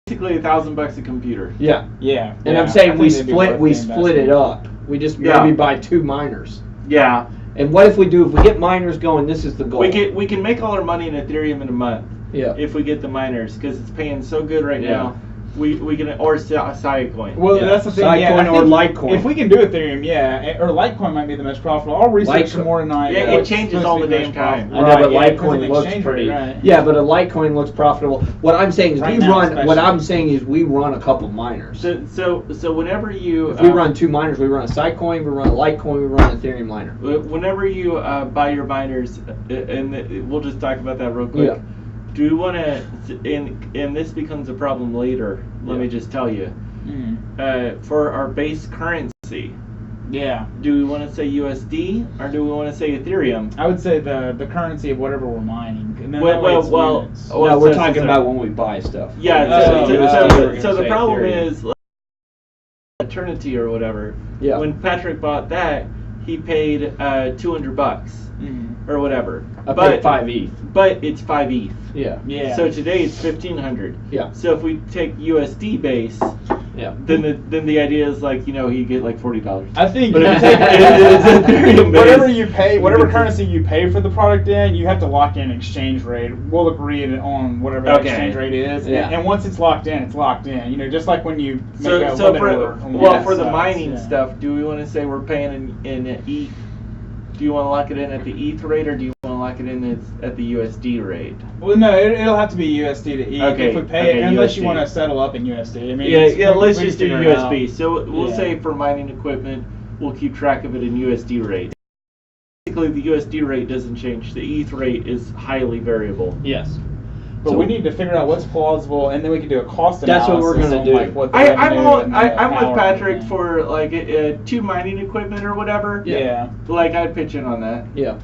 [SPEAKER 4] basically $1,000 a computer.
[SPEAKER 2] yeah.
[SPEAKER 1] Yeah.
[SPEAKER 2] And
[SPEAKER 1] yeah,
[SPEAKER 2] I'm saying
[SPEAKER 1] I
[SPEAKER 2] we
[SPEAKER 1] think it'd be
[SPEAKER 2] split
[SPEAKER 1] worth
[SPEAKER 2] we
[SPEAKER 1] the
[SPEAKER 2] split it
[SPEAKER 1] investment.
[SPEAKER 2] up. We just
[SPEAKER 4] Yeah.
[SPEAKER 2] maybe buy 2 miners.
[SPEAKER 4] Yeah.
[SPEAKER 2] And what if we do? If we get miners going, this is the goal.
[SPEAKER 4] We can make all our money in Ethereum in a month
[SPEAKER 2] Yeah.
[SPEAKER 4] if we get the miners because it's paying so good right
[SPEAKER 2] Yeah.
[SPEAKER 4] now. We can or Siacoin.
[SPEAKER 1] Well,
[SPEAKER 2] Yeah.
[SPEAKER 1] that's the thing. Yeah,
[SPEAKER 2] Sidecoin
[SPEAKER 1] I
[SPEAKER 2] or
[SPEAKER 1] think
[SPEAKER 2] Litecoin.
[SPEAKER 1] If we can do Ethereum, yeah, or Litecoin might be the most profitable. I'll research some
[SPEAKER 2] Litecoin.
[SPEAKER 1] more tonight.
[SPEAKER 4] Yeah, it
[SPEAKER 1] what's
[SPEAKER 4] changes
[SPEAKER 1] supposed
[SPEAKER 4] all
[SPEAKER 1] to be
[SPEAKER 4] the
[SPEAKER 1] most
[SPEAKER 4] damn time.
[SPEAKER 1] profitable.
[SPEAKER 2] I know, but
[SPEAKER 1] Right, yeah, 'cause of
[SPEAKER 2] Litecoin
[SPEAKER 1] the
[SPEAKER 2] looks
[SPEAKER 1] exchange
[SPEAKER 2] pretty.
[SPEAKER 1] rate, right.
[SPEAKER 2] Yeah, but a Litecoin looks profitable. What I'm saying is
[SPEAKER 1] Right
[SPEAKER 2] we
[SPEAKER 1] now,
[SPEAKER 2] run. What
[SPEAKER 1] especially.
[SPEAKER 2] I'm saying is we run a couple miners.
[SPEAKER 4] So whenever you
[SPEAKER 2] If we run 2 miners, we run a Sidecoin, we run a Litecoin, we run an Ethereum miner.
[SPEAKER 4] whenever you buy your miners, and we'll just talk about that real quick.
[SPEAKER 2] Yeah.
[SPEAKER 4] Do we want to? And this becomes a problem later. Let
[SPEAKER 2] Yeah.
[SPEAKER 4] me just tell you. For our base currency,
[SPEAKER 1] Yeah,
[SPEAKER 4] do we want to say USD or do we want to say Ethereum?
[SPEAKER 1] I would say the currency of whatever we're mining. And then
[SPEAKER 4] Well,
[SPEAKER 1] that way it's
[SPEAKER 4] well,
[SPEAKER 1] units.
[SPEAKER 4] well,
[SPEAKER 2] no, we're
[SPEAKER 4] so-
[SPEAKER 2] talking
[SPEAKER 4] so-
[SPEAKER 2] about when we buy stuff.
[SPEAKER 4] Yeah.
[SPEAKER 1] Oh,
[SPEAKER 4] So,
[SPEAKER 1] yeah,
[SPEAKER 4] so,
[SPEAKER 1] we're
[SPEAKER 4] so,
[SPEAKER 1] gonna
[SPEAKER 4] so the
[SPEAKER 2] say
[SPEAKER 4] problem
[SPEAKER 2] Ethereum.
[SPEAKER 4] is, Eternity or whatever.
[SPEAKER 2] Yeah.
[SPEAKER 4] When Patrick bought that, he paid $200
[SPEAKER 1] Mhm.
[SPEAKER 4] or whatever.
[SPEAKER 2] I
[SPEAKER 4] but
[SPEAKER 2] paid 5 ETH.
[SPEAKER 4] But it's 5 ETH.
[SPEAKER 2] Yeah.
[SPEAKER 1] Yeah.
[SPEAKER 4] So today it's 1,500.
[SPEAKER 2] Yeah.
[SPEAKER 4] So if we take USD base,
[SPEAKER 2] Yeah.
[SPEAKER 4] then the idea is like you get like $40.
[SPEAKER 1] I think
[SPEAKER 4] But
[SPEAKER 1] you
[SPEAKER 4] if
[SPEAKER 1] take
[SPEAKER 4] it's Ethereum
[SPEAKER 1] whatever
[SPEAKER 4] based,
[SPEAKER 1] you pay, whatever
[SPEAKER 4] it's-
[SPEAKER 1] currency you pay for the product in, you have to lock in exchange rate. We'll agree on whatever that
[SPEAKER 4] Okay.
[SPEAKER 1] exchange rate is,
[SPEAKER 2] Yeah.
[SPEAKER 1] and once it's locked in, it's locked in. You know, just like when you make
[SPEAKER 4] So,
[SPEAKER 1] a
[SPEAKER 4] so
[SPEAKER 1] limit
[SPEAKER 4] for
[SPEAKER 1] order on
[SPEAKER 4] well
[SPEAKER 1] one
[SPEAKER 4] for the
[SPEAKER 1] side,
[SPEAKER 4] mining
[SPEAKER 1] yeah.
[SPEAKER 4] stuff, do we want to say we're paying in ETH? Do you want to lock it in at the ETH rate, or do you want to lock it in at the USD rate?
[SPEAKER 1] Well, no, it'll have to be USD to ETH
[SPEAKER 4] Okay,
[SPEAKER 1] if we pay
[SPEAKER 4] okay,
[SPEAKER 1] it, unless
[SPEAKER 4] USD.
[SPEAKER 1] you want to settle up in USD. I mean,
[SPEAKER 4] Yeah,
[SPEAKER 1] it's-
[SPEAKER 4] yeah.
[SPEAKER 1] we-
[SPEAKER 4] Let's
[SPEAKER 1] we
[SPEAKER 4] just do
[SPEAKER 1] figure it out.
[SPEAKER 4] USD. So we'll
[SPEAKER 1] Yeah.
[SPEAKER 4] say for mining equipment, we'll keep track of it in USD rate. Basically, the USD rate doesn't change. The ETH rate is highly variable.
[SPEAKER 2] Yes.
[SPEAKER 1] But
[SPEAKER 2] So-
[SPEAKER 1] we need to figure out what's plausible, and then we can do a cost analysis.
[SPEAKER 2] That's what we're gonna
[SPEAKER 1] on,
[SPEAKER 2] do.
[SPEAKER 1] Like, what the
[SPEAKER 4] I'm
[SPEAKER 1] revenue and the
[SPEAKER 4] I'm
[SPEAKER 1] power
[SPEAKER 4] with Patrick
[SPEAKER 1] and-
[SPEAKER 4] for like 2 mining equipment or whatever.
[SPEAKER 1] Yeah.
[SPEAKER 4] Like I'd pitch in on that.
[SPEAKER 2] Yeah.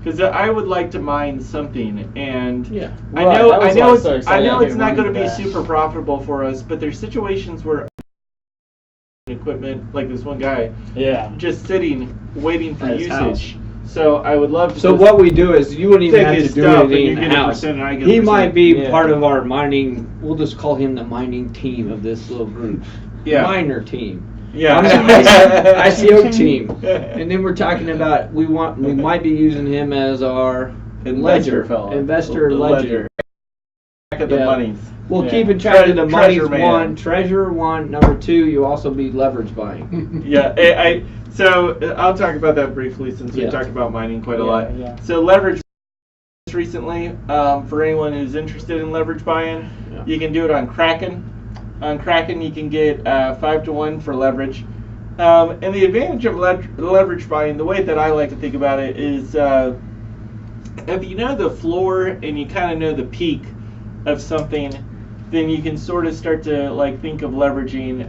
[SPEAKER 4] Because I would like to mine something, and
[SPEAKER 2] Yeah.
[SPEAKER 4] I
[SPEAKER 1] Right,
[SPEAKER 4] know,
[SPEAKER 1] that
[SPEAKER 4] I
[SPEAKER 1] was
[SPEAKER 4] know,
[SPEAKER 1] why I was
[SPEAKER 4] it's,
[SPEAKER 1] so
[SPEAKER 4] I
[SPEAKER 1] excited
[SPEAKER 4] know
[SPEAKER 1] to
[SPEAKER 4] it's
[SPEAKER 1] get
[SPEAKER 4] not
[SPEAKER 1] money
[SPEAKER 4] going to be
[SPEAKER 1] back.
[SPEAKER 4] super profitable for us, but there's situations where equipment, like this one guy,
[SPEAKER 1] Yeah.
[SPEAKER 4] just sitting waiting for
[SPEAKER 2] At his
[SPEAKER 4] usage.
[SPEAKER 2] house.
[SPEAKER 4] So I would love to.
[SPEAKER 2] So
[SPEAKER 4] just
[SPEAKER 2] what we do is you wouldn't even
[SPEAKER 4] take
[SPEAKER 2] have
[SPEAKER 4] his
[SPEAKER 2] to do
[SPEAKER 4] stuff and
[SPEAKER 2] anything
[SPEAKER 4] you
[SPEAKER 2] in the
[SPEAKER 4] get a
[SPEAKER 2] house.
[SPEAKER 4] percent and I get a
[SPEAKER 2] He
[SPEAKER 4] percent.
[SPEAKER 2] might be
[SPEAKER 1] Yeah.
[SPEAKER 2] part of our mining. We'll just call him the mining team of this little group.
[SPEAKER 4] Yeah.
[SPEAKER 2] Miner team.
[SPEAKER 4] Yeah.
[SPEAKER 2] I'm the ICO team. And then we're talking about we might be using him as our
[SPEAKER 4] Investor
[SPEAKER 2] ledger,
[SPEAKER 4] fella.
[SPEAKER 2] investor
[SPEAKER 4] The
[SPEAKER 2] ledger.
[SPEAKER 4] Back of the
[SPEAKER 2] Yeah.
[SPEAKER 4] monies.
[SPEAKER 2] Well,
[SPEAKER 1] Yeah.
[SPEAKER 2] keeping track of the
[SPEAKER 4] Treasure
[SPEAKER 2] money's
[SPEAKER 4] man.
[SPEAKER 2] one, treasure one. Number 2, you also be leverage buying.
[SPEAKER 4] Yeah, so I'll talk about that briefly since we
[SPEAKER 2] Yeah.
[SPEAKER 4] talked about mining quite a
[SPEAKER 1] Yeah,
[SPEAKER 4] lot.
[SPEAKER 1] yeah.
[SPEAKER 4] So leverage recently, for anyone who's interested in leverage buying,
[SPEAKER 2] Yeah.
[SPEAKER 4] you can do it on Kraken. On Kraken, you can get 5 to 1 for leverage. And the advantage of leverage buying, the way that I like to think about it is, if you know the floor and you kind of know the peak of something, then you can sort of start to like think of leveraging.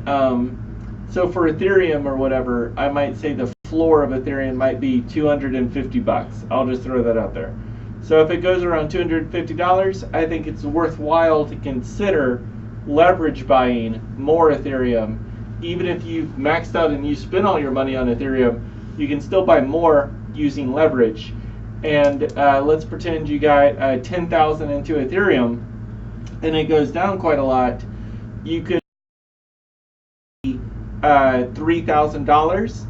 [SPEAKER 4] So for Ethereum or whatever, I might say the floor of Ethereum might be $250. I'll just throw that out there. So if it goes around $250, I think it's worthwhile to consider leverage buying more Ethereum. Even if you've maxed out and you spent all your money on Ethereum, you can still buy more using leverage. And let's pretend you got 10,000 into Ethereum and it goes down quite a lot. You could $3,000,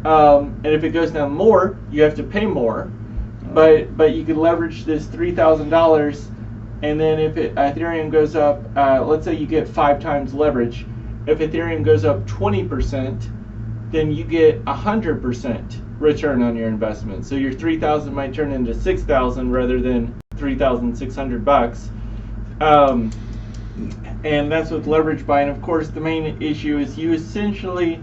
[SPEAKER 4] and if it goes down more, you have to pay more. But you could leverage this $3,000, and then if Ethereum goes up, let's say you get 5 times leverage. If Ethereum goes up 20%, then you get 100% return on your investment. So your 3,000 might turn into 6,000 rather than $3,600. And that's with leverage buying. Of course, the main issue is you essentially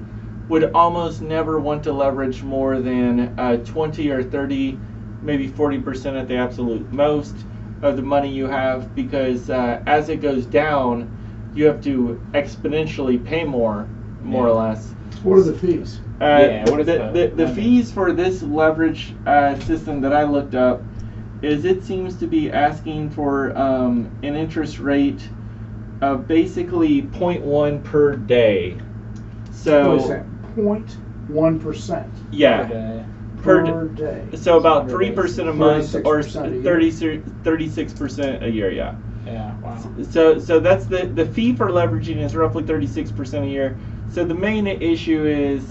[SPEAKER 4] would almost never want to leverage more than 20 or 30, maybe 40% at the absolute most of the money you have, because as it goes down, you have to exponentially pay more or less.
[SPEAKER 3] What are the fees?
[SPEAKER 1] What is
[SPEAKER 4] the fees for this leverage system that I looked up is it seems to be asking for an interest rate of basically 0.1 per day. So
[SPEAKER 3] 0.1%.
[SPEAKER 4] Yeah,
[SPEAKER 3] Per day.
[SPEAKER 4] So about 3% a month or
[SPEAKER 3] 36% a
[SPEAKER 4] 36% a year. Yeah.
[SPEAKER 1] Yeah. Wow.
[SPEAKER 4] So that's the fee for leveraging is roughly 36% a year. So the main issue is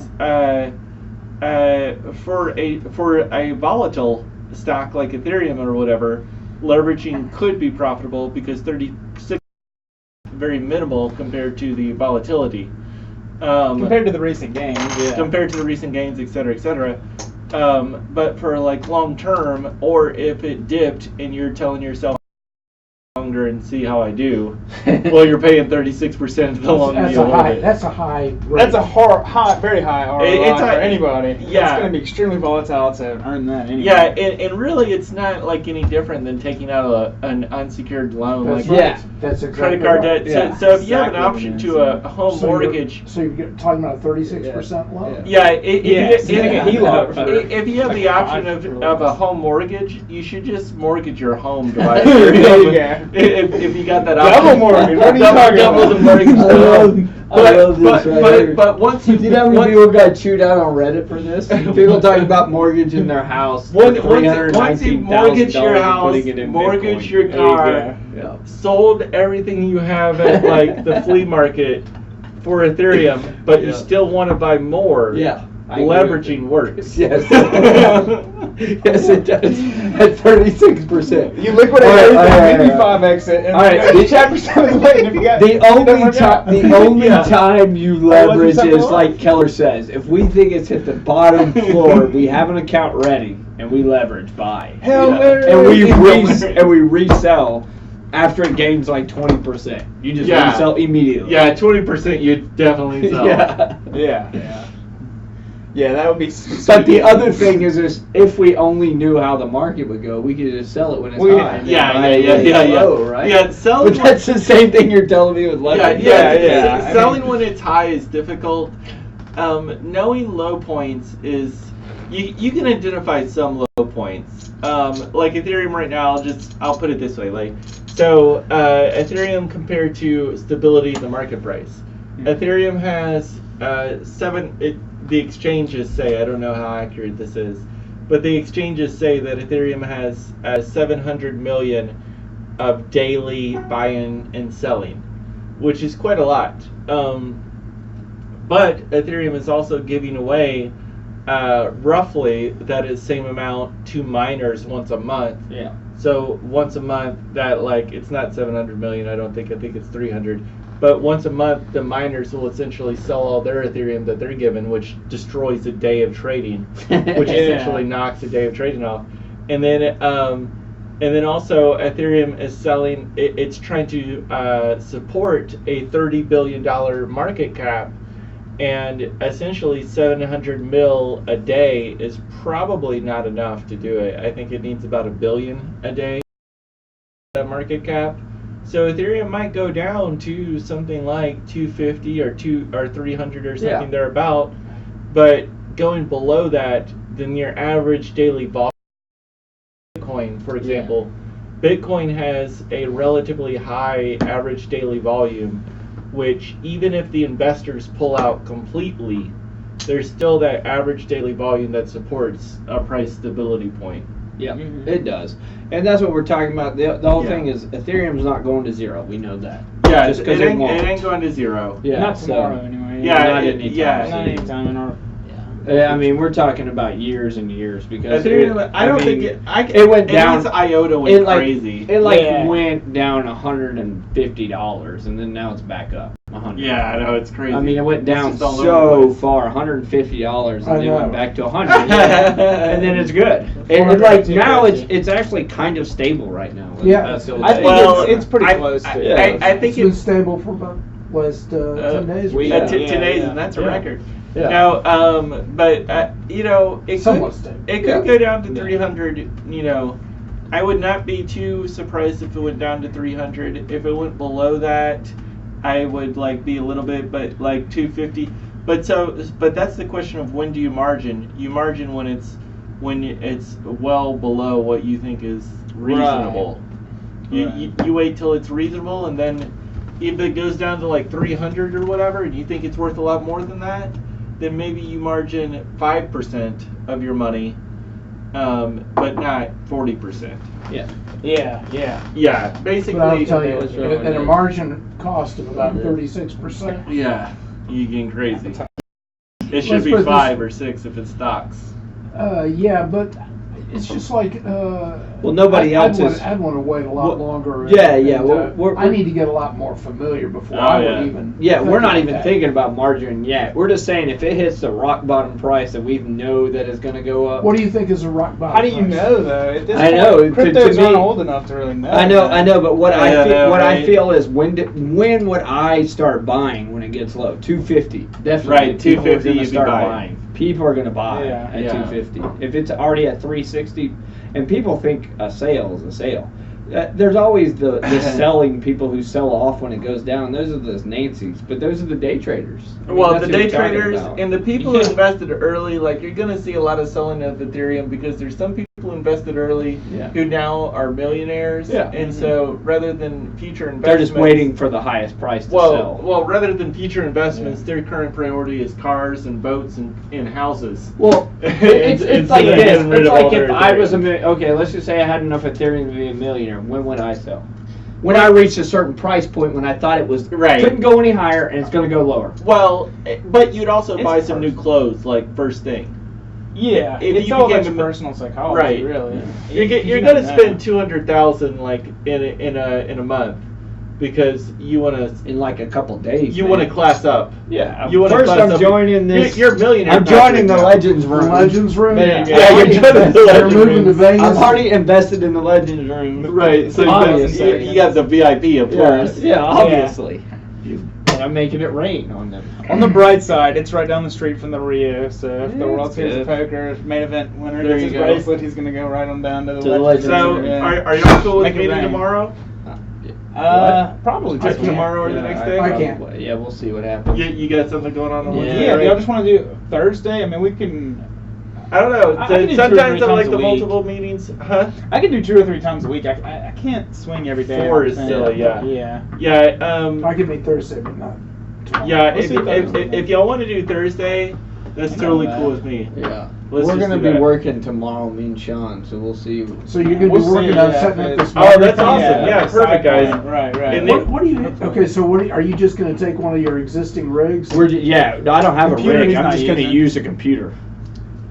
[SPEAKER 4] for a volatile stock like Ethereum or whatever, leveraging could be profitable because 36 is very minimal compared to the volatility.
[SPEAKER 1] Compared to the recent gains. Yeah.
[SPEAKER 4] Compared to the recent gains, et cetera, et cetera. But for like long term, or if it dipped and you're telling yourself longer and see how I do, well, you're paying 36% the longer you hold it.
[SPEAKER 3] That's a high rate.
[SPEAKER 1] That's a very high ROI
[SPEAKER 4] It's
[SPEAKER 1] for
[SPEAKER 4] a-
[SPEAKER 1] anybody.
[SPEAKER 4] yeah.
[SPEAKER 1] It's going to be extremely volatile to earn that anyway.
[SPEAKER 4] Yeah, and really it's not like any different than taking out an unsecured loan,
[SPEAKER 3] That's
[SPEAKER 4] like
[SPEAKER 3] right.
[SPEAKER 2] Yeah.
[SPEAKER 3] That's exactly
[SPEAKER 4] credit card
[SPEAKER 3] right.
[SPEAKER 4] debt.
[SPEAKER 2] Yeah,
[SPEAKER 4] So if you have an
[SPEAKER 1] exactly.
[SPEAKER 4] option to a home
[SPEAKER 3] So you're-
[SPEAKER 4] mortgage,
[SPEAKER 3] So you're talking about a 36% loan?
[SPEAKER 4] yeah,
[SPEAKER 1] If you have the option of a home mortgage, you should just mortgage your home to buy Ethereum. Yeah.
[SPEAKER 4] If you got that
[SPEAKER 1] Double
[SPEAKER 4] option.
[SPEAKER 1] mortgage, what are you talking
[SPEAKER 4] Double
[SPEAKER 1] about?
[SPEAKER 4] the mortgage.
[SPEAKER 2] I love this right here.
[SPEAKER 4] But once
[SPEAKER 2] Do you know how many people got chewed out on Reddit for this? People talking about mortgaging their house.
[SPEAKER 4] Once you mortgage your house, mortgage your car,
[SPEAKER 2] Yeah.
[SPEAKER 4] sold everything you have at like the flea market for Ethereum, but you
[SPEAKER 2] Yeah.
[SPEAKER 4] still want to buy more.
[SPEAKER 2] Yeah. I agree
[SPEAKER 4] Leveraging
[SPEAKER 2] with
[SPEAKER 4] works.
[SPEAKER 2] Yes. Yes, it does. At 36%.
[SPEAKER 1] You liquidate
[SPEAKER 2] All right,
[SPEAKER 1] everything,
[SPEAKER 2] all right,
[SPEAKER 1] then you
[SPEAKER 2] all right.
[SPEAKER 1] 5x it, and
[SPEAKER 2] All right,
[SPEAKER 1] then chapter 7 is waiting if you got
[SPEAKER 2] The only
[SPEAKER 1] work out.
[SPEAKER 4] Yeah.
[SPEAKER 2] time you
[SPEAKER 1] wasn't
[SPEAKER 2] leverage
[SPEAKER 1] something
[SPEAKER 2] is
[SPEAKER 1] else?
[SPEAKER 2] like Keller says. If we think it's hit the bottom floor, we have an account ready and we leverage buy.
[SPEAKER 1] Hail
[SPEAKER 4] Yeah.
[SPEAKER 1] Mary.
[SPEAKER 2] And we resell after it gains like 20%. You just
[SPEAKER 4] Yeah.
[SPEAKER 2] resell immediately.
[SPEAKER 4] Yeah, 20% you'd definitely sell.
[SPEAKER 2] Yeah.
[SPEAKER 1] Yeah, that would be.
[SPEAKER 2] But the other thing is if we only knew how the market would go, we could just sell it when it's
[SPEAKER 1] Well,
[SPEAKER 2] high. and then
[SPEAKER 4] Yeah,
[SPEAKER 2] buy
[SPEAKER 4] yeah,
[SPEAKER 2] it
[SPEAKER 4] yeah,
[SPEAKER 2] when
[SPEAKER 4] yeah,
[SPEAKER 2] it's
[SPEAKER 4] yeah.
[SPEAKER 2] low, right?
[SPEAKER 4] Yeah, selling.
[SPEAKER 2] But that's the same thing you're telling me with leverage.
[SPEAKER 1] yeah.
[SPEAKER 4] Selling when it's high is difficult. Knowing low points is you can identify some low points. Like Ethereum right now, I'll put it this way. Like so, Ethereum compared to stability in the market price. Ethereum has the exchanges say, I don't know how accurate this is, but the exchanges say that Ethereum has 700 million of daily buying and selling, which is quite a lot. But Ethereum is also giving away roughly that is same amount to miners once a month.
[SPEAKER 2] Yeah.
[SPEAKER 4] So once a month, that like it's not 700 million. I think it's 300. But once a month, the miners will essentially sell all their Ethereum that they're given, which destroys a day of trading, which essentially knocks a day of trading off. And then also Ethereum is selling. It's trying to support a $30 billion market cap, and essentially 700 mil a day is probably not enough to do it. I think it needs about $1 billion a day. That market cap. So Ethereum might go down to something like 250 or 300 or something thereabout, but going below that, then your average daily volume of Bitcoin for example, Bitcoin has a relatively high average daily volume, which even if the investors pull out completely, there's still that average daily volume that supports a price stability point.
[SPEAKER 2] Yeah, it does, and that's what we're talking about. The whole
[SPEAKER 4] Yeah.
[SPEAKER 2] thing is Ethereum's not going to zero. We know that.
[SPEAKER 4] Yeah,
[SPEAKER 2] just
[SPEAKER 4] it
[SPEAKER 2] because
[SPEAKER 4] ain't,
[SPEAKER 2] won't.
[SPEAKER 4] it ain't going to zero.
[SPEAKER 2] Yeah,
[SPEAKER 1] Not
[SPEAKER 2] so-
[SPEAKER 1] tomorrow anyway.
[SPEAKER 4] Yeah,
[SPEAKER 2] Not
[SPEAKER 4] it-
[SPEAKER 2] anytime
[SPEAKER 4] yeah.
[SPEAKER 1] Not
[SPEAKER 2] soon.
[SPEAKER 1] anytime in our.
[SPEAKER 2] I mean, we're talking about years and years because
[SPEAKER 4] Ethereum, I don't
[SPEAKER 2] mean,
[SPEAKER 4] think
[SPEAKER 2] it went down.
[SPEAKER 4] Its IOTA
[SPEAKER 2] It
[SPEAKER 4] went
[SPEAKER 2] like
[SPEAKER 4] crazy.
[SPEAKER 2] it like
[SPEAKER 1] Yeah.
[SPEAKER 2] went down $150, and then now it's back up 100.
[SPEAKER 4] Yeah, I know, it's crazy.
[SPEAKER 2] I mean, it went
[SPEAKER 4] It's
[SPEAKER 2] down
[SPEAKER 4] just all over the
[SPEAKER 2] so
[SPEAKER 4] place.
[SPEAKER 2] far, $150,
[SPEAKER 3] I
[SPEAKER 2] and then
[SPEAKER 3] know.
[SPEAKER 2] went back to 100, and then it's good. And like now, it's actually kind of stable right now.
[SPEAKER 3] Yeah.
[SPEAKER 2] That's the
[SPEAKER 1] I think
[SPEAKER 4] Well,
[SPEAKER 1] it's pretty
[SPEAKER 4] I-
[SPEAKER 1] close
[SPEAKER 4] I-
[SPEAKER 1] to.
[SPEAKER 2] Yeah.
[SPEAKER 4] I think
[SPEAKER 3] It's been
[SPEAKER 4] it's
[SPEAKER 3] stable for about last 10 days.
[SPEAKER 1] we-
[SPEAKER 2] Yeah.
[SPEAKER 4] today's,
[SPEAKER 1] yeah.
[SPEAKER 4] and that's a
[SPEAKER 2] Yeah.
[SPEAKER 4] record.
[SPEAKER 2] Yeah.
[SPEAKER 4] Now, but you know, it
[SPEAKER 3] Somewhat
[SPEAKER 4] could
[SPEAKER 3] stable.
[SPEAKER 4] it
[SPEAKER 2] Yeah.
[SPEAKER 4] could go down to
[SPEAKER 2] Yeah.
[SPEAKER 4] 300. You know, I would not be too surprised if it went down to 300. If it went below that, I would like be a little bit, but like 250. But that's the question of when do you margin? You margin when it's well below what you think is reasonable. You wait till it's reasonable, and then if it goes down to like 300 or whatever, and you think it's worth a lot more than that, then maybe you margin 5% of your money, but not 40%.
[SPEAKER 2] Yeah.
[SPEAKER 1] Yeah.
[SPEAKER 4] Yeah, basically.
[SPEAKER 3] But I'll tell you,
[SPEAKER 2] That's right.
[SPEAKER 3] at a margin cost of about 36%.
[SPEAKER 4] Yeah, you're getting crazy. It
[SPEAKER 3] Let's
[SPEAKER 4] should be
[SPEAKER 3] put it this-
[SPEAKER 4] 5 or 6 if it's stocks.
[SPEAKER 3] Yeah, but it's just like.
[SPEAKER 2] Well, nobody else is.
[SPEAKER 3] I'd want to wait a lot
[SPEAKER 2] Well,
[SPEAKER 3] longer.
[SPEAKER 2] yeah, yeah, well,
[SPEAKER 3] I need to get a lot more familiar before
[SPEAKER 4] Oh,
[SPEAKER 3] I
[SPEAKER 4] yeah.
[SPEAKER 3] would even.
[SPEAKER 2] Yeah,
[SPEAKER 3] think
[SPEAKER 2] we're not
[SPEAKER 3] about
[SPEAKER 2] even
[SPEAKER 3] that.
[SPEAKER 2] thinking about margin yet. We're just saying if it hits the rock bottom price that we know that it's going to go up.
[SPEAKER 3] What do you think is a rock bottom?
[SPEAKER 1] How do you
[SPEAKER 3] price?
[SPEAKER 1] know though? At this
[SPEAKER 2] I
[SPEAKER 1] point,
[SPEAKER 2] know, to
[SPEAKER 1] cryptos
[SPEAKER 2] me-
[SPEAKER 1] aren't old enough to really know.
[SPEAKER 2] I know, but what
[SPEAKER 4] I
[SPEAKER 2] I feel,
[SPEAKER 4] know,
[SPEAKER 2] what I
[SPEAKER 4] right?
[SPEAKER 2] feel is when would I start buying when it gets low? 250, definitely.
[SPEAKER 4] Right,
[SPEAKER 2] people are
[SPEAKER 4] 250
[SPEAKER 2] gonna
[SPEAKER 4] you'd be
[SPEAKER 2] start
[SPEAKER 4] buying.
[SPEAKER 2] buying. People are gonna buy
[SPEAKER 1] Yeah.
[SPEAKER 2] at
[SPEAKER 4] Yeah.
[SPEAKER 2] 250. If it's already at 360, and people think a sale is a sale. There's always the selling people who sell off when it goes down. Those are those Nancy's, but those are the day traders. I mean,
[SPEAKER 4] Well,
[SPEAKER 2] that's
[SPEAKER 4] the
[SPEAKER 2] who
[SPEAKER 4] day
[SPEAKER 2] we're talking
[SPEAKER 4] traders
[SPEAKER 2] about.
[SPEAKER 4] and the people who invested early, like you're gonna see a lot of selling of Ethereum because there's some people who invested early
[SPEAKER 2] Yeah.
[SPEAKER 4] who now are millionaires,
[SPEAKER 2] Yeah.
[SPEAKER 4] and so rather than future investments,
[SPEAKER 2] They're just waiting for the highest price to sell.
[SPEAKER 4] Well, rather than future investments, their current priority is cars and boats and houses.
[SPEAKER 2] Well,
[SPEAKER 4] It's
[SPEAKER 2] it's like
[SPEAKER 4] getting
[SPEAKER 2] this.
[SPEAKER 4] rid
[SPEAKER 2] It's
[SPEAKER 4] of all
[SPEAKER 2] like if
[SPEAKER 4] their
[SPEAKER 2] I was
[SPEAKER 4] Ethereum.
[SPEAKER 2] okay, let's just say I had enough Ethereum to be a millionaire. When would I sell? When I reached a certain price point when I thought it was
[SPEAKER 4] Right.
[SPEAKER 2] couldn't go any higher and it's going to go lower.
[SPEAKER 4] Well, but you'd also
[SPEAKER 1] It's
[SPEAKER 4] buy some new
[SPEAKER 1] personal.
[SPEAKER 4] clothes like first thing.
[SPEAKER 1] Yeah,
[SPEAKER 4] If
[SPEAKER 1] it's
[SPEAKER 4] you
[SPEAKER 1] all
[SPEAKER 4] became
[SPEAKER 1] about
[SPEAKER 4] a-
[SPEAKER 1] personal psychology,
[SPEAKER 4] Right.
[SPEAKER 1] really.
[SPEAKER 4] You're gonna spend 200,000 like in a month because you wanna
[SPEAKER 2] In like a couple days.
[SPEAKER 4] you wanna
[SPEAKER 2] man.
[SPEAKER 4] class up.
[SPEAKER 2] Yeah.
[SPEAKER 4] You wanna
[SPEAKER 2] First,
[SPEAKER 4] class
[SPEAKER 2] I'm
[SPEAKER 4] up.
[SPEAKER 2] joining this.
[SPEAKER 4] You're a millionaire.
[SPEAKER 2] I'm joining the
[SPEAKER 4] Patrick, now.
[SPEAKER 2] Legends
[SPEAKER 3] The
[SPEAKER 2] room.
[SPEAKER 3] Legends room?
[SPEAKER 2] Yeah,
[SPEAKER 4] Yeah, you're joining the
[SPEAKER 3] They're
[SPEAKER 4] Legends
[SPEAKER 3] moving to
[SPEAKER 4] room.
[SPEAKER 3] Vegas.
[SPEAKER 2] I've already invested in the Legends room.
[SPEAKER 4] Right, so
[SPEAKER 2] Obviously.
[SPEAKER 4] you got the VIP, of
[SPEAKER 2] Yeah,
[SPEAKER 4] course.
[SPEAKER 2] yeah, obviously. And I'm making it rain on them.
[SPEAKER 1] On the bright side, it's right down the street from the Rio, so if the
[SPEAKER 2] Yeah,
[SPEAKER 1] World
[SPEAKER 2] it's
[SPEAKER 1] Series of
[SPEAKER 2] good.
[SPEAKER 1] Poker main event winner
[SPEAKER 2] There
[SPEAKER 1] gets
[SPEAKER 2] you
[SPEAKER 1] his
[SPEAKER 2] go.
[SPEAKER 1] bracelet, he's gonna go right on down to the
[SPEAKER 2] To the
[SPEAKER 1] Legends.
[SPEAKER 2] Legends.
[SPEAKER 4] So,
[SPEAKER 1] Yeah.
[SPEAKER 4] are y'all cool with
[SPEAKER 1] Make it
[SPEAKER 4] meeting
[SPEAKER 1] rain.
[SPEAKER 4] tomorrow?
[SPEAKER 1] Probably
[SPEAKER 4] Just
[SPEAKER 1] just
[SPEAKER 4] tomorrow or the next day?
[SPEAKER 3] I can't.
[SPEAKER 2] Yeah, we'll see what happens.
[SPEAKER 4] You got something going on
[SPEAKER 2] Yeah.
[SPEAKER 4] Wednesday,
[SPEAKER 1] Yeah,
[SPEAKER 4] right?
[SPEAKER 1] y'all just want to do Thursday? I mean, we can.
[SPEAKER 4] I don't know.
[SPEAKER 1] I can do 2 or 3
[SPEAKER 4] Sometimes I like
[SPEAKER 1] times a
[SPEAKER 4] the
[SPEAKER 1] week.
[SPEAKER 4] multiple meetings. Huh?
[SPEAKER 1] I can do 2 or 3 times a week. I can't swing every day.
[SPEAKER 4] 4
[SPEAKER 1] I
[SPEAKER 4] is
[SPEAKER 1] think.
[SPEAKER 4] silly, yeah.
[SPEAKER 1] Yeah.
[SPEAKER 4] Yeah.
[SPEAKER 3] I could meet Thursday, but not tomorrow.
[SPEAKER 4] Yeah.
[SPEAKER 1] We'll
[SPEAKER 4] If,
[SPEAKER 1] see Thursday,
[SPEAKER 4] if y'all want to do Thursday, that's
[SPEAKER 1] I know
[SPEAKER 4] totally
[SPEAKER 1] that.
[SPEAKER 4] cool with me.
[SPEAKER 2] Yeah.
[SPEAKER 4] Let's
[SPEAKER 2] We're
[SPEAKER 4] just
[SPEAKER 2] gonna
[SPEAKER 4] do
[SPEAKER 2] be
[SPEAKER 4] that.
[SPEAKER 2] working tomorrow, me and Sean, so we'll see.
[SPEAKER 3] So you're going to
[SPEAKER 1] We'll
[SPEAKER 3] be working
[SPEAKER 1] see,
[SPEAKER 3] on
[SPEAKER 1] yeah,
[SPEAKER 3] setting up
[SPEAKER 1] if
[SPEAKER 3] this
[SPEAKER 1] it-
[SPEAKER 4] Oh, that's
[SPEAKER 3] market?
[SPEAKER 4] awesome. Yeah,
[SPEAKER 1] like a
[SPEAKER 4] perfect,
[SPEAKER 1] side
[SPEAKER 4] guys.
[SPEAKER 1] point. Right.
[SPEAKER 4] And
[SPEAKER 3] What do you? Okay, so are you just going to take one of your existing rigs?
[SPEAKER 2] Yeah, I don't have
[SPEAKER 1] Computer
[SPEAKER 2] a rig.
[SPEAKER 1] he's
[SPEAKER 2] I'm
[SPEAKER 1] not
[SPEAKER 2] just gonna
[SPEAKER 1] using.
[SPEAKER 2] use a computer.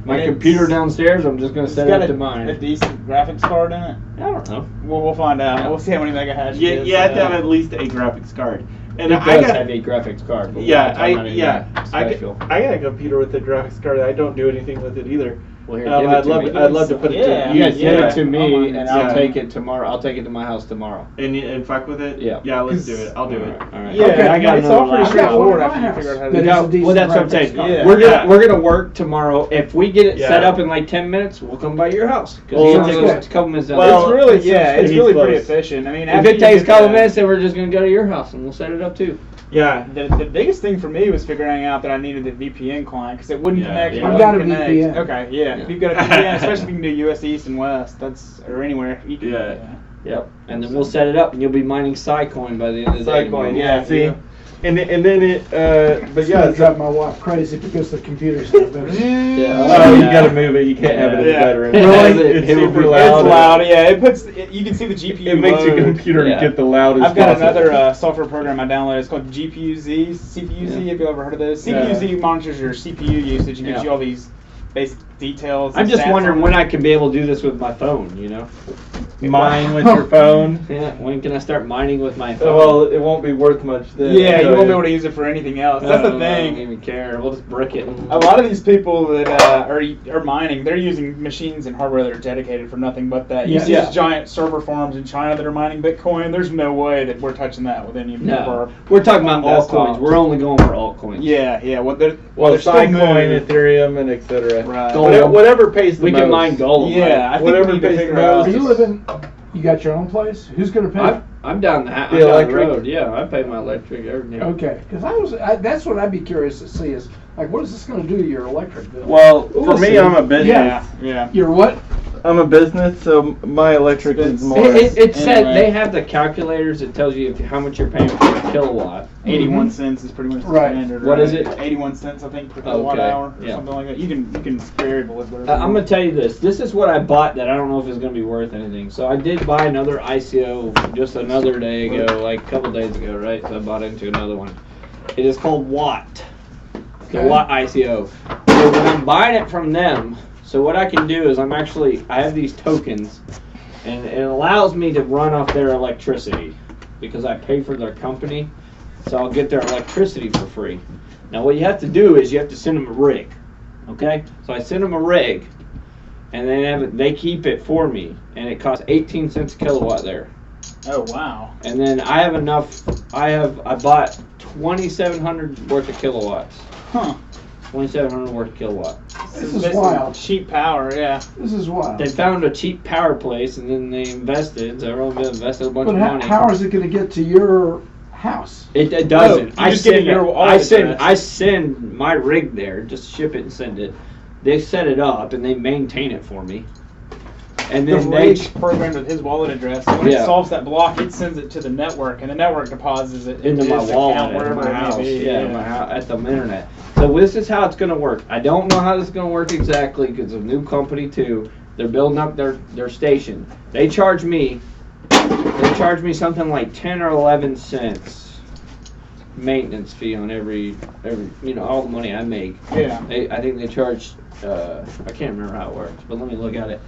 [SPEAKER 2] My
[SPEAKER 1] And
[SPEAKER 2] computer
[SPEAKER 1] it's-
[SPEAKER 2] downstairs, I'm just gonna
[SPEAKER 1] It's
[SPEAKER 2] set
[SPEAKER 1] got
[SPEAKER 2] it to
[SPEAKER 1] a
[SPEAKER 2] mine.
[SPEAKER 1] decent graphics card in it.
[SPEAKER 2] I don't know.
[SPEAKER 1] We'll find out. We'll see how many megahash.
[SPEAKER 4] You,
[SPEAKER 1] it is,
[SPEAKER 4] you have to have at least a graphics card. And
[SPEAKER 2] It
[SPEAKER 4] I
[SPEAKER 2] does
[SPEAKER 4] got
[SPEAKER 2] have a graphics card. But
[SPEAKER 4] yeah,
[SPEAKER 2] we're not talking about anything
[SPEAKER 4] I
[SPEAKER 2] special.
[SPEAKER 4] got a computer with a graphics card. I don't do anything with it either.
[SPEAKER 2] Well, here, give it
[SPEAKER 4] I'd
[SPEAKER 2] to
[SPEAKER 4] love
[SPEAKER 2] me.
[SPEAKER 4] I'd love to put it
[SPEAKER 1] Yeah.
[SPEAKER 4] to
[SPEAKER 2] You
[SPEAKER 4] use.
[SPEAKER 2] guys give
[SPEAKER 4] Yeah.
[SPEAKER 2] it to me, and I'll
[SPEAKER 4] Yeah.
[SPEAKER 2] take it tomorrow. I'll take it to my house tomorrow.
[SPEAKER 4] And fuck with it.
[SPEAKER 2] Yeah.
[SPEAKER 4] Yeah, let's do it. I'll do it.
[SPEAKER 2] All right.
[SPEAKER 1] Yeah,
[SPEAKER 3] Okay,
[SPEAKER 1] I got it's
[SPEAKER 2] another
[SPEAKER 1] all pretty
[SPEAKER 2] laptop.
[SPEAKER 1] straightforward
[SPEAKER 3] I've got one
[SPEAKER 1] after you
[SPEAKER 3] at my
[SPEAKER 1] figure out how
[SPEAKER 3] house.
[SPEAKER 1] to do
[SPEAKER 3] That
[SPEAKER 1] it.
[SPEAKER 3] is a decent
[SPEAKER 2] Well, that's what I'm
[SPEAKER 3] graphics
[SPEAKER 2] saying.
[SPEAKER 3] card.
[SPEAKER 1] Yeah.
[SPEAKER 2] We're gonna work tomorrow. If we get it set
[SPEAKER 4] Yeah.
[SPEAKER 2] up in like 10 minutes, we'll come by your house. Because
[SPEAKER 4] Well,
[SPEAKER 2] it takes
[SPEAKER 3] okay.
[SPEAKER 2] us a couple minutes. Down
[SPEAKER 4] Well,
[SPEAKER 1] It's really,
[SPEAKER 4] it's
[SPEAKER 1] yeah, it's
[SPEAKER 4] he's
[SPEAKER 1] really pretty
[SPEAKER 4] close.
[SPEAKER 1] efficient. I mean,
[SPEAKER 2] if
[SPEAKER 1] after
[SPEAKER 2] it
[SPEAKER 1] you
[SPEAKER 2] takes a
[SPEAKER 1] get
[SPEAKER 2] couple
[SPEAKER 1] the-
[SPEAKER 2] minutes, then we're just gonna go to your house and we'll set it up too.
[SPEAKER 4] Yeah.
[SPEAKER 1] The biggest thing for me was figuring out that I needed a VPN client because it wouldn't
[SPEAKER 4] Yeah,
[SPEAKER 1] connect.
[SPEAKER 4] yeah.
[SPEAKER 1] it
[SPEAKER 3] I've
[SPEAKER 1] wouldn't
[SPEAKER 3] got a
[SPEAKER 1] connect.
[SPEAKER 3] VPN.
[SPEAKER 1] Okay, yeah. If you've got a VPN, especially if you can do US East and West, or anywhere. You can,
[SPEAKER 4] Yeah.
[SPEAKER 2] Yep. And then we'll set it up, and you'll be mining Scicoin by the end of the day.
[SPEAKER 4] Scicoin,
[SPEAKER 1] Yeah,
[SPEAKER 4] yeah. See,
[SPEAKER 1] yeah.
[SPEAKER 4] and then it. But
[SPEAKER 3] It's
[SPEAKER 4] yeah.
[SPEAKER 3] gonna drive my wife crazy because the computer's not better.
[SPEAKER 4] Oh, you gotta move it. You can't have it in the
[SPEAKER 1] Yeah.
[SPEAKER 4] bedroom.
[SPEAKER 2] Really?
[SPEAKER 4] It's
[SPEAKER 2] It would
[SPEAKER 4] super
[SPEAKER 2] be-
[SPEAKER 4] loud.
[SPEAKER 1] It's loud, yeah. It puts. You can see the GPU.
[SPEAKER 4] It makes your
[SPEAKER 1] load.
[SPEAKER 4] computer
[SPEAKER 2] Yeah.
[SPEAKER 4] get the loudest.
[SPEAKER 1] I've got
[SPEAKER 4] possible.
[SPEAKER 1] another software program I downloaded. It's called GPU-Z, CPU-Z.
[SPEAKER 2] Yeah.
[SPEAKER 1] Have you ever heard of those? CPU-Z monitors your CPU usage and gives
[SPEAKER 2] Yeah.
[SPEAKER 1] you all these basic details.
[SPEAKER 2] I'm
[SPEAKER 1] and
[SPEAKER 2] just
[SPEAKER 1] stats
[SPEAKER 2] wondering
[SPEAKER 1] on
[SPEAKER 2] when
[SPEAKER 1] it.
[SPEAKER 2] I can be able to do this with my phone, you know?
[SPEAKER 4] Mine with your phone.
[SPEAKER 2] Yeah, when can I start mining with my phone?
[SPEAKER 4] Well, it won't be worth much then.
[SPEAKER 1] Yeah,
[SPEAKER 4] I'll
[SPEAKER 1] you
[SPEAKER 4] tell
[SPEAKER 1] won't be able to use it for anything else. That's the
[SPEAKER 2] I don't
[SPEAKER 1] thing.
[SPEAKER 2] even care. We'll just brick it.
[SPEAKER 1] A lot of these people that are mining, they're using machines and hardware that are dedicated for nothing but that. You
[SPEAKER 3] Yeah.
[SPEAKER 1] see
[SPEAKER 4] Yeah.
[SPEAKER 1] these giant server farms in China that are mining Bitcoin. There's no way that we're touching that with any of
[SPEAKER 2] No,
[SPEAKER 1] our
[SPEAKER 2] we're talking about
[SPEAKER 1] desktops.
[SPEAKER 2] altcoins. We're only going for altcoins.
[SPEAKER 1] Yeah, yeah. Well, they're
[SPEAKER 4] Well,
[SPEAKER 1] they're still
[SPEAKER 4] Scicoin,
[SPEAKER 1] moved.
[SPEAKER 4] Ethereum, and etc.
[SPEAKER 1] Right.
[SPEAKER 2] Gold.
[SPEAKER 4] Whatever pays the
[SPEAKER 2] We
[SPEAKER 4] most.
[SPEAKER 2] can mine gold.
[SPEAKER 1] Yeah, I think
[SPEAKER 4] Whatever
[SPEAKER 1] we need to
[SPEAKER 4] pays
[SPEAKER 1] figure
[SPEAKER 4] the
[SPEAKER 1] out.
[SPEAKER 4] most.
[SPEAKER 3] Are you living? You got your own place? Who's gonna pay?
[SPEAKER 2] I'm down the, I'm
[SPEAKER 4] The
[SPEAKER 2] down the
[SPEAKER 4] electric?
[SPEAKER 2] road. Yeah, I pay my electric everything.
[SPEAKER 3] Okay, because that's what I'd be curious to see is like, what is this going to do to your electric bill?
[SPEAKER 4] Well, for
[SPEAKER 2] We'll
[SPEAKER 4] me,
[SPEAKER 2] see.
[SPEAKER 4] I'm a business.
[SPEAKER 1] Yeah, yeah.
[SPEAKER 3] Your what?
[SPEAKER 4] I'm a business, so my electric is more.
[SPEAKER 2] It said
[SPEAKER 1] Anyway.
[SPEAKER 2] they have the calculators that tells you how much you're paying per kilowatt.
[SPEAKER 1] 81 cents is pretty much the
[SPEAKER 3] Right.
[SPEAKER 1] standard.
[SPEAKER 2] What
[SPEAKER 1] right?
[SPEAKER 2] is it?
[SPEAKER 1] 81 cents, I think, per kilowatt
[SPEAKER 2] Okay,
[SPEAKER 1] hour or
[SPEAKER 2] yeah.
[SPEAKER 1] something like that. You can variable it. whatever
[SPEAKER 2] I'm
[SPEAKER 1] you
[SPEAKER 2] gonna tell you this. This is what I bought that I don't know if it's gonna be worth anything. So I did buy another ICO just another day ago, like a couple days ago, right? So I bought into another one. It is called Watt. The
[SPEAKER 3] Okay.
[SPEAKER 2] Watt ICO. So when I'm buying it from them, so what I can do is I have these tokens, and it allows me to run off their electricity because I pay for their company. So I'll get their electricity for free. Now what you have to do is you have to send them a rig. Okay? So I send them a rig, and they keep it for me, and it costs 18 cents a kilowatt there.
[SPEAKER 1] Oh, wow.
[SPEAKER 2] And then I have enough. I bought 2,700 worth of kilowatts.
[SPEAKER 1] Huh.
[SPEAKER 2] 2,700 worth of kilowatts.
[SPEAKER 3] This is
[SPEAKER 1] Basically
[SPEAKER 3] wild.
[SPEAKER 1] Cheap power, yeah.
[SPEAKER 3] This is wild.
[SPEAKER 2] They found a cheap power place, and then they invested. So everyone invested a bunch
[SPEAKER 3] But
[SPEAKER 2] of money.
[SPEAKER 3] how is it going to get to your house?
[SPEAKER 2] It doesn't.
[SPEAKER 1] Oh, you just give it your wallet address.
[SPEAKER 2] I send my rig there, just ship it and send it. They set it up and they maintain it for me. And
[SPEAKER 1] The
[SPEAKER 2] then they
[SPEAKER 1] rig programmed with his wallet address. When it
[SPEAKER 2] Yeah.
[SPEAKER 1] solves that block, it sends it to the network, and the network deposits it
[SPEAKER 2] into my
[SPEAKER 1] his
[SPEAKER 2] wallet
[SPEAKER 1] account,
[SPEAKER 2] at
[SPEAKER 1] wherever
[SPEAKER 2] my
[SPEAKER 1] it
[SPEAKER 2] house.
[SPEAKER 1] may be.
[SPEAKER 2] Yeah, my house, at the internet. So this is how it's going to work. I don't know how this is going to work exactly because it's a new company too. They're building up their station. They charge me something like 10 or 11 cents maintenance fee on every all the money I make.
[SPEAKER 1] Yeah.
[SPEAKER 2] I think they charge. I can't remember how it works, but let me look at it.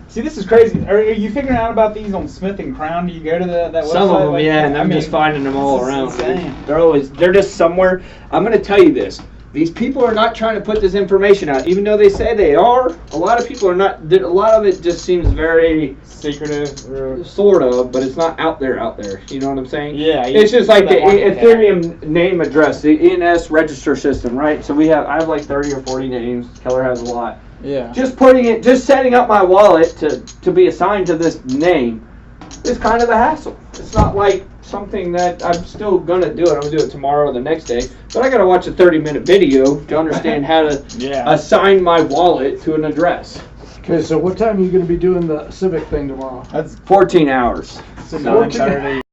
[SPEAKER 1] See, this is crazy. Are you figuring out about these on Smith and Crown? Do you go to that website?
[SPEAKER 2] Some of them,
[SPEAKER 1] like
[SPEAKER 2] yeah,
[SPEAKER 1] that?
[SPEAKER 2] and
[SPEAKER 1] I
[SPEAKER 2] I'm
[SPEAKER 1] mean,
[SPEAKER 2] just finding them all
[SPEAKER 1] this is
[SPEAKER 2] around.
[SPEAKER 1] insane.
[SPEAKER 2] They're just somewhere. I'm going to tell you this. These people are not trying to put this information out, even though they say they are. A lot of people are not. A lot of it just seems very
[SPEAKER 1] Secretive. Or,
[SPEAKER 2] sort of, but it's not out there. You know what I'm saying?
[SPEAKER 1] yeah.
[SPEAKER 2] It's just like the
[SPEAKER 1] that market cap.
[SPEAKER 2] Ethereum name address, the ENS register system, right? So I have like 30 or 40 names. Keller has a lot.
[SPEAKER 1] Yeah.
[SPEAKER 2] Just setting up my wallet to be assigned to this name is kind of a hassle. It's not like something that I'm still gonna do it. I'm gonna do it tomorrow or the next day, but I gotta watch a 30-minute video to understand how to
[SPEAKER 1] Yeah.
[SPEAKER 2] assign my wallet to an address.
[SPEAKER 3] Okay, so what time are you going to be doing the civic thing tomorrow?
[SPEAKER 1] That's
[SPEAKER 2] 14 hours.
[SPEAKER 1] so 9:30.